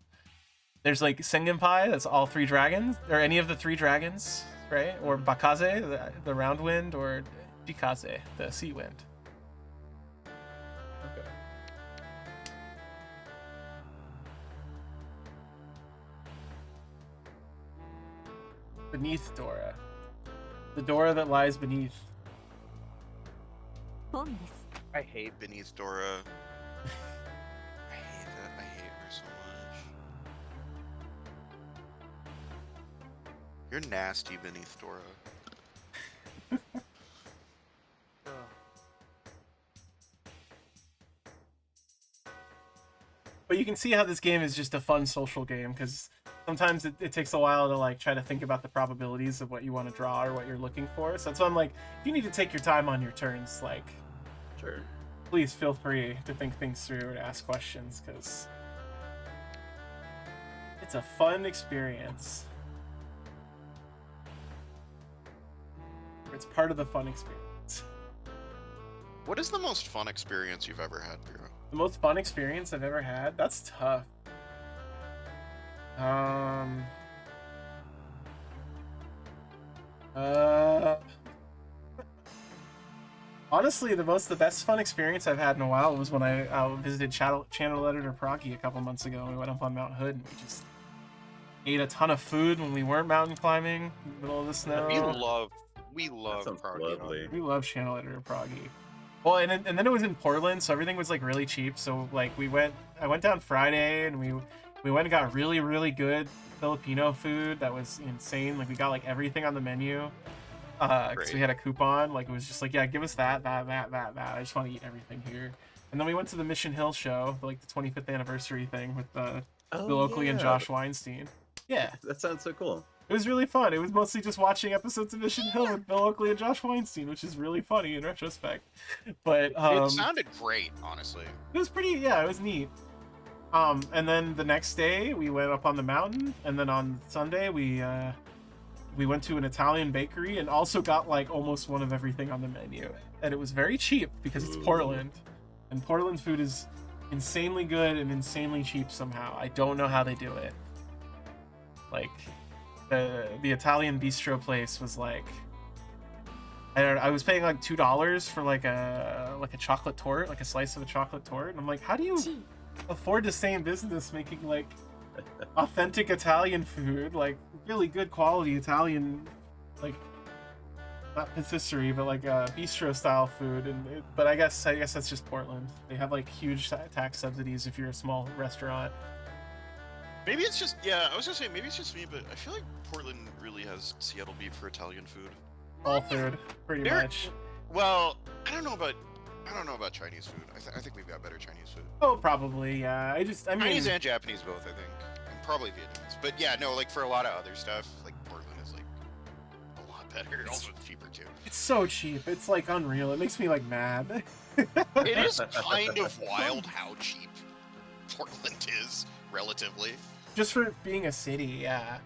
Speaker 2: There's like Sengenpai, that's all 3 dragons, or any of the 3 dragons, right? Or Bakaze, the round wind, or Jikaze, the sea wind.
Speaker 3: Okay.
Speaker 2: Beneath Dora. The Dora that lies beneath.
Speaker 4: I hate Beneath Dora. I hate that. I hate her so much. You're nasty, Beneath Dora.
Speaker 1: Ugh.
Speaker 2: But you can see how this game is just a fun social game, because sometimes it takes a while to like try to think about the probabilities of what you want to draw or what you're looking for. So that's why I'm like, if you need to take your time on your turns, like,
Speaker 3: Sure.
Speaker 2: please feel free to think things through and ask questions, because It's a fun experience. It's part of the fun experience.
Speaker 4: What is the most fun experience you've ever had, Bureau?
Speaker 2: The most fun experience I've ever had? That's tough. Honestly, the best fun experience I've had in a while was when I visited Channel Editor Prague a couple months ago. We went up on Mount Hood and we just ate a ton of food when we weren't mountain climbing in the middle of the snow.
Speaker 4: We love
Speaker 3: sounds
Speaker 4: Prague.
Speaker 3: lovely.
Speaker 2: We love Channel Editor Prague. Well, and then it was in Portland, so everything was like really cheap. So like I went down Friday and we went and got really, really good Filipino food that was insane. Like we got like everything on the menu. Because
Speaker 4: Great.
Speaker 2: we had a coupon. Like it was just like, yeah, give us that. I just want to eat everything here. And then we went to the Mission Hill show, like the 25th anniversary thing with Bill Oakley and Josh Weinstein. Yeah,
Speaker 3: That sounds so cool.
Speaker 2: it was really fun. It was mostly just watching episodes of Mission Hill with Bill Oakley and Josh Weinstein, which is really funny in retrospect. But
Speaker 4: It sounded great, honestly.
Speaker 2: it was pretty, yeah, it was neat. And then the next day we went up on the mountain, and then on Sunday we went to an Italian bakery and also got like almost one of everything on the menu. And it was very cheap because it's Portland. And Portland's food is insanely good and insanely cheap somehow. I don't know how they do it. Like the Italian bistro place was like, I was paying like $2 for like a chocolate torte, like a slice of a chocolate torte. And I'm like, how do you afford to stay in business making like authentic Italian food, like really good quality Italian, like not patisserie, but like bistro style food? But I guess that's just Portland. They have like huge tax subsidies if you're a small restaurant.
Speaker 4: Maybe it's just, yeah, I was gonna say, maybe it's just me, but I feel like Portland really has Seattle beat for Italian food.
Speaker 2: All food, pretty
Speaker 4: There-
Speaker 2: much.
Speaker 4: Well, I don't know about Chinese food. I think we've got better Chinese food.
Speaker 2: Oh, probably, yeah. I mean,
Speaker 4: Chinese and Japanese both, I think. And probably Vietnamese. But yeah, no, like for a lot of other stuff, like Portland is like a lot better. Also cheaper too.
Speaker 2: it's so cheap. It's like unreal. It makes me like mad.
Speaker 4: It is kind of wild how cheap Portland is, relatively.
Speaker 2: Just for being a city, yeah.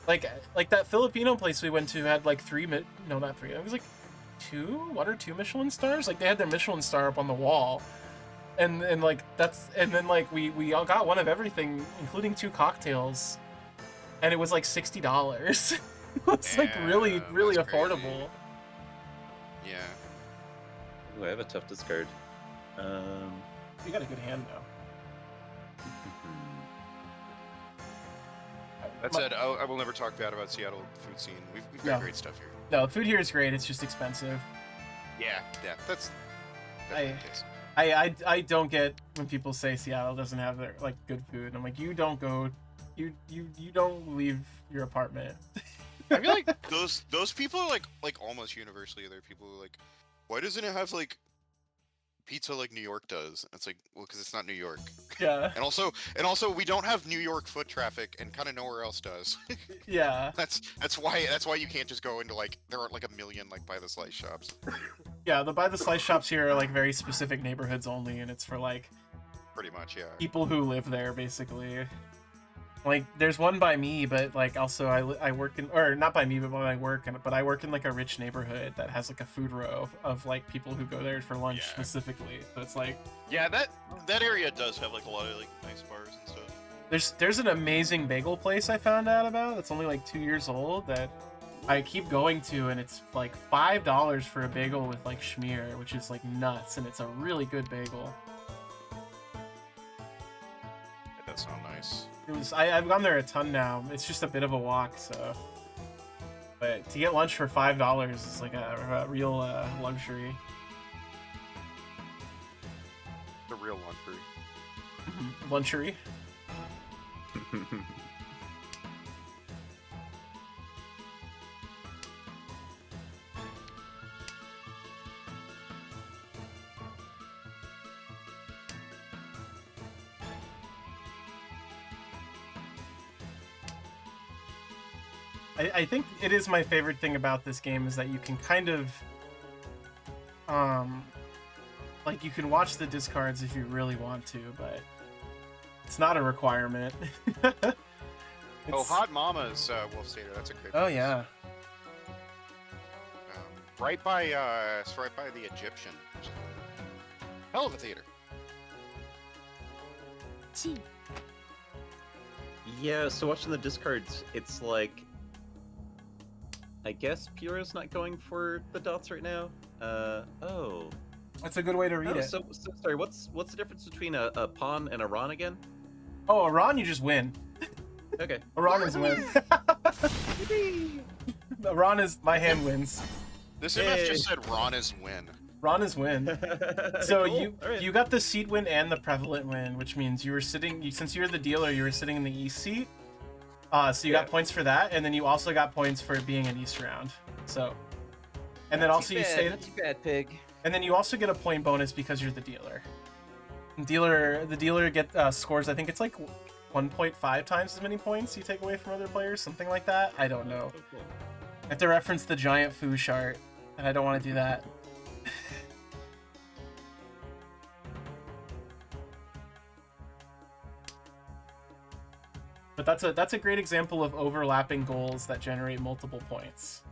Speaker 2: Like that Filipino place we went to had like not three. It was like one or two Michelin stars. Like they had their Michelin star up on the wall, and like and then like we all got one of everything, including 2 cocktails, and it was like $60. It's like really,
Speaker 4: Damn,
Speaker 2: really
Speaker 4: that's crazy.
Speaker 2: affordable.
Speaker 4: Yeah.
Speaker 3: Ooh, I have a tough discard.
Speaker 2: You got a good hand though.
Speaker 4: That said, I will never talk bad about Seattle food scene. We've got
Speaker 2: No.
Speaker 4: great stuff here.
Speaker 2: No, food here is great. It's just expensive.
Speaker 4: Yeah, that's
Speaker 2: I-
Speaker 4: definitely the case.
Speaker 2: I don't get when people say Seattle doesn't have their like good food. I'm like, you don't leave your apartment.
Speaker 4: I feel like those people are like almost universally there are people who are like, why doesn't it have like pizza like New York does? It's like, well, because it's not New York.
Speaker 2: Yeah,
Speaker 4: And also we don't have New York foot traffic, and kind of nowhere else does.
Speaker 2: yeah,
Speaker 4: that's why you can't just go into like there aren't like a million like by the slice shops.
Speaker 2: yeah. The by the slice shops here are like very specific neighborhoods only, and it's for like
Speaker 4: Pretty much, yeah.
Speaker 2: people who live there basically. Like there's one by me, but like also I work in, or not by me, but when I work in, but I work in like a rich neighborhood that has like a food row of like people who go there for lunch
Speaker 4: Yeah.
Speaker 2: specifically. So it's like
Speaker 4: Yeah, that area does have like a lot of like nice bars and stuff.
Speaker 2: there's an amazing bagel place I found out about that's only like 2 years old that I keep going to, and it's like $5 for a bagel with like schmear, which is like nuts, and it's a really good bagel.
Speaker 4: That does sound nice.
Speaker 2: I've gone there a ton now. It's just a bit of a walk, so. But to get lunch for $5 is like a real luxury.
Speaker 4: The real one for
Speaker 2: Lunchery. I think it is my favorite thing about this game is that you can kind of like you can watch the discards if you really want to, but it's not a requirement.
Speaker 4: Oh,
Speaker 2: It's-
Speaker 4: Hot Mama's Wolf Theater. That's a great.
Speaker 2: Oh
Speaker 4: place.
Speaker 2: yeah.
Speaker 4: Right by it's right by the Egyptian. Hell of a theater.
Speaker 3: Yeah, so watching the discards, it's like, I guess Piero's not going for the dots right now. Oh.
Speaker 2: That's a good way to read
Speaker 3: Oh,
Speaker 2: it.
Speaker 3: so sorry. What's the difference between a pawn and a ron again?
Speaker 2: Oh, Iran, you just win.
Speaker 3: Okay.
Speaker 2: Iran is win. Iran is my hand wins.
Speaker 4: This MF just said Ron is win.
Speaker 2: Ron is win. So
Speaker 3: Cool. Alright.
Speaker 2: you got the seat win and the prevalent win, which means you were sitting. Since you're the dealer, you were sitting in the east seat. So you got points for that, and then you also got points for it being an east round. So, and then also you stayed.
Speaker 3: Not too bad, pig.
Speaker 2: And then you also get a point bonus because you're the dealer. The dealer get scores. I think it's like 1.5 times as many points you take away from other players, something like that. I don't know. I have to reference the giant foo chart, and I don't want to do that. But that's a great example of overlapping goals that generate multiple points.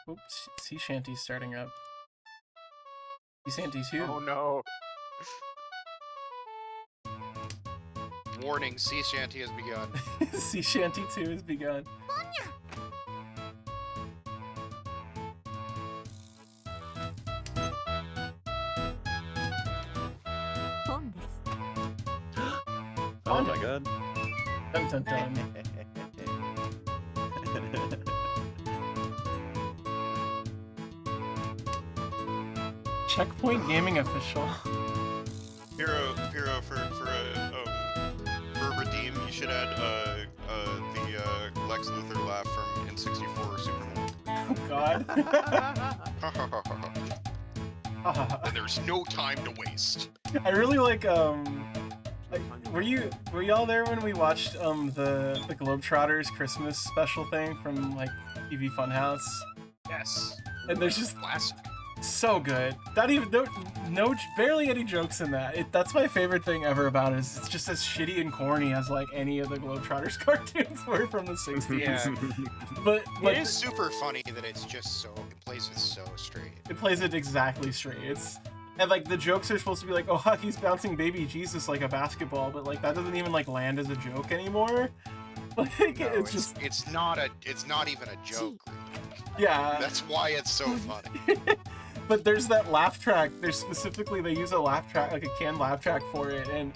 Speaker 2: Oops, sea shanty's starting up. Sea shanty too.
Speaker 4: Oh no. Warning, sea shanty has begun.
Speaker 2: Sea shanty 2 has begun.
Speaker 3: Oh my god.
Speaker 2: Dun dun dun. Checkpoint gaming official.
Speaker 4: Hero, for redeem, you should add the Lex Luthor laugh from N64 Superman.
Speaker 2: Oh god.
Speaker 4: And there's no time to waste.
Speaker 2: I really like were y'all there when we watched the Globetrotters Christmas special thing from like TV Funhouse?
Speaker 4: Yes.
Speaker 2: And there's just
Speaker 4: Classic.
Speaker 2: so good. Not even no barely any jokes in that. That's my favorite thing ever about it. Is it's just as shitty and corny as like any of the Globetrotters cartoons were from the 60s.
Speaker 4: Yeah.
Speaker 2: But
Speaker 4: It is super funny that it's just so it plays it so straight.
Speaker 2: it plays it exactly straight. And like the jokes are supposed to be like, oh, he's bouncing baby Jesus like a basketball, but like that doesn't even like land as a joke anymore. Like
Speaker 4: No,
Speaker 2: it's just
Speaker 4: it's not even a joke.
Speaker 2: yeah.
Speaker 4: That's why it's so funny.
Speaker 2: But there's that laugh track. There's specifically they use a laugh track, like a canned laugh track for it, and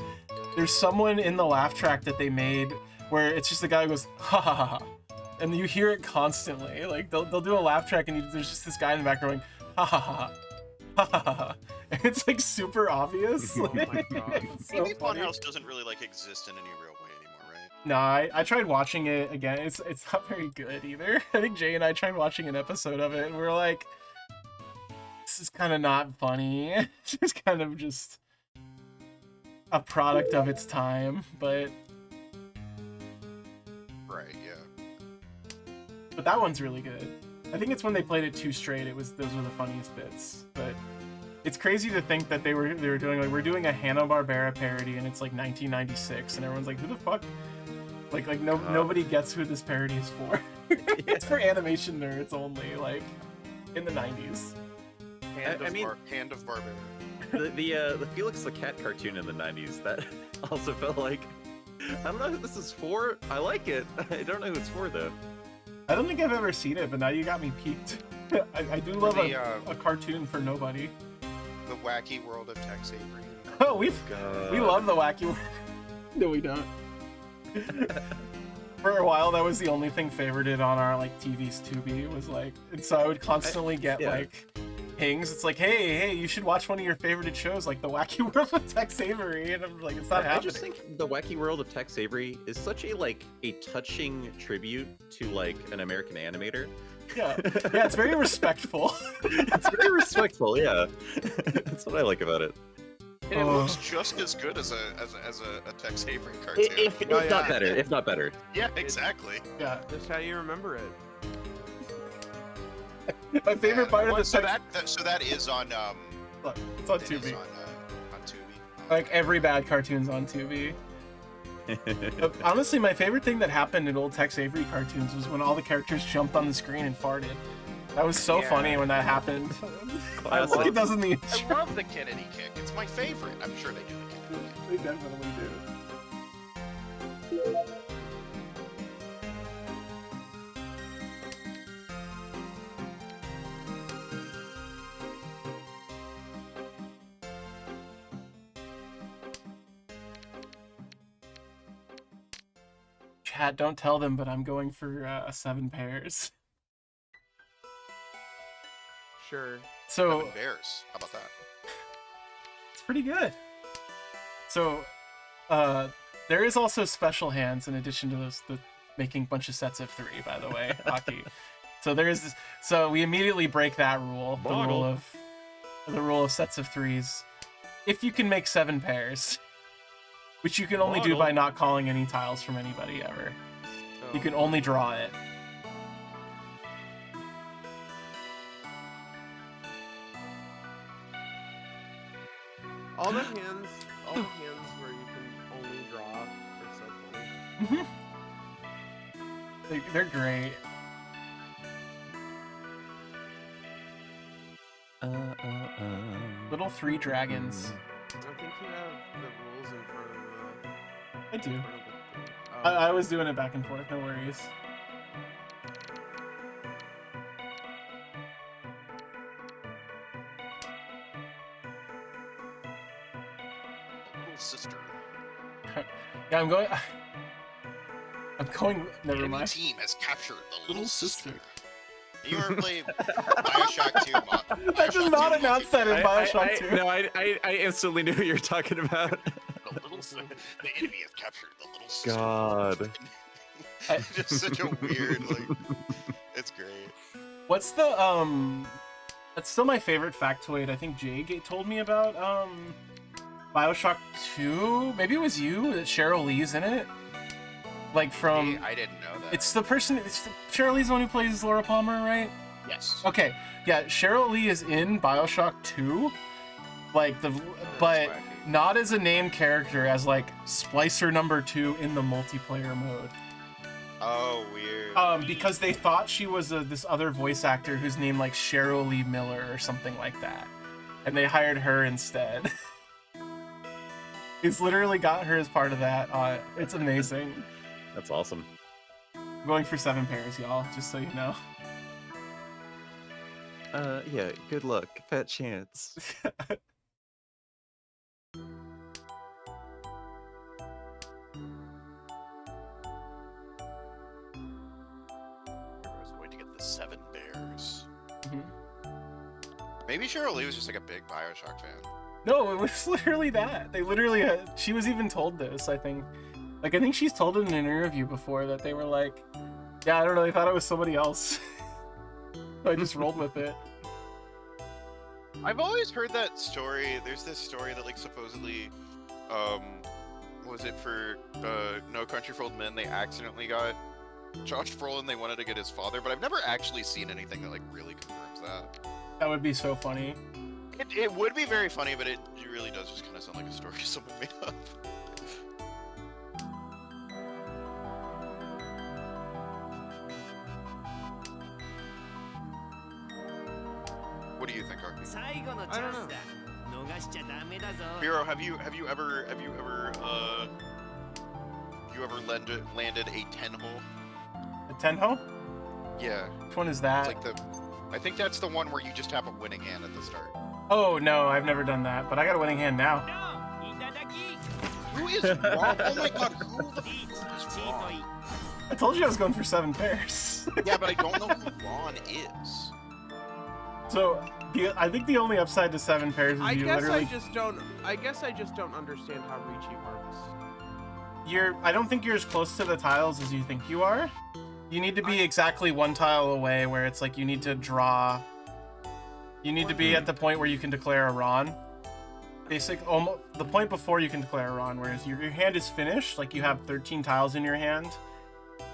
Speaker 2: there's someone in the laugh track that they made where it's just the guy who goes ha ha ha, ha. And you hear it constantly. Like they'll do a laugh track and there's just this guy in the background going ha ha ha. Ha ha ha. And it's like super obvious.
Speaker 1: Oh my god.
Speaker 2: It's so
Speaker 4: Maybe
Speaker 2: funny.
Speaker 4: Funhouse doesn't really like exist in any real way anymore, right?
Speaker 2: No, I tried watching it again. It's not very good either. I think Jay and I tried watching an episode of it and we were like, this is kind of not funny. It's just kind of just a product of its time, but
Speaker 4: Right, yeah.
Speaker 2: that one's really good. I think it's when they played it too straight. Those were the funniest bits. But it's crazy to think that they were doing like we're doing a Hanna-Barbera parody and it's like 1996 and everyone's like, who the fuck? Like nobody gets who this parody is for. It's for animation nerds only, like in the 90s.
Speaker 4: Hand of Barbarian.
Speaker 3: The Felix the Cat cartoon in the 90s, that also felt like, I don't know who this is for. I like it. I don't know who it's for though.
Speaker 2: I don't think I've ever seen it, but now you got me peaked. I do love a cartoon for nobody.
Speaker 4: The Wacky World of Tex Avery.
Speaker 2: Oh, we
Speaker 3: God.
Speaker 2: love the wacky world. No, we don't. For a while, that was the only thing favorited on our like TV's Tubi was like, and so I would constantly get
Speaker 3: yeah.
Speaker 2: like pings. It's like, hey, you should watch one of your favorited shows, like The Wacky World of Tex Avery, and I'm like, it's not
Speaker 3: I
Speaker 2: happening.
Speaker 3: just think the Wacky World of Tex Avery is such a touching tribute to like an American animator.
Speaker 2: Yeah, it's very respectful.
Speaker 3: It's very respectful, yeah. That's what I like about it.
Speaker 4: And it looks just as good as a Tex Avery cartoon.
Speaker 3: If not better, if not better.
Speaker 4: Yeah, exactly.
Speaker 2: Yeah,
Speaker 1: That's how you remember it.
Speaker 2: my favorite part of the
Speaker 4: so
Speaker 2: Tex.
Speaker 4: that is on
Speaker 2: Look, it's on
Speaker 4: it is
Speaker 2: Tubi.
Speaker 4: on Tubi.
Speaker 2: Like every bad cartoon's on Tubi. But honestly, my favorite thing that happened in old Tex Avery cartoons was when all the characters jumped on the screen and farted. That was so funny when that happened. I
Speaker 3: Classic.
Speaker 2: like it does in the
Speaker 4: I
Speaker 2: intro.
Speaker 4: love the Kennedy kick. It's my favorite. I'm sure they do the Kennedy kick.
Speaker 2: They definitely do. Chat, don't tell them, but I'm going for 7 pairs.
Speaker 1: Sure.
Speaker 2: So
Speaker 4: 7 bears. How about that?
Speaker 2: it's pretty good. So there is also special hands in addition to the making a bunch of sets of 3, by the way, Aki. So there is this, so we immediately break that rule, the rule of sets of 3s. If you can make 7 pairs, which you can only do by not calling any tiles from anybody ever. You can only draw it.
Speaker 1: All the hands where you can only draw are so funny.
Speaker 2: They're great. Little 3 dragons.
Speaker 1: I think you have the rules in front of
Speaker 2: I do.
Speaker 1: the. Thing.
Speaker 2: I was doing it back and forth, no worries.
Speaker 4: Little sister.
Speaker 2: Yeah, I'm going. Never
Speaker 4: Enemy
Speaker 2: mind.
Speaker 4: team has captured the little sister.
Speaker 2: sister.
Speaker 4: You ever played Bioshock 2?
Speaker 2: I did not announce that in Bioshock 2.
Speaker 3: No, I instantly knew what you're talking about.
Speaker 4: The enemy has captured the little sister.
Speaker 3: God.
Speaker 4: It's just such a weird, it's great.
Speaker 2: What's the That's still my favorite factoid. I think Jay told me about Bioshock 2. Maybe it was you that Cheryl Lee's in it. Like from.
Speaker 4: I didn't know that.
Speaker 2: It's the person. Cheryl Lee's the one who plays Laura Palmer, right?
Speaker 4: Yes.
Speaker 2: Okay. Yeah, Cheryl Lee is in Bioshock 2. Like but
Speaker 1: wacky.
Speaker 2: not as a named character, as like Splicer number 2 in the multiplayer mode.
Speaker 4: Oh, weird.
Speaker 2: Because they thought she was this other voice actor who's named like Cheryl Lee Miller or something like that, and they hired her instead. It's literally got her as part of that. It's amazing.
Speaker 3: That's awesome.
Speaker 2: I'm going for 7 pairs, y'all, just so you know.
Speaker 3: Yeah, good luck. Fat chance.
Speaker 4: I was going to get the 7 bears.
Speaker 2: Mhm.
Speaker 4: Maybe Cheryl Lee was just like a big Bioshock fan.
Speaker 2: No, it was literally that. They literally, she was even told this, I think. Like, I think she's told it in an interview before that they were like, yeah, I don't know, they thought it was somebody else. I just rolled with it.
Speaker 4: I've always heard that story. There's this story that, like, supposedly, was it for No Country for Old Men? They accidentally got Josh Brolin. They wanted to get his father, but I've never actually seen anything that, like, really confirms that.
Speaker 2: That would be so funny.
Speaker 4: It would be very funny, but it really does just kind of sound like a story someone made up. What do you think, Arky?
Speaker 5: 最後のチャンスだ逃しちゃダメだぞ
Speaker 4: Hero, have you ever landed a 10 hole?
Speaker 2: The Tenho?
Speaker 4: Yeah.
Speaker 2: Which one is that?
Speaker 4: It's like I think that's the one where you just have a winning hand at the start.
Speaker 2: Oh, no, I've never done that, but I got a winning hand now.
Speaker 5: いただき
Speaker 4: Who is wrong? Oh my god, who the f is wrong?
Speaker 2: I told you I was going for 7 pairs.
Speaker 4: Yeah, but I don't know who Ron is.
Speaker 2: So, I think the only upside to 7 pairs is
Speaker 1: I
Speaker 2: you
Speaker 1: guess
Speaker 2: literally.
Speaker 1: I just don't understand how Ricci works.
Speaker 2: I don't think you're as close to the tiles as you think you are. You need to be exactly 1 tile away, where it's like you need to draw. You need to be at the point where you can declare a Ron. Almost the point before you can declare a Ron, whereas your hand is finished, like you have 13 tiles in your hand,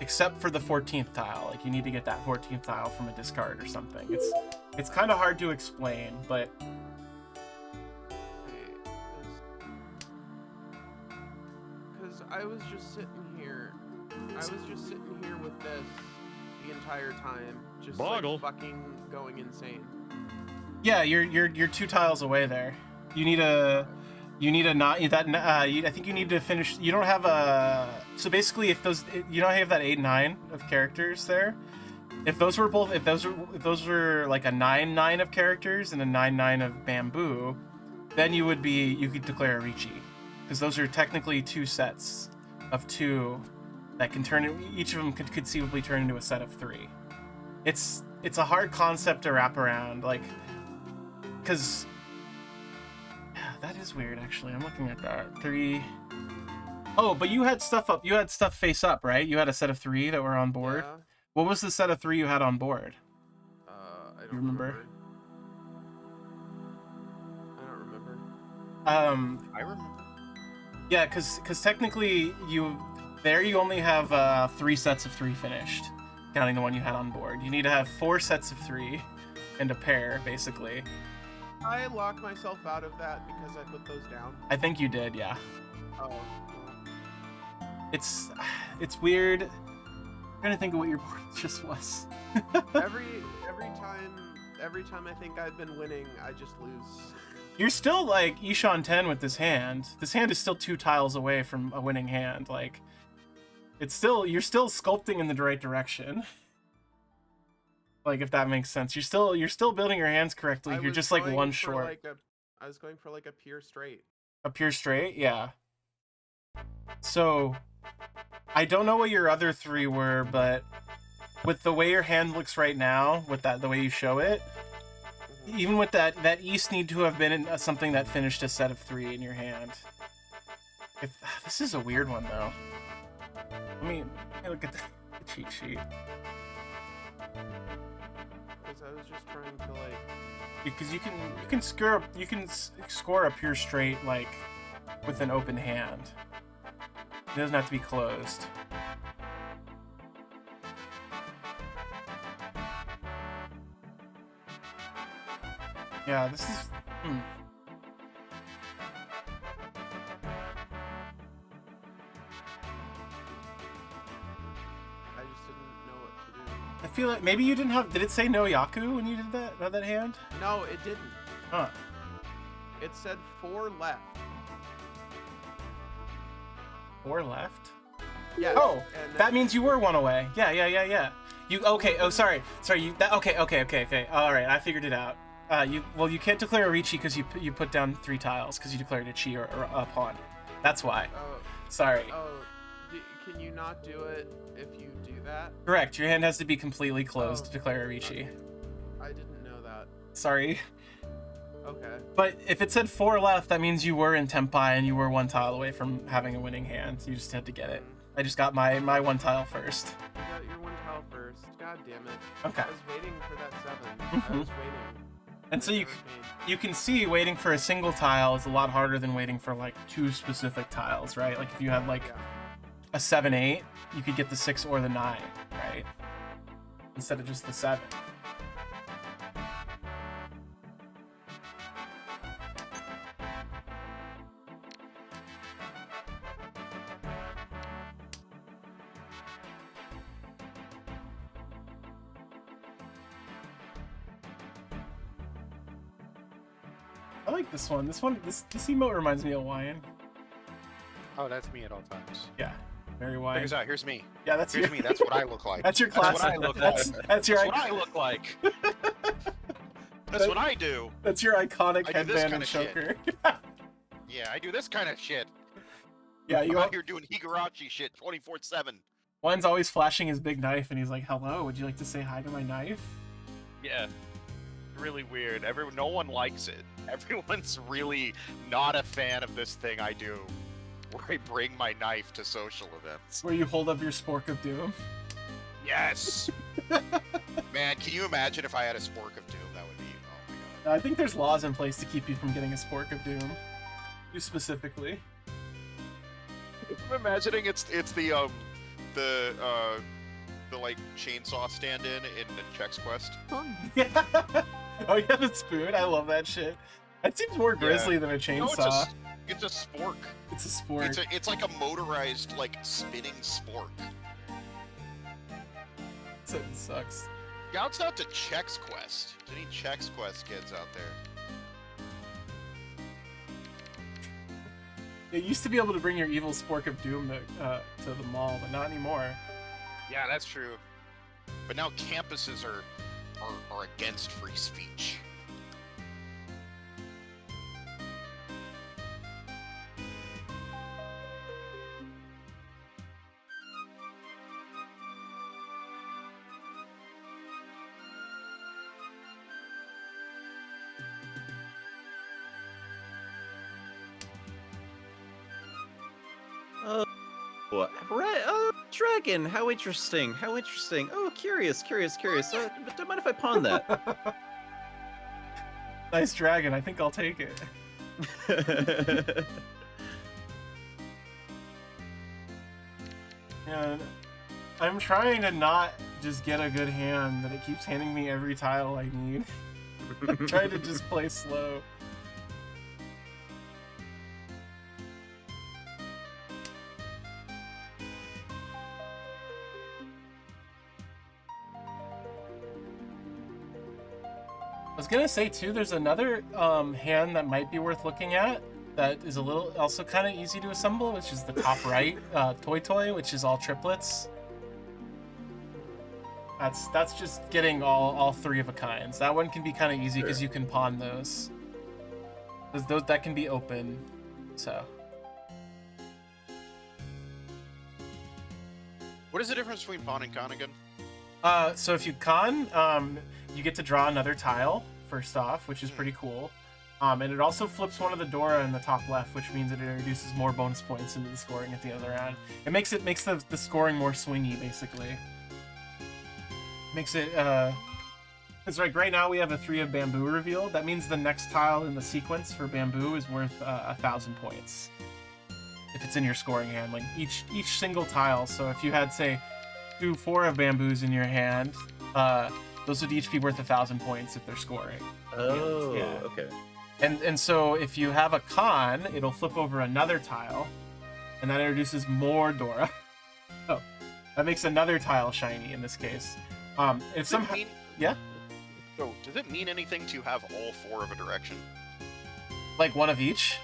Speaker 2: except for the 14th tile. Like you need to get that 14th tile from a discard or something. It's kind of hard to explain, but
Speaker 1: Because I was just sitting here. With this the entire time, just
Speaker 5: Boggle.
Speaker 1: like fucking going insane.
Speaker 2: yeah, you're 2 tiles away there. You need a not that I think you need to finish. You don't have a so basically if you don't have that 8-9 of characters there. If those were like a 9-9 of characters and a 9-9 of bamboo, then you could declare a Ricci, because those are technically 2 sets of 2 that can each of them could conceivably turn into a set of 3. It's a hard concept to wrap around, like, because that is weird actually. I'm looking at that 3. Oh, but you had stuff face up, right? You had a set of 3 that were on board.
Speaker 1: Yeah.
Speaker 2: What was the set of 3 you had on board?
Speaker 1: I don't
Speaker 2: remember?
Speaker 1: I don't remember.
Speaker 4: I remember.
Speaker 2: Yeah, because technically you only have 3 sets of 3 finished, counting the one you had on board. You need to have 4 sets of 3 and a pair, basically.
Speaker 1: I locked myself out of that because I put those down.
Speaker 2: I think you did, yeah.
Speaker 1: Oh.
Speaker 2: It's weird. I'm trying to think of what your board just was.
Speaker 1: Every time I think I've been winning, I just lose.
Speaker 2: You're still like Ishan 10 with this hand. This hand is still 2 tiles away from a winning hand. Like, you're still sculpting in the right direction. Like, if that makes sense. You're still building your hands correctly. You're just like 1 short.
Speaker 1: I was going for like a pure straight.
Speaker 2: A pure straight? Yeah. So, I don't know what your other 3 were, but with the way your hand looks right now, with the way you show it, even with that East need to have been something that finished a set of 3 in your hand. This is a weird one, though. Let me look at the cheat sheet.
Speaker 1: Because I was just trying to like.
Speaker 2: Because you can score a pure straight like with an open hand. It doesn't have to be closed. Yeah, this is.
Speaker 1: I just didn't know what to do.
Speaker 2: I feel like maybe you didn't have. Did it say no Yaku when you did that hand?
Speaker 1: No, it didn't.
Speaker 2: Huh.
Speaker 1: It said 4 left.
Speaker 2: 4 left?
Speaker 1: Yeah.
Speaker 2: Oh, that means you were 1 away. Yeah. You okay? Oh, sorry. Okay. All right, I figured it out. You can't declare a Ricci because you put down 3 tiles because you declared a Chi or a pawn. That's why.
Speaker 1: Oh.
Speaker 2: Sorry.
Speaker 1: Oh. Can you not do it if you do that?
Speaker 2: Correct. Your hand has to be completely closed to declare a Ricci.
Speaker 1: I didn't know that.
Speaker 2: Sorry.
Speaker 1: Okay.
Speaker 2: But if it said 4 left, that means you were in Tempai and you were 1 tile away from having a winning hand. You just had to get it. I just got my 1 tile first.
Speaker 1: You got your 1 tile first. God damn it.
Speaker 2: Okay.
Speaker 1: I was waiting for that 7. I was waiting.
Speaker 2: And so you can see waiting for a single tile is a lot harder than waiting for like 2 specific tiles, right? Like if you have like a 7-8, you could get the 6 or the 9, right? Instead of just the 7. I like this one. This emote reminds me of Hawaiian.
Speaker 6: Oh, that's me at all times.
Speaker 2: Yeah, very
Speaker 4: Check
Speaker 2: Hawaiian.
Speaker 4: this out. Here's me.
Speaker 2: Yeah, that's
Speaker 4: Here's
Speaker 2: your,
Speaker 4: me. That's what I look like.
Speaker 2: That's your
Speaker 4: That's
Speaker 2: classic.
Speaker 4: what I look like.
Speaker 2: That's your
Speaker 4: That's what I look like. That's what I do.
Speaker 2: That's your iconic
Speaker 4: I do this
Speaker 2: headband and
Speaker 4: kinda shit.
Speaker 2: choker.
Speaker 4: Yeah, I do this kind of shit.
Speaker 2: Yeah,
Speaker 4: I'm out here doing Higurashi shit 24/7.
Speaker 2: One's always flashing his big knife, and he's like, "Hello, would you like to say hi to my knife?"
Speaker 3: Yeah.
Speaker 4: really weird. No one likes it. Everyone's really not a fan of this thing I do, where I bring my knife to social events.
Speaker 2: Where you hold up your Spork of Doom.
Speaker 4: Yes! Man, can you imagine if I had a Spork of Doom? That would be, oh my god.
Speaker 2: I think there's laws in place to keep you from getting a Spork of Doom. You specifically.
Speaker 4: I'm imagining it's the like chainsaw stand-in the Chex Quest.
Speaker 2: Yeah. Oh yeah, the spoon. I love that shit. That seems more grisly than a chainsaw.
Speaker 4: No, it's a spork.
Speaker 2: It's a spork.
Speaker 4: It's like a motorized, like, spinning spork.
Speaker 2: It sucks.
Speaker 4: Shouts out to Chex Quest. Any Chex Quest kids out there?
Speaker 2: You used to be able to bring your evil Spork of Doom to the mall, but not anymore.
Speaker 4: Yeah, that's true. But now campuses are against free speech.
Speaker 3: Dragon. How interesting. How interesting. Oh, curious. But don't mind if I pawn that.
Speaker 2: Nice dragon. I think I'll take it. And I'm trying to not just get a good hand, but it keeps handing me every tile I need. I'm trying to just play slow. I was gonna say too, there's another hand that might be worth looking at that is a little also kind of easy to assemble, which is the top right toy, which is all triplets. That's just getting all three of a kinds. That one can be kind of easy because you can pawn those. Those that can be open, so.
Speaker 4: What is the difference between pawn and con again?
Speaker 2: So if you con, you get to draw another tile first off, which is pretty cool. And it also flips one of the Dora in the top left, which means it introduces more bonus points into the scoring at the other end. It makes the scoring more swingy, basically. Makes it it's like right now we have a 3 of bamboo revealed. That means the next tile in the sequence for bamboo is worth 1,000 points if it's in your scoring hand. Like each single tile. So if you had, say, 4 of bamboos in your hand, those would each be worth 1,000 points if they're scoring.
Speaker 3: Oh,
Speaker 2: yeah.
Speaker 3: Okay.
Speaker 2: And so if you have a con, it'll flip over another tile, and that introduces more Dora. Oh, that makes another tile shiny in this case. If somehow, yeah.
Speaker 4: So does it mean anything to have all 4 of a direction?
Speaker 2: Like one of each?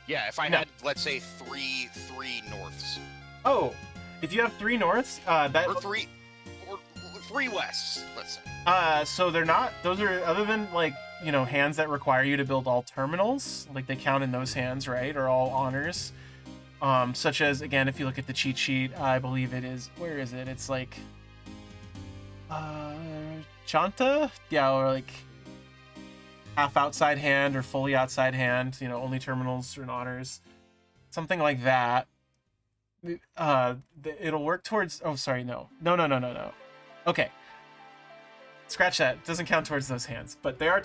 Speaker 4: Yeah, if I had, let's say, three norths.
Speaker 2: Oh, if you have 3 norths, that
Speaker 4: or three wests, let's say.
Speaker 2: So they're not. Those are, other than like, you know, hands that require you to build all terminals, like they count in those hands, right? Or all honors. Such as, again, if you look at the cheat sheet, I believe it is. Where is it? It's like, Chanta, yeah, or like half outside hand or fully outside hand. You know, only terminals or honors, something like that. It'll work towards. Oh, sorry, no. Okay. Scratch that. It doesn't count towards those hands, but they are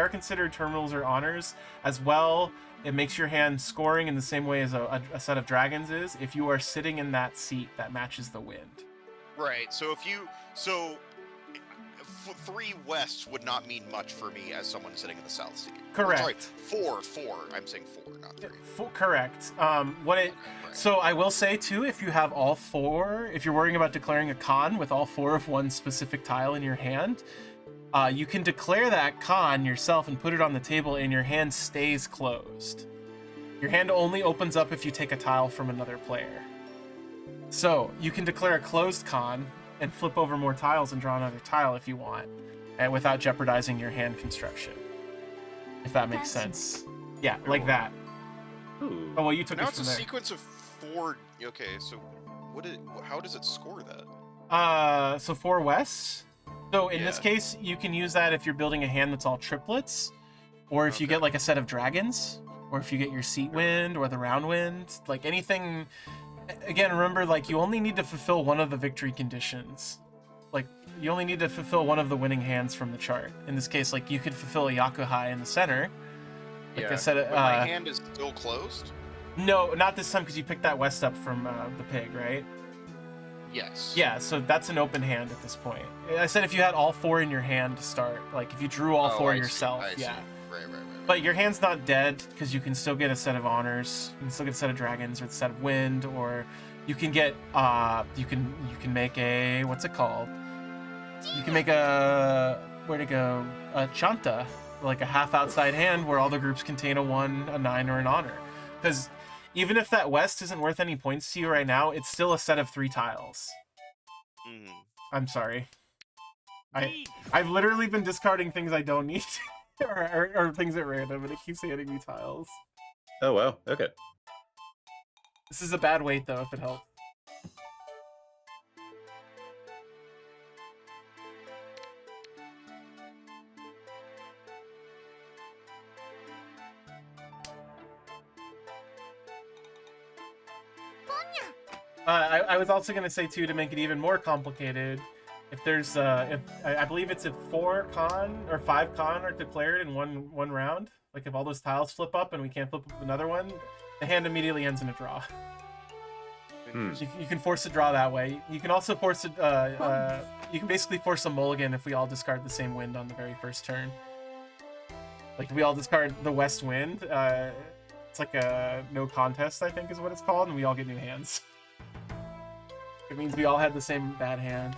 Speaker 2: considered terminals or honors as well. It makes your hand scoring in the same way as a set of dragons is if you are sitting in that seat that matches the wind.
Speaker 4: Right. So 3 wests would not mean much for me as someone sitting in the south seat.
Speaker 2: Correct.
Speaker 4: Sorry, 4. I'm saying 4, not 3.
Speaker 2: Correct. So I will say too, if you have all 4, if you're worrying about declaring a con with all 4 of one specific tile in your hand, you can declare that con yourself and put it on the table, and your hand stays closed. Your hand only opens up if you take a tile from another player. So you can declare a closed con and flip over more tiles and draw another tile if you want, and without jeopardizing your hand construction. If that makes sense. Yeah, like that.
Speaker 3: Ooh.
Speaker 2: Oh well, you took
Speaker 4: Now
Speaker 2: it
Speaker 4: it's a
Speaker 2: from there.
Speaker 4: sequence of 4. Okay, so how does it score that?
Speaker 2: So 4 west. So in this
Speaker 4: Yeah.
Speaker 2: case, you can use that if you're building a hand that's all triplets, or if you
Speaker 4: Okay.
Speaker 2: get like a set of dragons, or if you get your seat wind or the round wind, like anything. Again, remember, like you only need to fulfill one of the victory conditions. Like you only need to fulfill one of the winning hands from the chart. In this case, like you could fulfill a Yakuhai in the center. Like I said,
Speaker 4: But my hand is still closed?
Speaker 2: no, not this time because you picked that west up from the pig, right?
Speaker 4: Yes.
Speaker 2: Yeah, so that's an open hand at this point. I said if you had all 4 in your hand to start, like if you drew all 4
Speaker 4: I see,
Speaker 2: yourself,
Speaker 4: I see.
Speaker 2: yeah.
Speaker 4: Right.
Speaker 2: But your hand's not dead because you can still get a set of honors. You can still get a set of dragons or a set of wind, or you can get you can make a what's it called? You can make a a chanta, like a half outside hand where all the groups contain a 1, a 9, or an honor. Because even if that west isn't worth any points to you right now, it's still a set of 3 tiles.
Speaker 4: Mhm.
Speaker 2: I'm sorry. I've literally been discarding things I don't need or things at random, and it keeps handing me tiles.
Speaker 3: Oh wow. Okay.
Speaker 2: This is a bad weight though, if it helps. I was also gonna say too, to make it even more complicated, if there's if I believe it's if 4 con or 5 con are declared in one round, like if all those tiles flip up and we can't flip up another one, the hand immediately ends in a draw. You can force a draw that way. You can also force a you can basically force a mulligan if we all discard the same wind on the very first turn. Like if we all discard the west wind, it's like a no contest, I think is what it's called, and we all get new hands. It means we all had the same bad hand.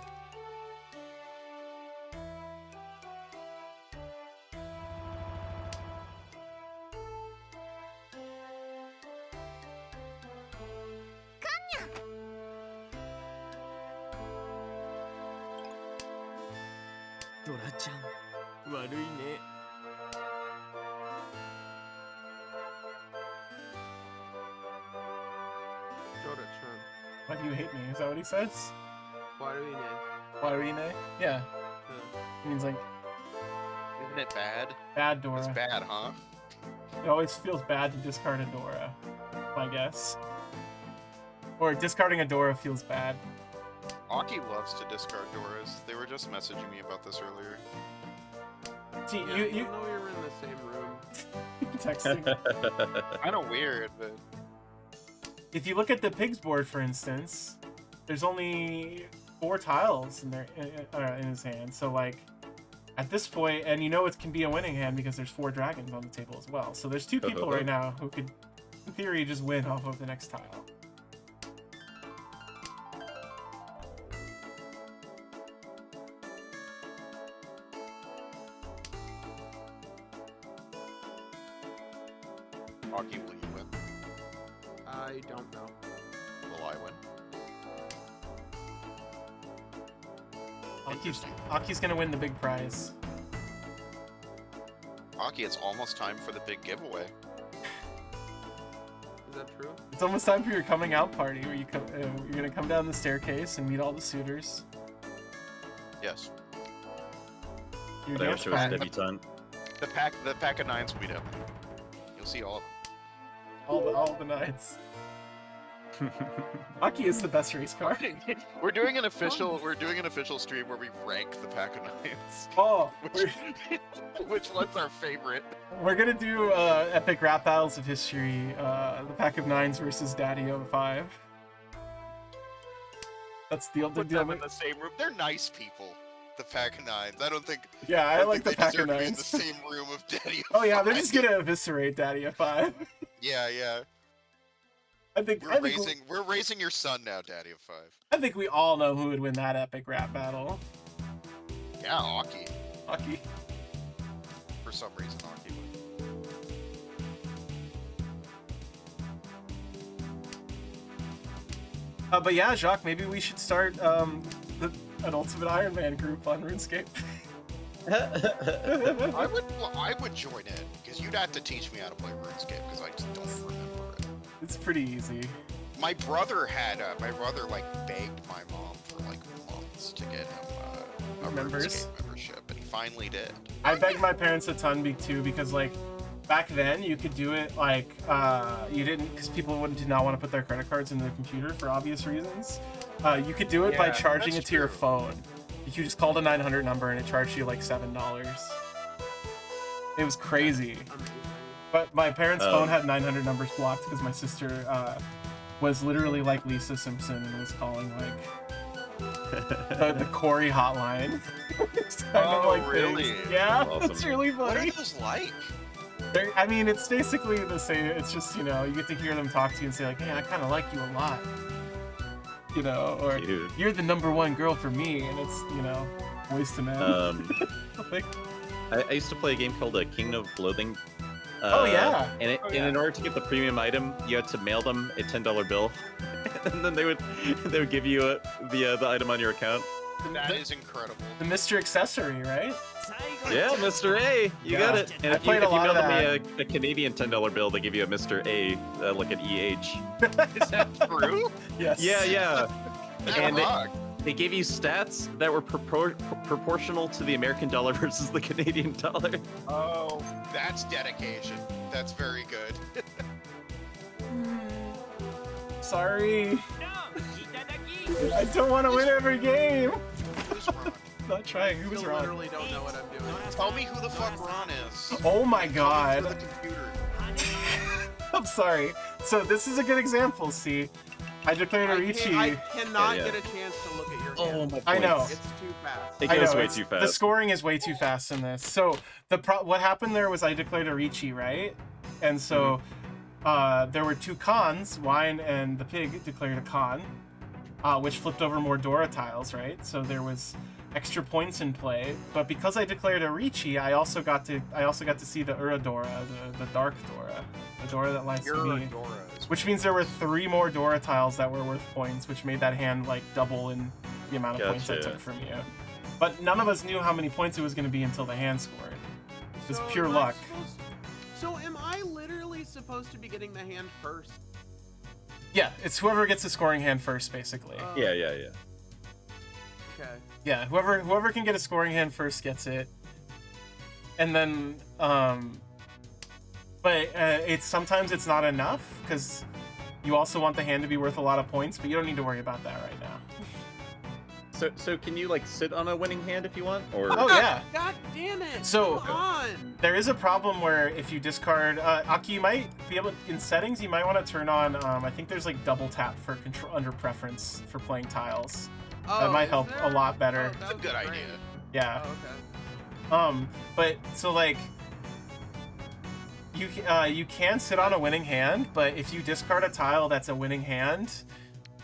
Speaker 1: Dora-chan.
Speaker 2: Why do you hate me? Is that what he says?
Speaker 1: Warine.
Speaker 2: Warine? Yeah.
Speaker 1: Uh,
Speaker 2: It means like
Speaker 4: Isn't it bad?
Speaker 2: bad Dora.
Speaker 4: It's bad, huh?
Speaker 2: It always feels bad to discard a Dora, I guess. Or discarding a Dora feels bad.
Speaker 4: Aki loves to discard Doras. They were just messaging me about this earlier.
Speaker 2: See,
Speaker 1: yeah,
Speaker 2: you
Speaker 1: know we were in the same room.
Speaker 2: texting.
Speaker 4: Kind of weird, but
Speaker 2: If you look at the pigs board, for instance, there's only 4 tiles in his hand. So like, at this point, and you know it can be a winning hand because there's 4 dragons on the table as well. So there's 2 people right now who could, in theory, just win off of the next tile.
Speaker 4: Aki, will you win?
Speaker 1: I don't know.
Speaker 4: Will I win?
Speaker 2: Aki's gonna win the big prize.
Speaker 4: Aki, it's almost time for the big giveaway.
Speaker 1: Is that true?
Speaker 2: It's almost time for your coming out party where you're gonna come down the staircase and meet all the suitors.
Speaker 4: Yes.
Speaker 2: Your
Speaker 3: I
Speaker 2: dance
Speaker 3: wish it was
Speaker 2: party.
Speaker 3: debutante.
Speaker 4: The pack of 9s will be down there. You'll see all of them.
Speaker 2: All the nights. Aki is the best race car.
Speaker 4: We're doing an official stream where we rank the pack of 9s.
Speaker 2: Oh,
Speaker 4: Which one's our favorite?
Speaker 2: we're gonna do epic rap battles of history. The pack of 9s versus Daddy 05. That's the
Speaker 4: Put them in the same room. They're nice people. The pack of 9s. I don't think.
Speaker 2: Yeah, I like the
Speaker 4: think they
Speaker 2: pack of
Speaker 4: deserve to be in the
Speaker 2: 9s.
Speaker 4: same room of Daddy.
Speaker 2: Oh yeah, they're just gonna eviscerate Daddy 05.
Speaker 4: Yeah.
Speaker 2: I think
Speaker 4: We're raising your son now, Daddy of 5.
Speaker 2: I think we all know who would win that epic rap battle.
Speaker 4: Yeah, Aki.
Speaker 2: Aki.
Speaker 4: For some reason, Aki would.
Speaker 2: But yeah, Jacques, maybe we should start an Ultimate Iron Man group on RuneScape.
Speaker 4: I would join in because you'd have to teach me how to play RuneScape because I just don't remember it.
Speaker 2: It's pretty easy.
Speaker 4: My brother begged my mom for like months to get him a
Speaker 2: members.
Speaker 4: RuneScape membership, and he finally did.
Speaker 2: I begged my parents a ton too because like back then you could do it like you didn't because people did not want to put their credit cards in their computer for obvious reasons. You could do it by
Speaker 4: Yeah,
Speaker 2: charging
Speaker 4: that's
Speaker 2: it to your
Speaker 4: true.
Speaker 2: phone. You just called a 900 number and it charged you like $7. It was crazy.
Speaker 1: Amazing.
Speaker 2: But my parents'
Speaker 3: Oh.
Speaker 2: phone had 900 numbers blocked because my sister was literally like Lisa Simpson and was calling like the Corey hotline. It's kind of
Speaker 4: Oh,
Speaker 2: like things.
Speaker 4: really?
Speaker 2: Yeah,
Speaker 3: Awesome.
Speaker 2: it's really
Speaker 4: What
Speaker 2: funny.
Speaker 4: are those like?
Speaker 2: I mean, it's basically the same. It's just, you know, you get to hear them talk to you and say like, hey, I kind of like you a lot. You know, or
Speaker 3: Cute.
Speaker 2: you're the #1 girl for me, and it's, you know, voice to man. Like,
Speaker 3: I used to play a game called Kingdom of Loathing.
Speaker 2: Oh, yeah.
Speaker 3: And in order to get the premium item, you had to mail them a $10 bill, and then they would give you the item on your account.
Speaker 4: That is incredible.
Speaker 2: the Mr. Accessory, right?
Speaker 3: Yeah, Mr. A, you got
Speaker 2: Yeah.
Speaker 3: it. And
Speaker 2: I
Speaker 3: if you
Speaker 2: played a lot
Speaker 3: mailed
Speaker 2: of
Speaker 3: me a Canadian $10 bill, they give you a Mr. A, like an EH.
Speaker 4: Is that true?
Speaker 2: Yes.
Speaker 3: Yeah. And
Speaker 4: Fuck.
Speaker 3: they gave you stats that were proportional to the American dollar versus the Canadian dollar.
Speaker 4: Oh, that's dedication. That's very good.
Speaker 2: Sorry.
Speaker 5: No, itadaki.
Speaker 2: I don't want to win every game.
Speaker 4: Who's Ron?
Speaker 2: Not trying. Who's
Speaker 1: Still
Speaker 2: wrong?
Speaker 1: literally don't know what I'm doing.
Speaker 4: Tell me who the fuck Ron is.
Speaker 2: Oh my
Speaker 4: For
Speaker 2: god.
Speaker 4: the computer.
Speaker 2: I'm sorry. So this is a good example, see? I declared a
Speaker 1: I
Speaker 2: Riichi.
Speaker 1: cannot
Speaker 3: Yeah.
Speaker 1: get a chance to look at your
Speaker 3: Oh
Speaker 1: hand.
Speaker 3: my
Speaker 2: I know.
Speaker 3: points.
Speaker 1: It's too fast.
Speaker 3: It
Speaker 2: I
Speaker 3: goes
Speaker 2: know,
Speaker 3: way
Speaker 2: it's-
Speaker 3: too
Speaker 2: The
Speaker 3: fast.
Speaker 2: scoring is way too fast in this. So what happened there was I declared a Riichi, right? And so there were two cons. Wine and the pig declared a con, which flipped over more Dora tiles, right? So there was extra points in play. But because I declared a Riichi, I also got to see the Uradora, the dark Dora, the Dora that lies to
Speaker 4: You're
Speaker 2: me.
Speaker 4: a Dora.
Speaker 2: Which means there were 3 more Dora tiles that were worth points, which made that hand like double in the amount of points I
Speaker 3: Gotcha.
Speaker 2: took from you. But none of us knew how many points it was going to be until the hand scored. It's
Speaker 1: So
Speaker 2: pure
Speaker 1: am I
Speaker 2: luck.
Speaker 1: So am I literally supposed to be getting the hand first?
Speaker 2: Yeah, it's whoever gets the scoring hand first, basically.
Speaker 3: Yeah.
Speaker 1: Okay.
Speaker 2: Yeah, whoever can get a scoring hand first gets it. And then, but sometimes it's not enough because you also want the hand to be worth a lot of points, but you don't need to worry about that right now.
Speaker 3: So can you like sit on a winning hand if you want, or
Speaker 2: Oh yeah.
Speaker 1: God damn it!
Speaker 2: So-
Speaker 1: Come on.
Speaker 2: There is a problem where if you discard Aki, you might be able in settings. You might want to turn on. I think there's like double tap for control under preference for playing tiles.
Speaker 1: Oh,
Speaker 2: might
Speaker 1: is
Speaker 2: help
Speaker 1: there?
Speaker 2: a lot better.
Speaker 1: Oh, that
Speaker 4: That's a
Speaker 1: would
Speaker 4: good
Speaker 1: be great.
Speaker 4: idea.
Speaker 2: Yeah.
Speaker 1: Oh, okay.
Speaker 2: But so like you can sit on a winning hand, but if you discard a tile that's a winning hand,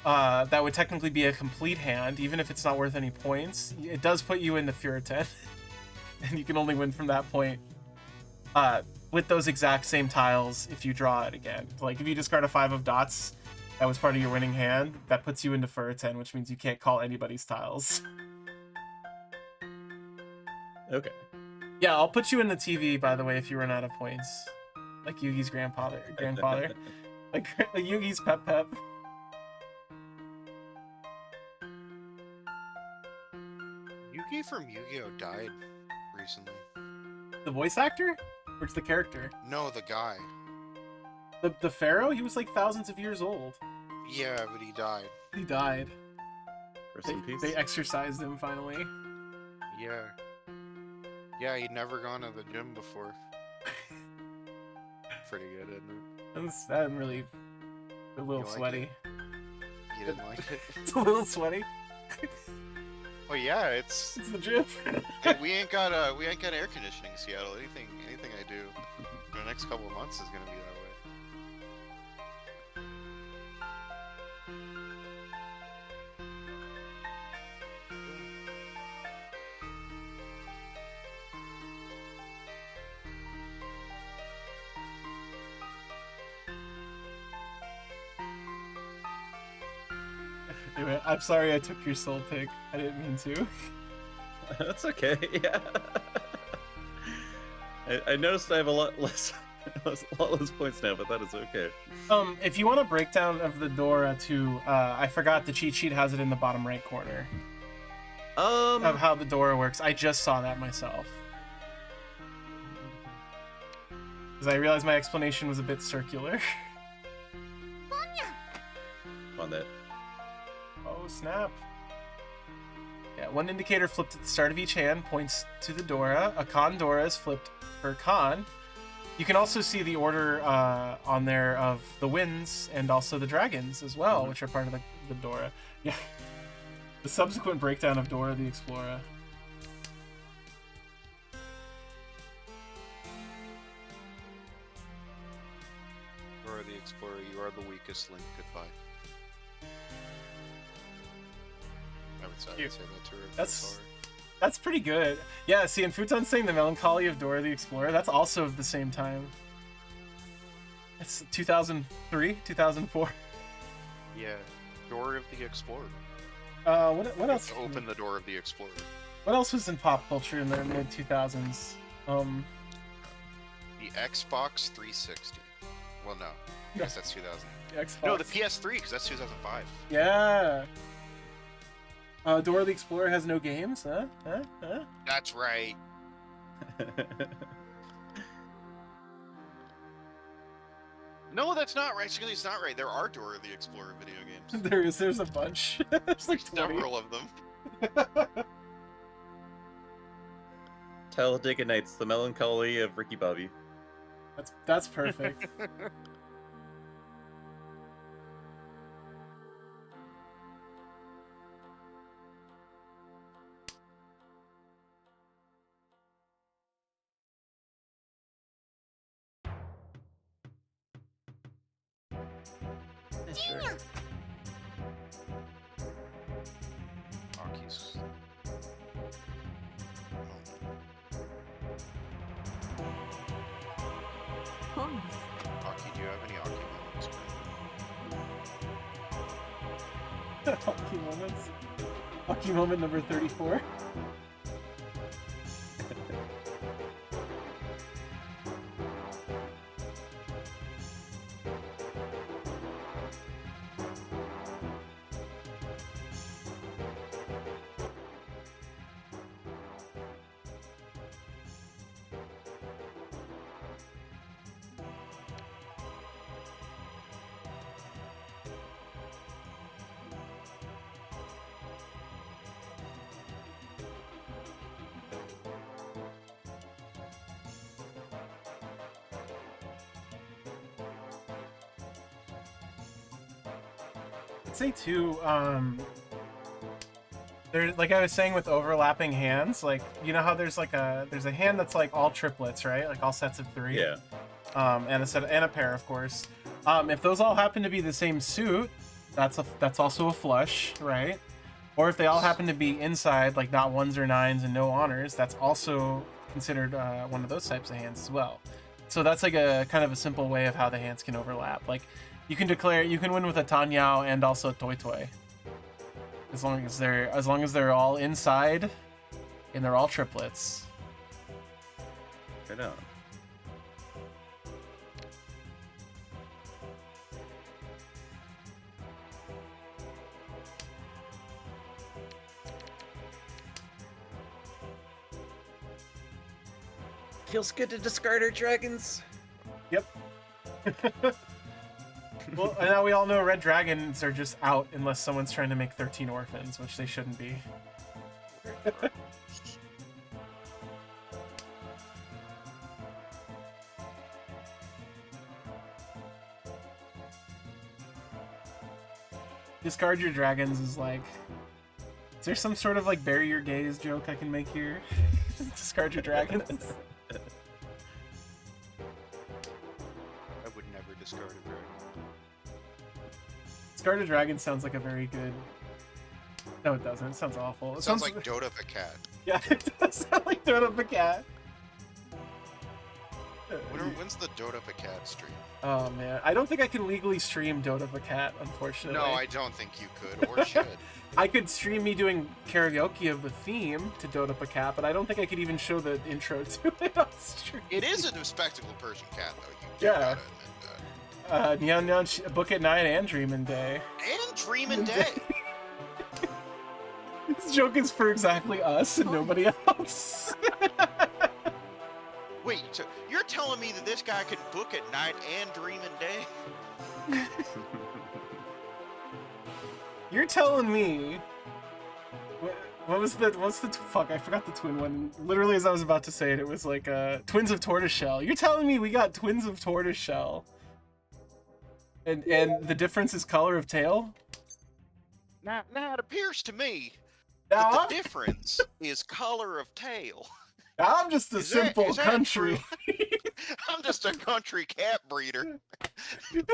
Speaker 2: that would technically be a complete hand, even if it's not worth any points. It does put you into Furitan, and you can only win from that point. With those exact same tiles, if you draw it again, like if you discard a 5 of dots, that was part of your winning hand. That puts you into Furitan, which means you can't call anybody's tiles.
Speaker 3: okay.
Speaker 2: Yeah, I'll put you in the TV, by the way, if you run out of points. Like Yugi's grandfather. Like Yugi's Pep.
Speaker 4: Yugi from Yu-Gi-Oh died recently.
Speaker 2: The voice actor? Or it's the character?
Speaker 4: No, the guy.
Speaker 2: The pharaoh? He was like thousands of years old.
Speaker 4: Yeah, but he died.
Speaker 2: He died.
Speaker 3: Rest in peace.
Speaker 2: They exorcised him finally.
Speaker 4: Yeah. Yeah, he'd never gone to the gym before. Pretty good, isn't it?
Speaker 2: I'm really a little
Speaker 4: You like
Speaker 2: sweaty.
Speaker 4: You didn't like it?
Speaker 2: It's a little sweaty.
Speaker 4: Oh yeah, it's
Speaker 2: It's the gym.
Speaker 4: we ain't got air conditioning in Seattle. Anything I do in the next couple of months is gonna be that way.
Speaker 2: Anyway, I'm sorry I took your soul pick. I didn't mean to.
Speaker 3: That's okay. Yeah. I noticed I have a lot less points now, but that is okay.
Speaker 2: If you want a breakdown of the Dora too, I forgot the cheat sheet has it in the bottom right corner. of how the Dora works. I just saw that myself. Because I realized my explanation was a bit circular.
Speaker 3: On that.
Speaker 2: Oh, snap. Yeah, one indicator flipped at the start of each hand points to the Dora. A Con Dora is flipped per Con. You can also see the order on there of the winds and also the dragons as well, which are part of the Dora. Yeah. The subsequent breakdown of Dora the Explorer.
Speaker 4: Dora the Explorer, you are the weakest link. Goodbye. I would say that to her.
Speaker 2: That's pretty good. Yeah, see, and Futon's saying the melancholy of Dora the Explorer, that's also of the same time. It's 2003, 2004.
Speaker 4: Yeah, Dora of the Explorer.
Speaker 2: What else?
Speaker 4: To open the door of the Explorer.
Speaker 2: What else was in pop culture in the mid 2000s?
Speaker 4: The Xbox 360. Well, no. I guess that's 2000.
Speaker 2: The Xbox.
Speaker 4: No, the PS3, because that's 2005.
Speaker 2: Yeah. Dora the Explorer has no games, huh?
Speaker 4: That's right. No, that's not right. Actually, it's not right. There are Dora the Explorer video games.
Speaker 2: There's a bunch. There's like 20.
Speaker 4: Several of them.
Speaker 3: Talladega Nights, the melancholy of Ricky Bobby.
Speaker 2: That's perfect.
Speaker 3: Sure.
Speaker 4: Aki's. Aki, do you have any Aki moments?
Speaker 2: Hockey moments. Hockey moment number 34. I'd say too, there, like I was saying with overlapping hands, like, you know how there's a hand that's like all triplets, right? Like all sets of 3.
Speaker 3: Yeah.
Speaker 2: And a pair, of course. If those all happen to be the same suit, that's also a flush, right? Or if they all happen to be inside, like not 1s or 9s and no honors, that's also considered one of those types of hands as well. So that's like a kind of a simple way of how the hands can overlap. Like you can win with a Tanyao and also a Toi Toi. As long as they're all inside and they're all triplets.
Speaker 3: Right on. Feels good to discard our dragons.
Speaker 2: Yep. Well, and now we all know red dragons are just out unless someone's trying to make 13 orphans, which they shouldn't be. Discard your dragons is like... Is there some sort of like bury your gaze joke I can make here? Just discard your dragons.
Speaker 4: I would never discard a dragon.
Speaker 2: Discard a dragon sounds like a very good... No, it doesn't. It sounds awful.
Speaker 4: It sounds like Dota the cat.
Speaker 2: Yeah, it does sound like Dota the cat.
Speaker 4: When's the Dota the cat stream?
Speaker 2: Oh man, I don't think I can legally stream Dota the cat, unfortunately.
Speaker 4: No, I don't think you could or should.
Speaker 2: I could stream me doing karaoke of the theme to Dota the cat, but I don't think I could even show the intro to it on stream.
Speaker 4: It is a spectacle Persian cat, though. You do
Speaker 2: Yeah.
Speaker 4: gotta admit that.
Speaker 2: Neon Neon Book at Night and Dreamin' Day.
Speaker 4: And Dreamin' Day.
Speaker 2: This joke is for exactly us and nobody else.
Speaker 4: Wait, so you're telling me that this guy can book at night and dream in day?
Speaker 2: You're telling me. What's the fuck? I forgot the twin one. Literally, as I was about to say it, it was like twins of tortoiseshell. You're telling me we got twins of tortoiseshell, and the difference is color of tail.
Speaker 4: Now it appears to me
Speaker 2: Now
Speaker 4: that
Speaker 2: I'm,
Speaker 4: the difference is color of tail.
Speaker 2: now I'm just a
Speaker 4: Is that-
Speaker 2: simple
Speaker 4: is that
Speaker 2: country.
Speaker 4: I'm just a country cat breeder. And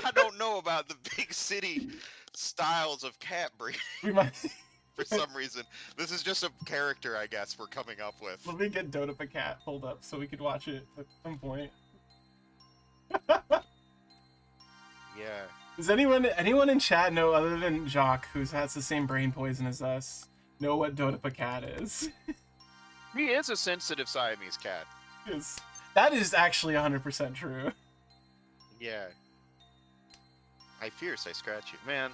Speaker 4: I don't know about the big city styles of cat breeding
Speaker 2: We might.
Speaker 4: for some reason. This is just a character, I guess, we're coming up with.
Speaker 2: Let me get Dota the cat pulled up so we could watch it at some point.
Speaker 4: Yeah.
Speaker 2: Does anyone in chat know, other than Jacques, who has the same brain poison as us, know what Dota cat is?
Speaker 4: He is a sensitive Siamese cat.
Speaker 2: That is actually 100% true.
Speaker 4: Yeah. I fierce, I scratch you. Man,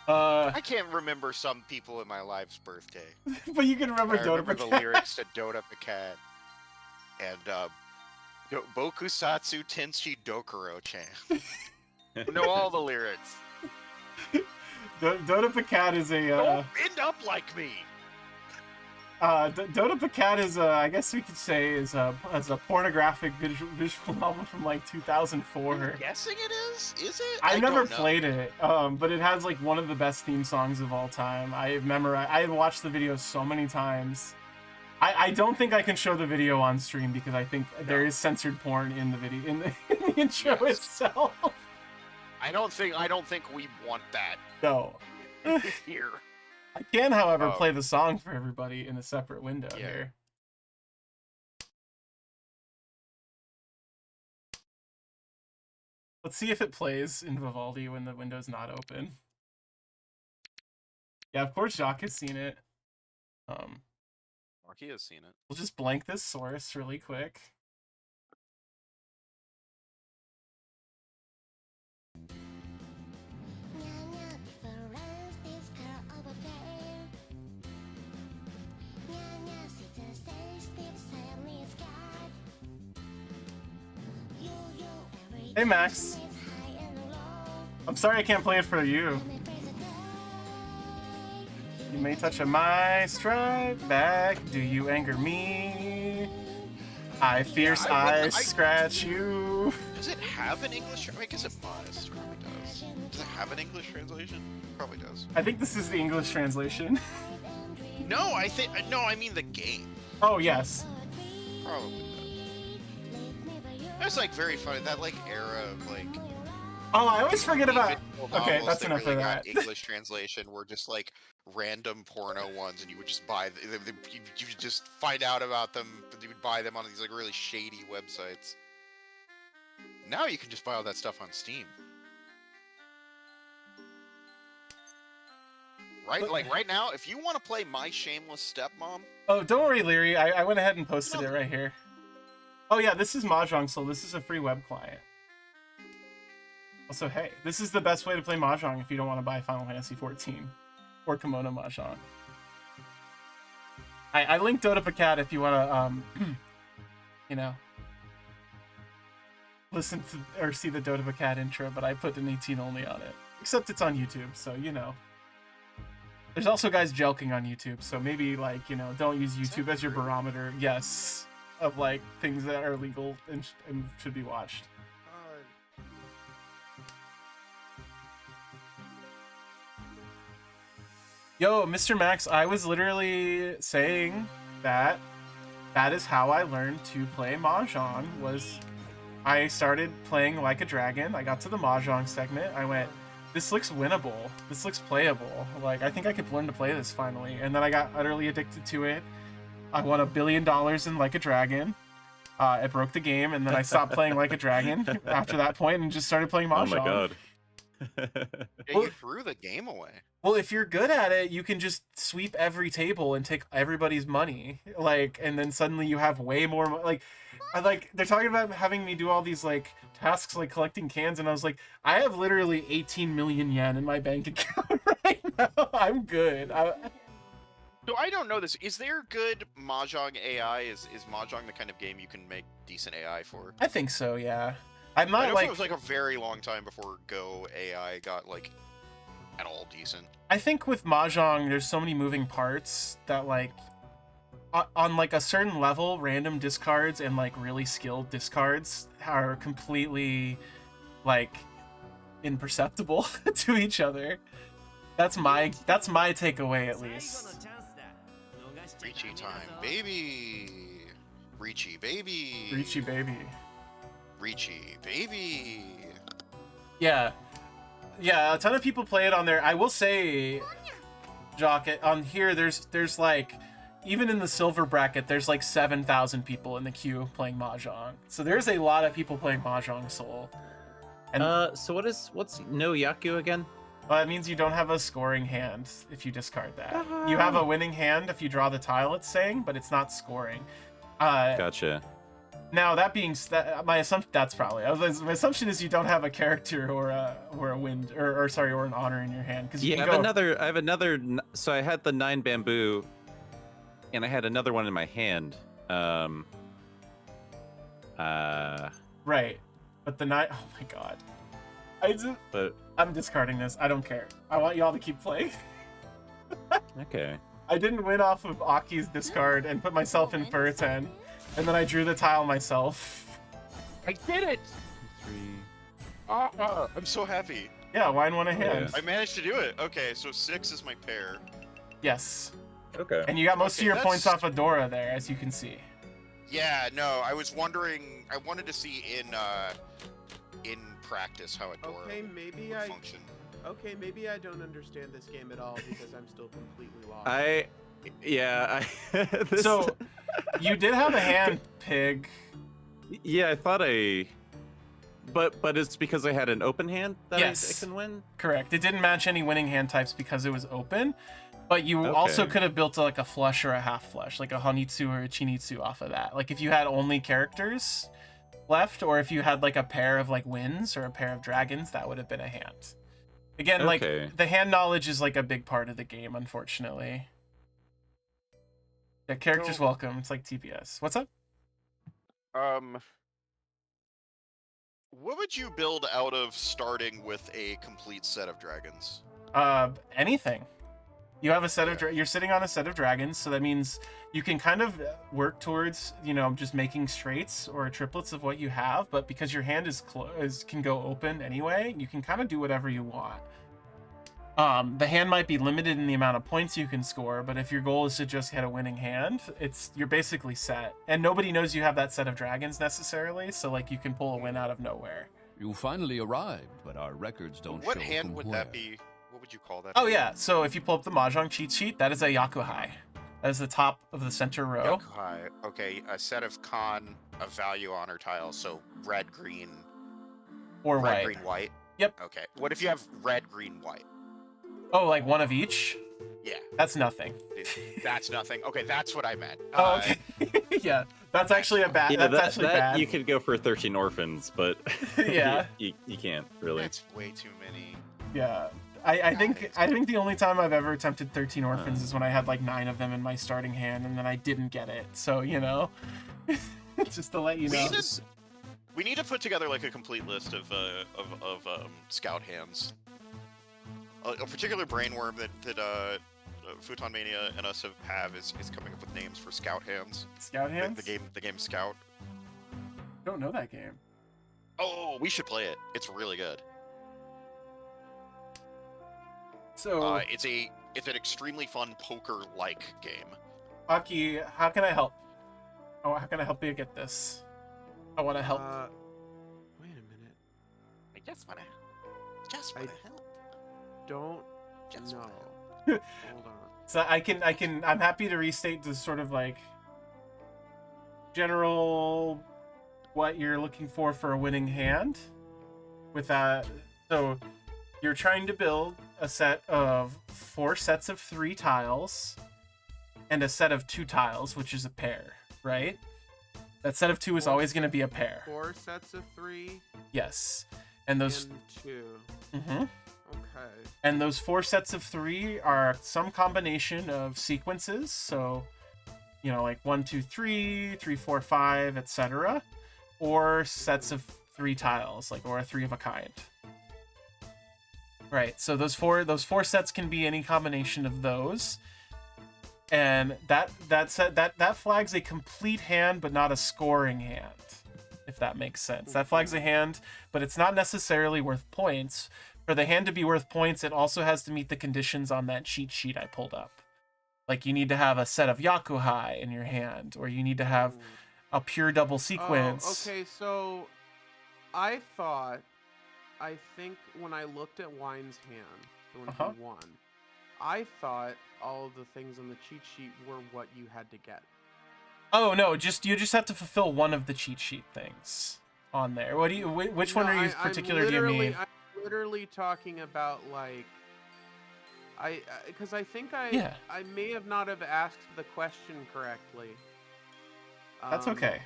Speaker 2: I
Speaker 4: I can't remember some people in my life's birthday.
Speaker 2: but you can remember
Speaker 4: I
Speaker 2: Dota
Speaker 4: remember the
Speaker 2: cat.
Speaker 4: lyrics to Dota Cat. And, Bokusatsu Tenshi Dokuro-chan. Know all the lyrics.
Speaker 2: Dota cat is a
Speaker 4: Don't end up like me.
Speaker 2: Dota cat is I guess we could say is a pornographic visual novel from like 2004.
Speaker 4: I'm guessing it is? Is it?
Speaker 2: I never
Speaker 4: don't know.
Speaker 2: played it, but it has like one of the best theme songs of all time. I had watched the video so many times. I don't think I can show the video on stream because I think there is censored porn in the video in the intro
Speaker 4: Yes.
Speaker 2: itself.
Speaker 4: I don't think we want that
Speaker 2: No.
Speaker 4: here.
Speaker 2: I can, however,
Speaker 4: Oh.
Speaker 2: play the song for everybody in a separate window
Speaker 4: Yeah.
Speaker 2: here. Let's see if it plays in Vivaldi when the window's not open. Yeah, of course Jacques has seen it.
Speaker 4: He has seen it.
Speaker 2: We'll just blank this source really quick. Hey Max. I'm sorry I can't play it for you. You may touch a my strike back. Do you anger me? I fierce
Speaker 4: I wouldn't-
Speaker 2: eyes scratch you.
Speaker 4: Does it have an English? I guess it must. It probably does. Does it have an English translation? Probably does.
Speaker 2: I think this is the English translation.
Speaker 4: No, I mean the game.
Speaker 2: Oh yes.
Speaker 4: Probably does. That's like very funny. That like era of like.
Speaker 2: Oh, I always forget about.
Speaker 4: visual
Speaker 2: Okay,
Speaker 4: novels
Speaker 2: that's
Speaker 4: that
Speaker 2: enough
Speaker 4: really
Speaker 2: of
Speaker 4: got
Speaker 2: that.
Speaker 4: English translation were just like random porno ones, and you would just buy. You would just find out about them. You would buy them on these like really shady websites. Now you can just buy all that stuff on Steam. Right, like right now, if you want to play My Shameless Stepmom,
Speaker 2: Oh, don't worry, Leary. I went ahead and posted it right here. Oh yeah, this is Mahjong Soul. This is a free web client. Also, hey, this is the best way to play Mahjong if you don't want to buy Final Fantasy XIV or Kimono Mahjong. I linked Dota Cat if you want to, you know, listen to or see the Dota Cat intro, but I put an 18 only on it. Except it's on YouTube, so you know. There's also guys jelking on YouTube, so maybe like, you know, don't use YouTube as your barometer. Yes, of like things that are legal and should be watched. Yo, Mr. Max, I was literally saying that is how I learned to play Mahjong. Was I started playing like a dragon. I got to the Mahjong segment. I went, this looks winnable. This looks playable. Like, I think I could learn to play this finally. And then I got utterly addicted to it. I won $1 billion in Like a Dragon. It broke the game, and then I stopped playing Like a Dragon after that point and just started playing Mahjong.
Speaker 3: Oh my god.
Speaker 4: yeah,
Speaker 2: Well-
Speaker 4: you threw the game away.
Speaker 2: Well, if you're good at it, you can just sweep every table and take everybody's money. Like, and then suddenly you have way more like they're talking about having me do all these like tasks like collecting cans, and I was like, I have literally 18 million yen in my bank account right now. I'm good.
Speaker 4: So I don't know this. Is there good Mahjong AI? Is Mahjong the kind of game you can make decent AI for?
Speaker 2: I think so, yeah. I'm
Speaker 4: I
Speaker 2: not
Speaker 4: know
Speaker 2: like
Speaker 4: it was like a very long time before Go AI got like at all decent.
Speaker 2: I think with Mahjong there's so many moving parts that like on like a certain level, random discards and like really skilled discards are completely like imperceptible to each other. That's my takeaway at least.
Speaker 4: Reachy time, baby. Reachy baby.
Speaker 2: Reachy baby.
Speaker 4: Reachy baby.
Speaker 2: Yeah. Yeah, a ton of people play it on there. I will say, Jock, on here there's like even in the silver bracket, there's like 7,000 people in the queue playing Mahjong. So there's a lot of people playing Mahjong Soul. And
Speaker 3: So what's no Yaku again?
Speaker 2: well, that means you don't have a scoring hand if you discard that. You have a winning hand if you draw the tile, it's saying, but it's not scoring.
Speaker 3: Gotcha.
Speaker 2: Now that being my assumption, that's probably my assumption is you don't have a character or a wind or an honor in your hand because
Speaker 3: Yeah, I have another. So I had the 9 bamboo, and I had another one in my hand.
Speaker 2: Right, but the 9. Oh my god,
Speaker 3: But
Speaker 2: I'm discarding this. I don't care. I want y'all to keep playing.
Speaker 3: okay.
Speaker 2: I didn't win off of Aki's discard and put myself in for a 10, and then I drew the tile myself.
Speaker 4: I did it!
Speaker 3: 3.
Speaker 4: I'm so happy.
Speaker 2: Yeah, wine won a hand.
Speaker 3: Yeah.
Speaker 4: I managed to do it. Okay, so 6 is my pair.
Speaker 2: Yes,
Speaker 3: Okay.
Speaker 2: and you got most of
Speaker 4: Okay,
Speaker 2: your
Speaker 4: that's-
Speaker 2: points off of Dora there, as you can see.
Speaker 4: Yeah, no, I was wondering. I wanted to see in practice how Adora
Speaker 1: Okay, maybe
Speaker 4: would
Speaker 1: I
Speaker 4: function.
Speaker 1: okay, maybe I don't understand this game at all because I'm still completely lost.
Speaker 3: This,
Speaker 2: So, you did have a hand, Pig.
Speaker 3: yeah, I thought but it's because I had an open hand that
Speaker 2: Yes.
Speaker 3: I can win.
Speaker 2: Correct. It didn't match any winning hand types because it was open, but you also
Speaker 3: Okay.
Speaker 2: could have built like a flush or a half flush, like a Honitsu or a Chinitsu off of that. Like if you had only characters left, or if you had like a pair of like winds or a pair of dragons, that would have been a hand. Again, like
Speaker 3: Okay.
Speaker 2: the hand knowledge is like a big part of the game, unfortunately. Yeah, characters
Speaker 4: So-
Speaker 2: welcome. It's like TPS. What's up?
Speaker 4: What would you build out of starting with a complete set of dragons?
Speaker 2: Anything. You have a set of
Speaker 4: Yeah.
Speaker 2: you're sitting on a set of dragons, so that means you can kind of work towards, just making straights or triplets of what you have, but because your hand can go open anyway, you can kind of do whatever you want. The hand might be limited in the amount of points you can score, but if your goal is to just get a winning hand, you're basically set. And nobody knows you have that set of dragons necessarily, so like you can pull a win out of nowhere.
Speaker 7: You finally arrived, but our records don't
Speaker 4: What
Speaker 7: show
Speaker 4: hand
Speaker 7: from
Speaker 4: would
Speaker 7: where.
Speaker 4: that be? What would you call that?
Speaker 2: Oh yeah, so if you pull up the Mahjong cheat sheet, that is a Yakuhai. That is the top of the center row.
Speaker 4: Yokai. Okay, a set of con, a value honor tile, so red, green,
Speaker 2: Or
Speaker 4: red,
Speaker 2: white.
Speaker 4: green, white.
Speaker 2: Yep.
Speaker 4: Okay. What if you have red, green, white?
Speaker 2: Oh, like one of each?
Speaker 4: Yeah,
Speaker 2: That's nothing.
Speaker 4: that's nothing. Okay, that's what I meant.
Speaker 2: Oh, okay. Yeah, that's actually a bad.
Speaker 3: Yeah,
Speaker 2: That's actually bad.
Speaker 3: you could go for 13 orphans, but
Speaker 2: Yeah.
Speaker 3: you can't really.
Speaker 4: That's way too many.
Speaker 2: Yeah, I think the only time I've ever attempted 13 orphans is when I had like 9 of them in my starting hand, and then I didn't get it. So just to let you know.
Speaker 4: We need to put together like a complete list of scout hands. A particular brainworm that Futon Mania and us have is coming up with names for scout hands.
Speaker 2: Scout hands.
Speaker 4: The game Scout.
Speaker 2: Don't know that game.
Speaker 4: Oh, we should play it. It's really good.
Speaker 2: So,
Speaker 4: It's an extremely fun poker-like game.
Speaker 2: Aki, how can I help? Oh, how can I help you get this? I want to help.
Speaker 1: Wait a minute.
Speaker 4: I just wanna help.
Speaker 1: Don't
Speaker 4: Just
Speaker 1: know.
Speaker 4: wanna
Speaker 1: Hold on.
Speaker 2: So I'm happy to restate the sort of like general what you're looking for a winning hand with that. So you're trying to build a set of 4 sets of 3 tiles and a set of 2 tiles, which is a pair, right? That set of 2 is always going to be a pair.
Speaker 1: 4 sets of 3
Speaker 2: Yes. And those
Speaker 1: and 2.
Speaker 2: Mhm.
Speaker 1: Okay.
Speaker 2: And those 4 sets of 3 are some combination of sequences. So, like 1, 2, 3, 3, 4, 5, etc. Or sets of 3 tiles, or a 3 of a kind. Right. So those four sets can be any combination of those. And that flags a complete hand, but not a scoring hand, if that makes sense. That flags a hand, but it's not necessarily worth points. For the hand to be worth points, it also has to meet the conditions on that cheat sheet I pulled up. Like, you need to have a set of Yakuhai in your hand, or you need to have a pure double sequence.
Speaker 1: Oh, okay, so I think when I looked at Wine's hand, when he won, I thought all of the things on the cheat sheet were what you had to get.
Speaker 2: Oh no, you just have to fulfill one of the cheat sheet things on there. Which one are you particular do you mean?
Speaker 1: I'm literally talking about because I think I may have not have asked the question correctly.
Speaker 2: That's okay.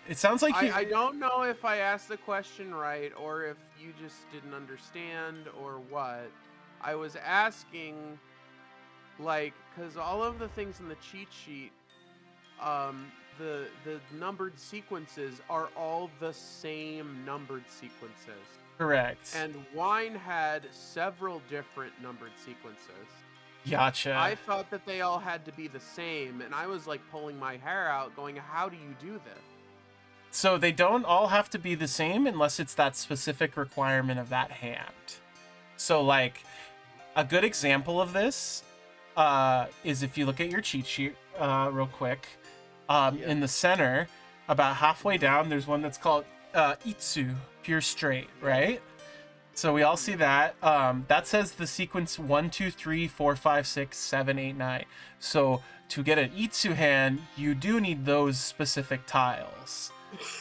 Speaker 2: It sounds like
Speaker 1: I don't know if I asked the question right or if you just didn't understand or what. I was asking, because all of the things in the cheat sheet, the numbered sequences are all the same numbered sequences.
Speaker 2: Correct.
Speaker 1: And Wine had several different numbered sequences.
Speaker 2: Gotcha.
Speaker 1: I thought that they all had to be the same, and I was pulling my hair out going, how do you do this?
Speaker 2: So they don't all have to be the same unless it's that specific requirement of that hand. So a good example of this is if you look at your cheat sheet real quick. In the center, about halfway down, there's one that's called Itsu, pure straight, right? So we all see that. That says the sequence 1, 2, 3, 4, 5, 6, 7, 8, 9. So to get an Itsu hand, you do need those specific tiles.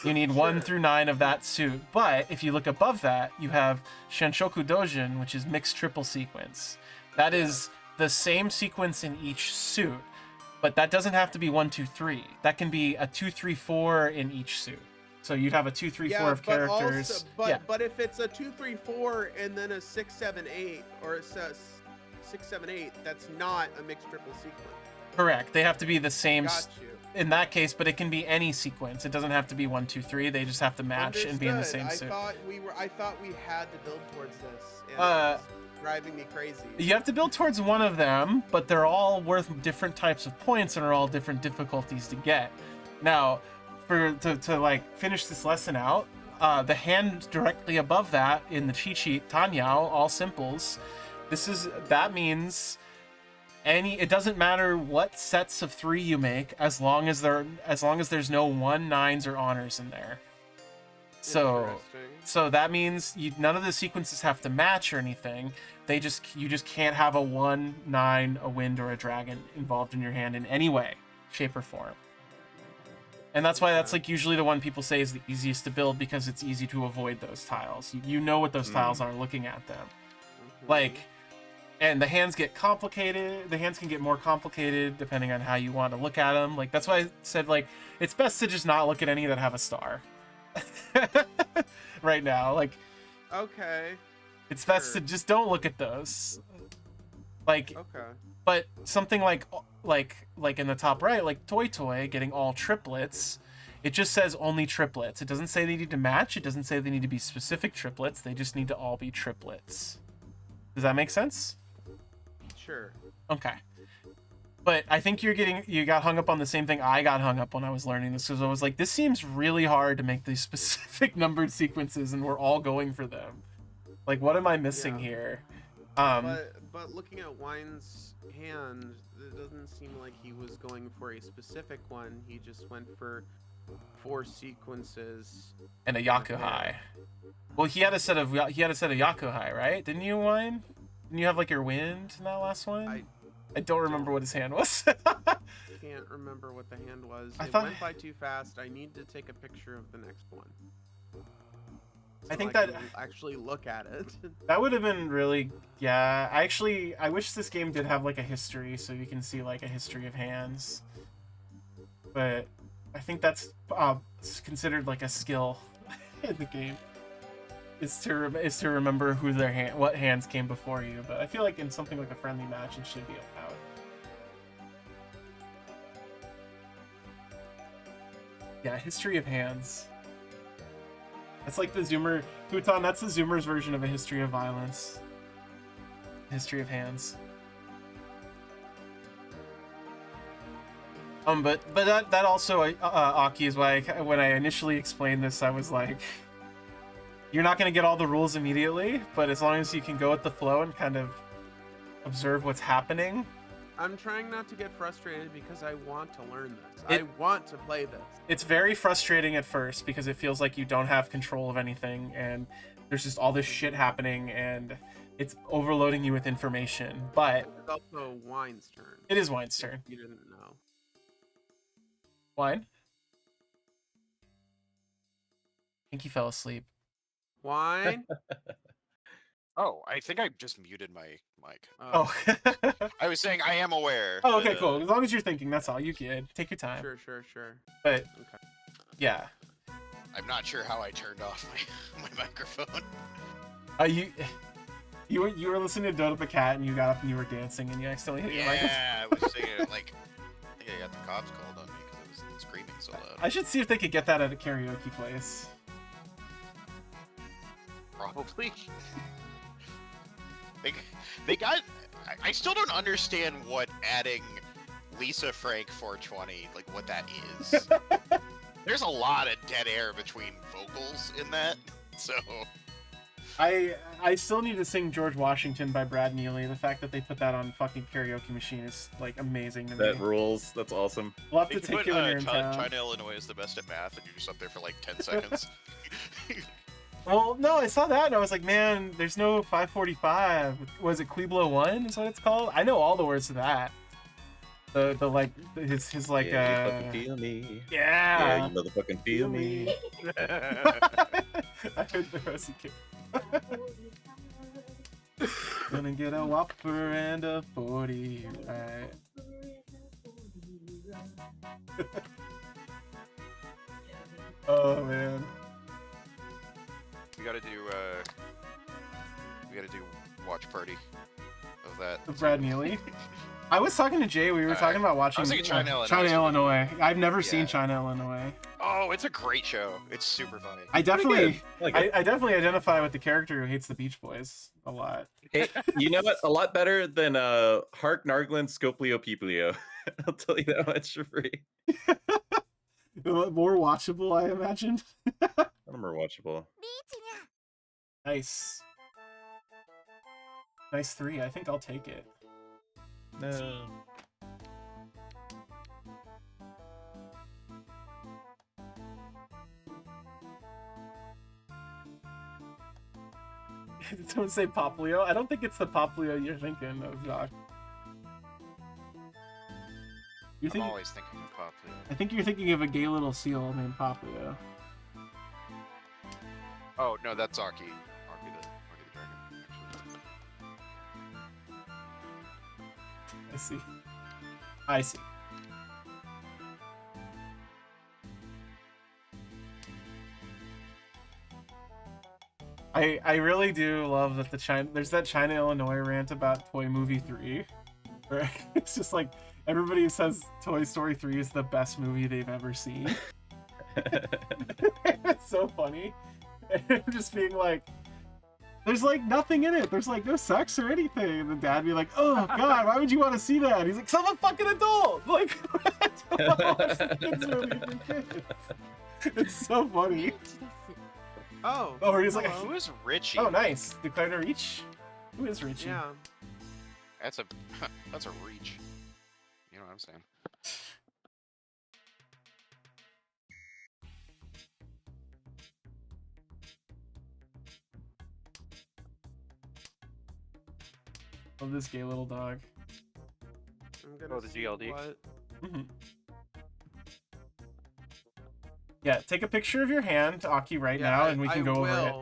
Speaker 2: You need 1 through 9 of that suit. But if you look above that, you have Shenshoku Dojin, which is mixed triple sequence. That is the same sequence in each suit, but that doesn't have to be 1, 2, 3. That can be a 2, 3, 4 in each suit. So you'd have a 2, 3, 4 of characters.
Speaker 1: But if it's a 2, 3, 4 and then a 6, 7, 8, or it says 6, 7, 8, that's not a mixed triple sequence.
Speaker 2: Correct. They have to be the same.
Speaker 1: Got you.
Speaker 2: In that case, but it can be any sequence. It doesn't have to be 1, 2, 3. They just have to match and be in the same suit.
Speaker 1: I thought we had to build towards this. And it's driving me crazy.
Speaker 2: You have to build towards one of them, but they're all worth different types of points and are all different difficulties to get. Now, to finish this lesson out, the hand directly above that in the cheat sheet, Tanyao, all simples. That means it doesn't matter what sets of 3 you make, as long as there's no 1, 9s or honors in there. So that means none of the sequences have to match or anything. You just can't have a 1, 9, a wind, or a dragon involved in your hand in any way, shape, or form. And that's why that's usually the one people say is the easiest to build, because it's easy to avoid those tiles. You know what those tiles are looking at them. And the hands get complicated. The hands can get more complicated depending on how you want to look at them. That's why I said, it's best to just not look at any that have a star. Right now.
Speaker 1: Okay.
Speaker 2: It's best to just don't look at those.
Speaker 1: Okay.
Speaker 2: But something like in the top right, like Toy Toy getting all triplets, it just says only triplets. It doesn't say they need to match. It doesn't say they need to be specific triplets. They just need to all be triplets. Does that make sense?
Speaker 1: Sure.
Speaker 2: Okay. But I think you got hung up on the same thing I got hung up when I was learning this, because I was like, this seems really hard to make these specific numbered sequences, and we're all going for them. What am I missing here?
Speaker 1: But looking at Wine's hand, it doesn't seem like he was going for a specific one. He just went for 4 sequences
Speaker 2: and a Yakuhai. Well, he had a set of Yakuhai, right? Didn't you, Wine? Didn't you have your wind in that last one? I don't remember what his hand was.
Speaker 1: Can't remember what the hand was. It
Speaker 2: thought...
Speaker 1: went by too fast. I need to take a picture of the next one.
Speaker 2: I think that
Speaker 1: actually look at it.
Speaker 2: That would have been really, yeah. I wish this game did have a history, so you can see a history of hands. But I think that's considered a skill in the game. is to remember who what hands came before you. But I feel like in something like a friendly match, it should be allowed. Yeah, history of hands. That's like the Zoomer Futon. That's the Zoomer's version of a history of violence. History of hands. But that also Aki is why when I initially explained this, I was like, you're not gonna get all the rules immediately, but as long as you can go with the flow and kind of observe what's happening.
Speaker 1: I'm trying not to get frustrated because I want to learn this. I want to play this.
Speaker 2: It's very frustrating at first because it feels like you don't have control of anything and there's just all this shit happening and it's overloading you with information. But
Speaker 1: it's also Wine's turn.
Speaker 2: It is Wine's turn.
Speaker 1: You didn't know.
Speaker 2: Wine? I think he fell asleep.
Speaker 1: Wine?
Speaker 4: Oh, I think I just muted my mic.
Speaker 2: Oh.
Speaker 4: I was saying I am aware.
Speaker 2: Oh, okay, cool. As long as you're thinking, that's all. You good. Take your time.
Speaker 1: Sure.
Speaker 2: But,
Speaker 1: okay.
Speaker 2: Yeah.
Speaker 4: I'm not sure how I turned off my microphone.
Speaker 2: You were listening to Dota the Cat and you got up and you were dancing and you accidentally hit your microphone.
Speaker 4: Yeah, I was thinking like, I think I got the cops called on me because I was screaming so loud.
Speaker 2: I should see if they could get that at a karaoke place.
Speaker 4: Probably. They got. I still don't understand what adding Lisa Frank 420, like what that is. There's a lot of dead air between vocals in that, so.
Speaker 2: I still need to sing George Washington by Brad Neely. The fact that they put that on fucking karaoke machine is like amazing to me.
Speaker 3: That rules. That's awesome.
Speaker 2: We'll have to take you when you're in town.
Speaker 4: China, Illinois is the best at math, and you're just up there for like 10 seconds.
Speaker 2: Well, no, I saw that and I was like, man, there's no 545. Was it Pueblo 1 is what it's called? I know all the words to that. The like his like
Speaker 3: yeah, you fucking feel me.
Speaker 2: Yeah.
Speaker 3: You motherfucking feel me.
Speaker 2: I heard the Rosie kick. Gonna get a Whopper and a 40, right? Oh man.
Speaker 4: We gotta do watch party of that.
Speaker 2: Of Brad Neely. I was talking to Jay. We were talking about watching
Speaker 4: I was thinking China,
Speaker 2: Illinois. I've never seen China, Illinois.
Speaker 4: Oh, it's a great show. It's super funny.
Speaker 2: I definitely,
Speaker 3: Like
Speaker 2: I definitely identify with the character who hates the Beach Boys a lot.
Speaker 3: Hey, you know what? A lot better than Hark Narglin Scoplio Peoplio. I'll tell you that much for free.
Speaker 2: More watchable, I imagine.
Speaker 3: More watchable.
Speaker 2: Nice. Nice 3. I think I'll take it.
Speaker 3: No.
Speaker 2: Did someone say Poplio? I don't think it's the Poplio you're thinking of, Jacques.
Speaker 4: I'm always thinking of Poplio.
Speaker 2: I think you're thinking of a gay little seal named Poplio.
Speaker 4: Oh no, that's Aki. Aki the dragon. Actually.
Speaker 2: I see. I really do love that there's that China Illinois rant about Toy Movie 3 where it's just like everybody says Toy Story 3 is the best movie they've ever seen. It's so funny. And just being like, there's like nothing in it. There's like no sex or anything. And the dad be like, oh god, why would you want to see that? He's like, 'cause I'm a fucking adult. Like, I don't watch the kids movie for kids. It's so funny.
Speaker 1: Oh.
Speaker 2: Oh, he's like,
Speaker 4: Who is Richie?
Speaker 2: oh, nice. Declare to reach. Who is Richie?
Speaker 1: Yeah.
Speaker 4: That's a reach. You know what I'm saying?
Speaker 2: Love this gay little dog.
Speaker 1: I'm gonna
Speaker 6: Oh, the
Speaker 1: see
Speaker 6: GLD.
Speaker 1: what-
Speaker 2: Mhm. Yeah, take a picture of your hand, Aki, right now, and we can go over it.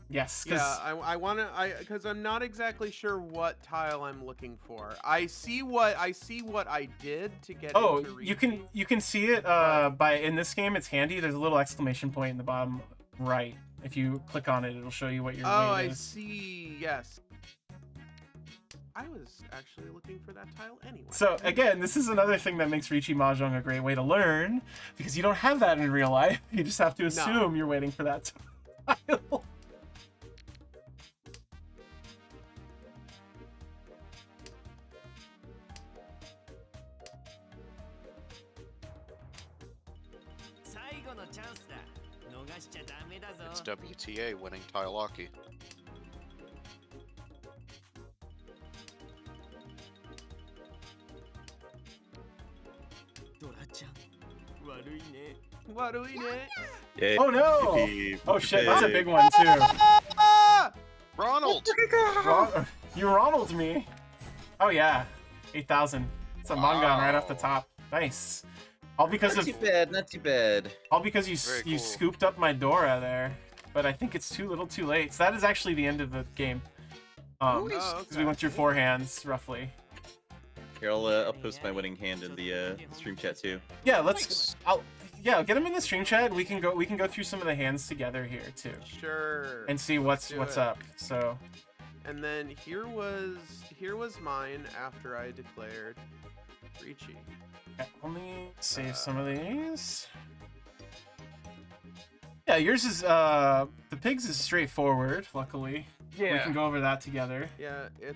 Speaker 2: Yes, because
Speaker 1: Yeah, I want to, because I'm not exactly sure what tile I'm looking for. I see what I did to get.
Speaker 2: oh,
Speaker 1: into
Speaker 2: you can see it by in this game. It's handy. There's a little exclamation point in the bottom right If you click on it, it'll show you what your
Speaker 1: Oh,
Speaker 2: weight
Speaker 1: I
Speaker 2: is.
Speaker 1: see. Yes. I was actually looking for that tile anyway.
Speaker 2: So again, this is another thing that makes Riichi Mahjong a great way to learn, because you don't have that in real life. You just have to assume you're waiting for that tile.
Speaker 4: It's WTA winning Tailaki.
Speaker 1: What do we need?
Speaker 3: Yeah.
Speaker 2: Oh no!
Speaker 3: Yippee.
Speaker 2: Oh shit, that's a big one too.
Speaker 1: Ah!
Speaker 4: Ronald!
Speaker 2: You Ronald me. Oh yeah, 8,000. It's a Mongon right off the
Speaker 4: Wow.
Speaker 2: top. Nice. All because
Speaker 3: Not
Speaker 2: of
Speaker 3: too bad, not too bad.
Speaker 2: all because you
Speaker 4: Very
Speaker 2: you
Speaker 4: cool.
Speaker 2: scooped up my Dora there, but I think it's too little, too late. So that is actually the end of the game.
Speaker 1: Oh,
Speaker 2: Because we went through 4 hands roughly.
Speaker 3: Here, I'll post my winning hand in the stream chat too.
Speaker 2: Yeah, let's. Yeah, get them in the stream chat. We can go through some of the hands together here too,
Speaker 1: Sure.
Speaker 2: and see
Speaker 1: Let's do
Speaker 2: what's
Speaker 1: it.
Speaker 2: up. So
Speaker 1: And then here was mine after I declared Ricci.
Speaker 2: yeah, let me save some of these. Yeah, yours is the pigs is straightforward. Luckily, we can go over that together.
Speaker 1: Yeah, it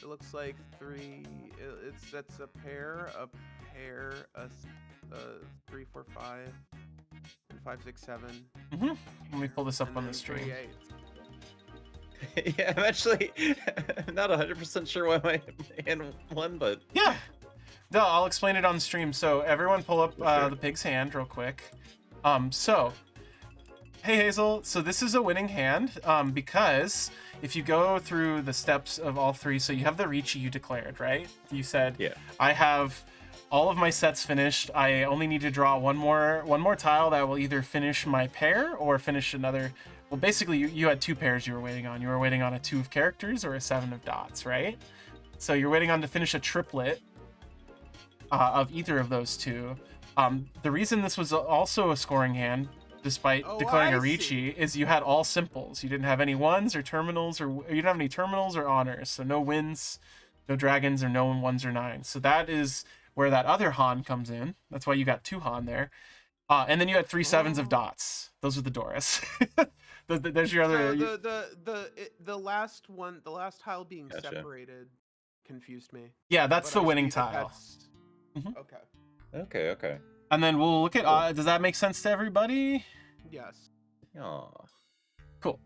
Speaker 1: looks like 3. That's a pair, a 3, 4, 5, and 5, 6, 7.
Speaker 2: Let me pull this up
Speaker 1: and
Speaker 2: on the
Speaker 1: then
Speaker 2: stream.
Speaker 1: 3 8s.
Speaker 3: Yeah, I'm actually not 100% sure why my hand won, but
Speaker 2: Yeah. No, I'll explain it on stream. So everyone pull up
Speaker 3: Sure.
Speaker 2: the pig's hand real quick. So, hey Hazel, so this is a winning hand because if you go through the steps of all 3, so you have the Ricci you declared, right? You said,
Speaker 3: yeah.
Speaker 2: I have all of my sets finished. I only need to draw one more tile that will either finish my pair or finish another. Well, basically, you had 2 pairs you were waiting on. You were waiting on a 2 of characters or a 7 of dots, right? So you're waiting on to finish a triplet of either of those 2. The reason this was also a scoring hand, despite declaring a
Speaker 1: I
Speaker 2: Ricci, is you had all simples. You didn't have any ones or terminals, or you didn't have any terminals or honors. So no wins, no dragons, or no ones or 9s. So that is where that other Han comes in. That's why you got 2 Han there. And then you had 3 7s of dots. Those are the Doras. There's your other.
Speaker 1: So the last one, the last tile being
Speaker 3: Gotcha.
Speaker 1: separated, confused me.
Speaker 2: Yeah, that's
Speaker 1: But
Speaker 2: the
Speaker 1: I
Speaker 2: winning
Speaker 1: see that
Speaker 2: tile.
Speaker 1: that's-
Speaker 2: Mhm.
Speaker 1: Okay.
Speaker 3: Okay.
Speaker 2: And then we'll look at.
Speaker 3: Cool.
Speaker 2: Does that make sense to everybody?
Speaker 1: Yes.
Speaker 3: Aw.
Speaker 2: Cool.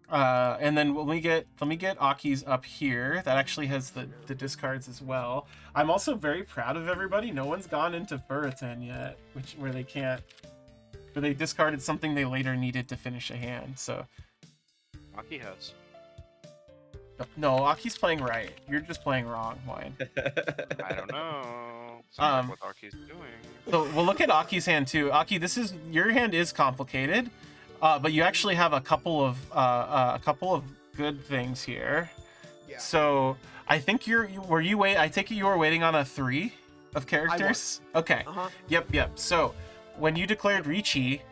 Speaker 2: And then let me get Aki's up here. That actually has the discards as well. I'm also very proud of everybody. No one's gone into Furatan yet, where they discarded something they later needed to finish a hand. So
Speaker 6: Aki has.
Speaker 2: no, Aki's playing right. You're just playing wrong, Wine.
Speaker 6: I don't know. Sounds like what Aki's doing.
Speaker 2: So we'll look at Aki's hand too. Aki, your hand is complicated, but you actually have a couple of good things here.
Speaker 1: Yeah.
Speaker 2: So I think I take it you were waiting on a 3 of characters? Okay.
Speaker 1: Uh-huh.
Speaker 2: Yep. So when you declared Ricci,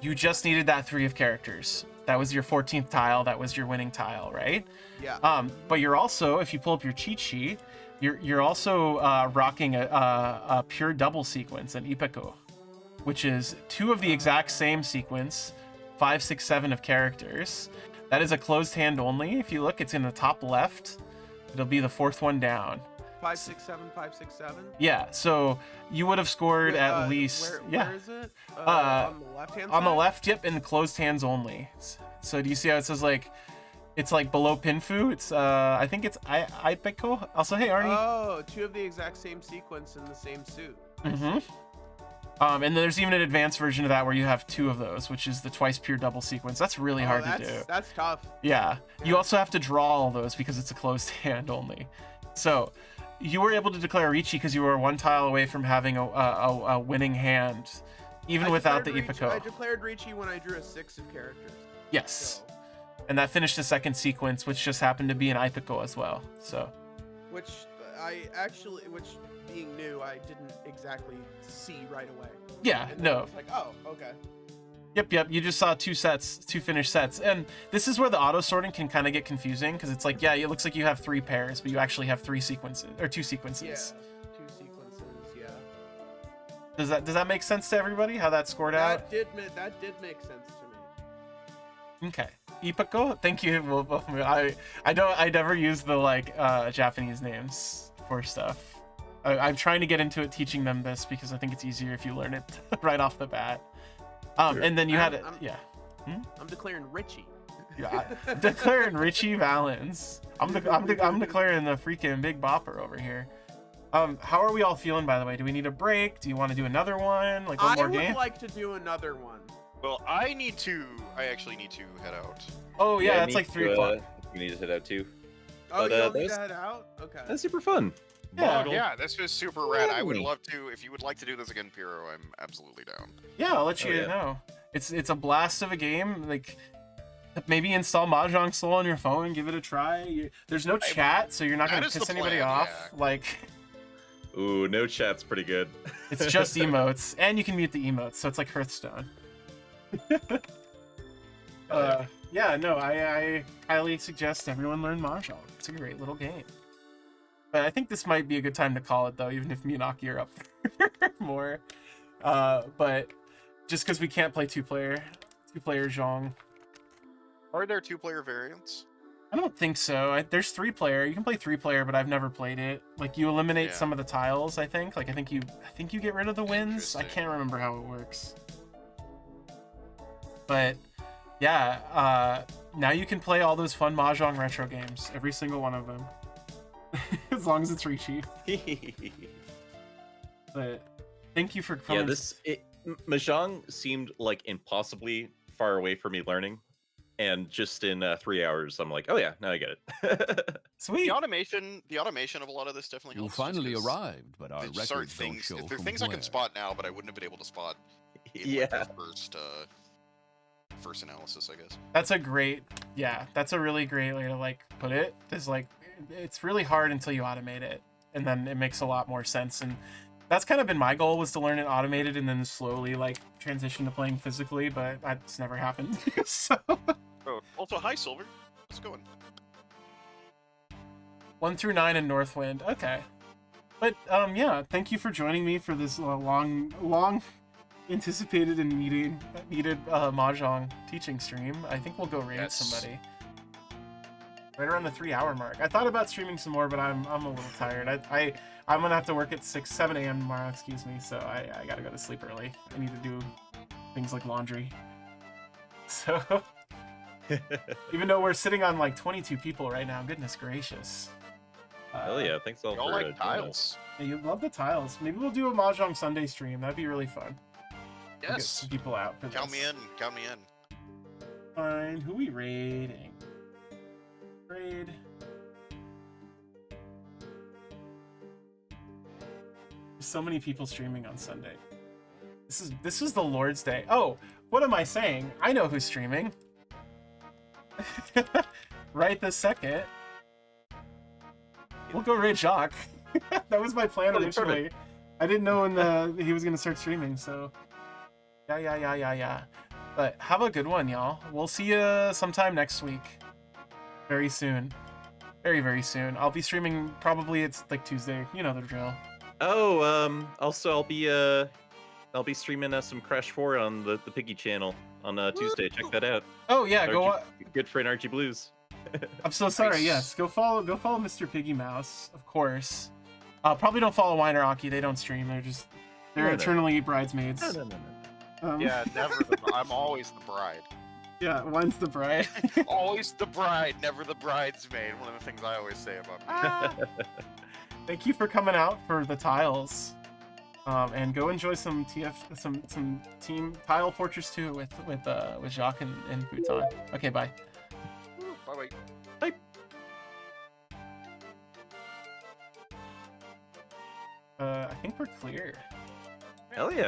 Speaker 2: you just needed that 3 of characters. That was your 14th tile. That was your winning tile, right?
Speaker 1: Yeah.
Speaker 2: But you're also, if you pull up your cheat sheet, you're also rocking a pure double sequence, an Ipeko, which is 2 of the exact same sequence, 5, 6, 7 of characters. That is a closed hand only. If you look, it's in the top left. It'll be the 4th one down.
Speaker 1: 5, 6, 7, 5, 6, 7.
Speaker 2: Yeah, so you would have scored
Speaker 1: Wait,
Speaker 2: at least.
Speaker 1: Where is it? On the left hand.
Speaker 2: On the left, yep, in closed hands only. So do you see how it says it's like below Pinfu? It's I think it's Ipeko. Also, hey Arnie.
Speaker 1: Oh, 2 of the exact same sequence in the same suit.
Speaker 2: Mm-hmm. And then there's even an advanced version of that where you have 2 of those, which is the twice pure double sequence. That's really hard to do.
Speaker 1: That's tough.
Speaker 2: Yeah. You also have to draw all those because it's a closed hand only. So you were able to declare Ricci because you were 1 tile away from having a winning hand, even without the Ipeko.
Speaker 1: I declared Ricci when I drew a 6 of characters.
Speaker 2: Yes.
Speaker 1: So,
Speaker 2: And that finished the second sequence, which just happened to be an Ipeko as well. So
Speaker 1: which being new, I didn't exactly see right away.
Speaker 2: yeah,
Speaker 1: And then
Speaker 2: no.
Speaker 1: I was like, oh, okay.
Speaker 2: Yep. You just saw two finished sets. And this is where the auto sorting can kind of get confusing because it's like, yeah, it looks like you have 3 pairs, but you actually have 2 sequences.
Speaker 1: Yeah, 2 sequences. Yeah.
Speaker 2: Does that make sense to everybody? How that scored out?
Speaker 1: That did make sense to me.
Speaker 2: Okay. Ipako, thank you. I never use the like Japanese names for stuff. I'm trying to get into it teaching them this because I think it's easier if you learn it right off the bat.
Speaker 3: Sure.
Speaker 2: And then you had it.
Speaker 1: I'm-
Speaker 2: Yeah.
Speaker 1: I'm declaring Richie.
Speaker 2: Yeah, declaring Richie Valens. I'm declaring the freaking Big Bopper over here. How are we all feeling, by the way? Do we need a break? Do you want to do another one? Like one more
Speaker 1: I
Speaker 2: game?
Speaker 1: would like to do another one.
Speaker 4: Well, I actually need to head out.
Speaker 2: Oh yeah, that's
Speaker 3: me
Speaker 2: like 3
Speaker 3: too,
Speaker 2: o'clock.
Speaker 3: We need to head out too.
Speaker 1: Oh,
Speaker 3: But,
Speaker 1: you don't
Speaker 3: that
Speaker 1: need
Speaker 3: was-
Speaker 1: to head out? Okay.
Speaker 3: That's super fun.
Speaker 2: Yeah.
Speaker 4: Yeah, this was super rad. I would
Speaker 3: Lovely.
Speaker 4: love to. If you would like to do this again, Piro, I'm absolutely down.
Speaker 2: Yeah, I'll let you
Speaker 3: Oh, yeah.
Speaker 2: know. It's a blast of a game. Like maybe install Mahjong Soul on your phone and give it a try. There's no chat, so you're not
Speaker 4: that
Speaker 2: gonna
Speaker 4: is the
Speaker 2: piss anybody
Speaker 4: plan,
Speaker 2: off.
Speaker 4: yeah.
Speaker 2: Like
Speaker 3: Ooh, no chat's pretty good.
Speaker 2: it's just emotes, and you can mute the emotes, so it's like Hearthstone. Yeah, no, I highly suggest everyone learn Mahjong. It's a great little game. But I think this might be a good time to call it though, even if me and Aki are up more. But just because we can't play two-player Zhong.
Speaker 4: Are there 2-player variants?
Speaker 2: I don't think so. There's 3-player. You can play 3-player, but I've never played it. Like you eliminate
Speaker 4: Yeah.
Speaker 2: some of the tiles. I think. Like I think you get rid of the wins. I
Speaker 4: Interesting.
Speaker 2: can't remember how it works. But yeah, now you can play all those fun Mahjong retro games. Every single one of them, as long as it's Rishi. But thank you for coming.
Speaker 3: Mahjong seemed like impossibly far away for me learning, and just in 3 hours, I'm like, oh yeah, now I get it.
Speaker 2: Sweet.
Speaker 4: The automation of a lot of this definitely
Speaker 7: You
Speaker 4: helps. just
Speaker 7: finally
Speaker 4: 'cause
Speaker 7: arrived, but our
Speaker 4: there's certain
Speaker 7: records don't
Speaker 4: things.
Speaker 7: show
Speaker 4: There are
Speaker 7: from
Speaker 4: things I can
Speaker 7: where.
Speaker 4: spot now, but I wouldn't have been able to spot in
Speaker 3: Yeah.
Speaker 4: like, the first analysis, I guess.
Speaker 2: That's a really great way to like put it. Is like it's really hard until you automate it, and then it makes a lot more sense. And that's kind of been my goal, was to learn it automated and then slowly like transition to playing physically, but that's never happened. So
Speaker 4: Oh, also, hi, Silver. How's it going?
Speaker 2: 1 through 9 in Northwind. Okay. But yeah, thank you for joining me for this long anticipated and needed Mahjong teaching stream. I think we'll go raid
Speaker 4: Yes.
Speaker 2: somebody. Right around the 3-hour mark. I thought about streaming some more, but I'm a little tired. I'm gonna have to work at 7 a.m. tomorrow, excuse me, so I gotta go to sleep early. I need to do things like laundry. So even though we're sitting on like 22 people right now, goodness gracious.
Speaker 3: Hell yeah, thanks all
Speaker 4: Y'all
Speaker 3: for
Speaker 4: like
Speaker 3: joining us.
Speaker 4: tiles?
Speaker 2: Yeah, you love the tiles. Maybe we'll do a Mahjong Sunday stream. That'd be really fun. We'll get
Speaker 4: Yes.
Speaker 2: some people out for
Speaker 4: Count me
Speaker 2: this.
Speaker 4: in. Count me in.
Speaker 2: Fine. Who we raiding? Raid. There's so many people streaming on Sunday. This is the Lord's Day. Oh, what am I saying? I know who's streaming. Right this second. We'll go raid Jacques. That was my plan
Speaker 3: Oh,
Speaker 2: originally. I didn't know when he was gonna start streaming, so yeah. But have a good one, y'all. We'll see you sometime next week. Very soon. Very, very soon. I'll be streaming, probably it's like Tuesday. You know the drill.
Speaker 3: Oh, also I'll be streaming some Crash 4 on the Piggy channel on Tuesday. Check that out.
Speaker 2: Oh yeah, go.
Speaker 3: Good for an Archie Blues.
Speaker 2: I'm so sorry.
Speaker 4: Nice.
Speaker 2: Yes, go follow Mr. Piggy Mouse, of course. Probably don't follow Wine or Aki. They don't stream. They're
Speaker 3: No.
Speaker 2: eternally bridesmaids.
Speaker 3: No.
Speaker 4: Yeah, never. I'm always the bride.
Speaker 2: Yeah, Wine's the bride.
Speaker 4: Always the bride, never the bridesmaid. One of the things I always say about me.
Speaker 2: Thank you for coming out for the tiles. And go enjoy some some Team Tile Fortress 2 with Jacques and Bhutan. Okay, bye.
Speaker 4: Bye bye.
Speaker 2: I think we're clear.
Speaker 3: Hell yeah.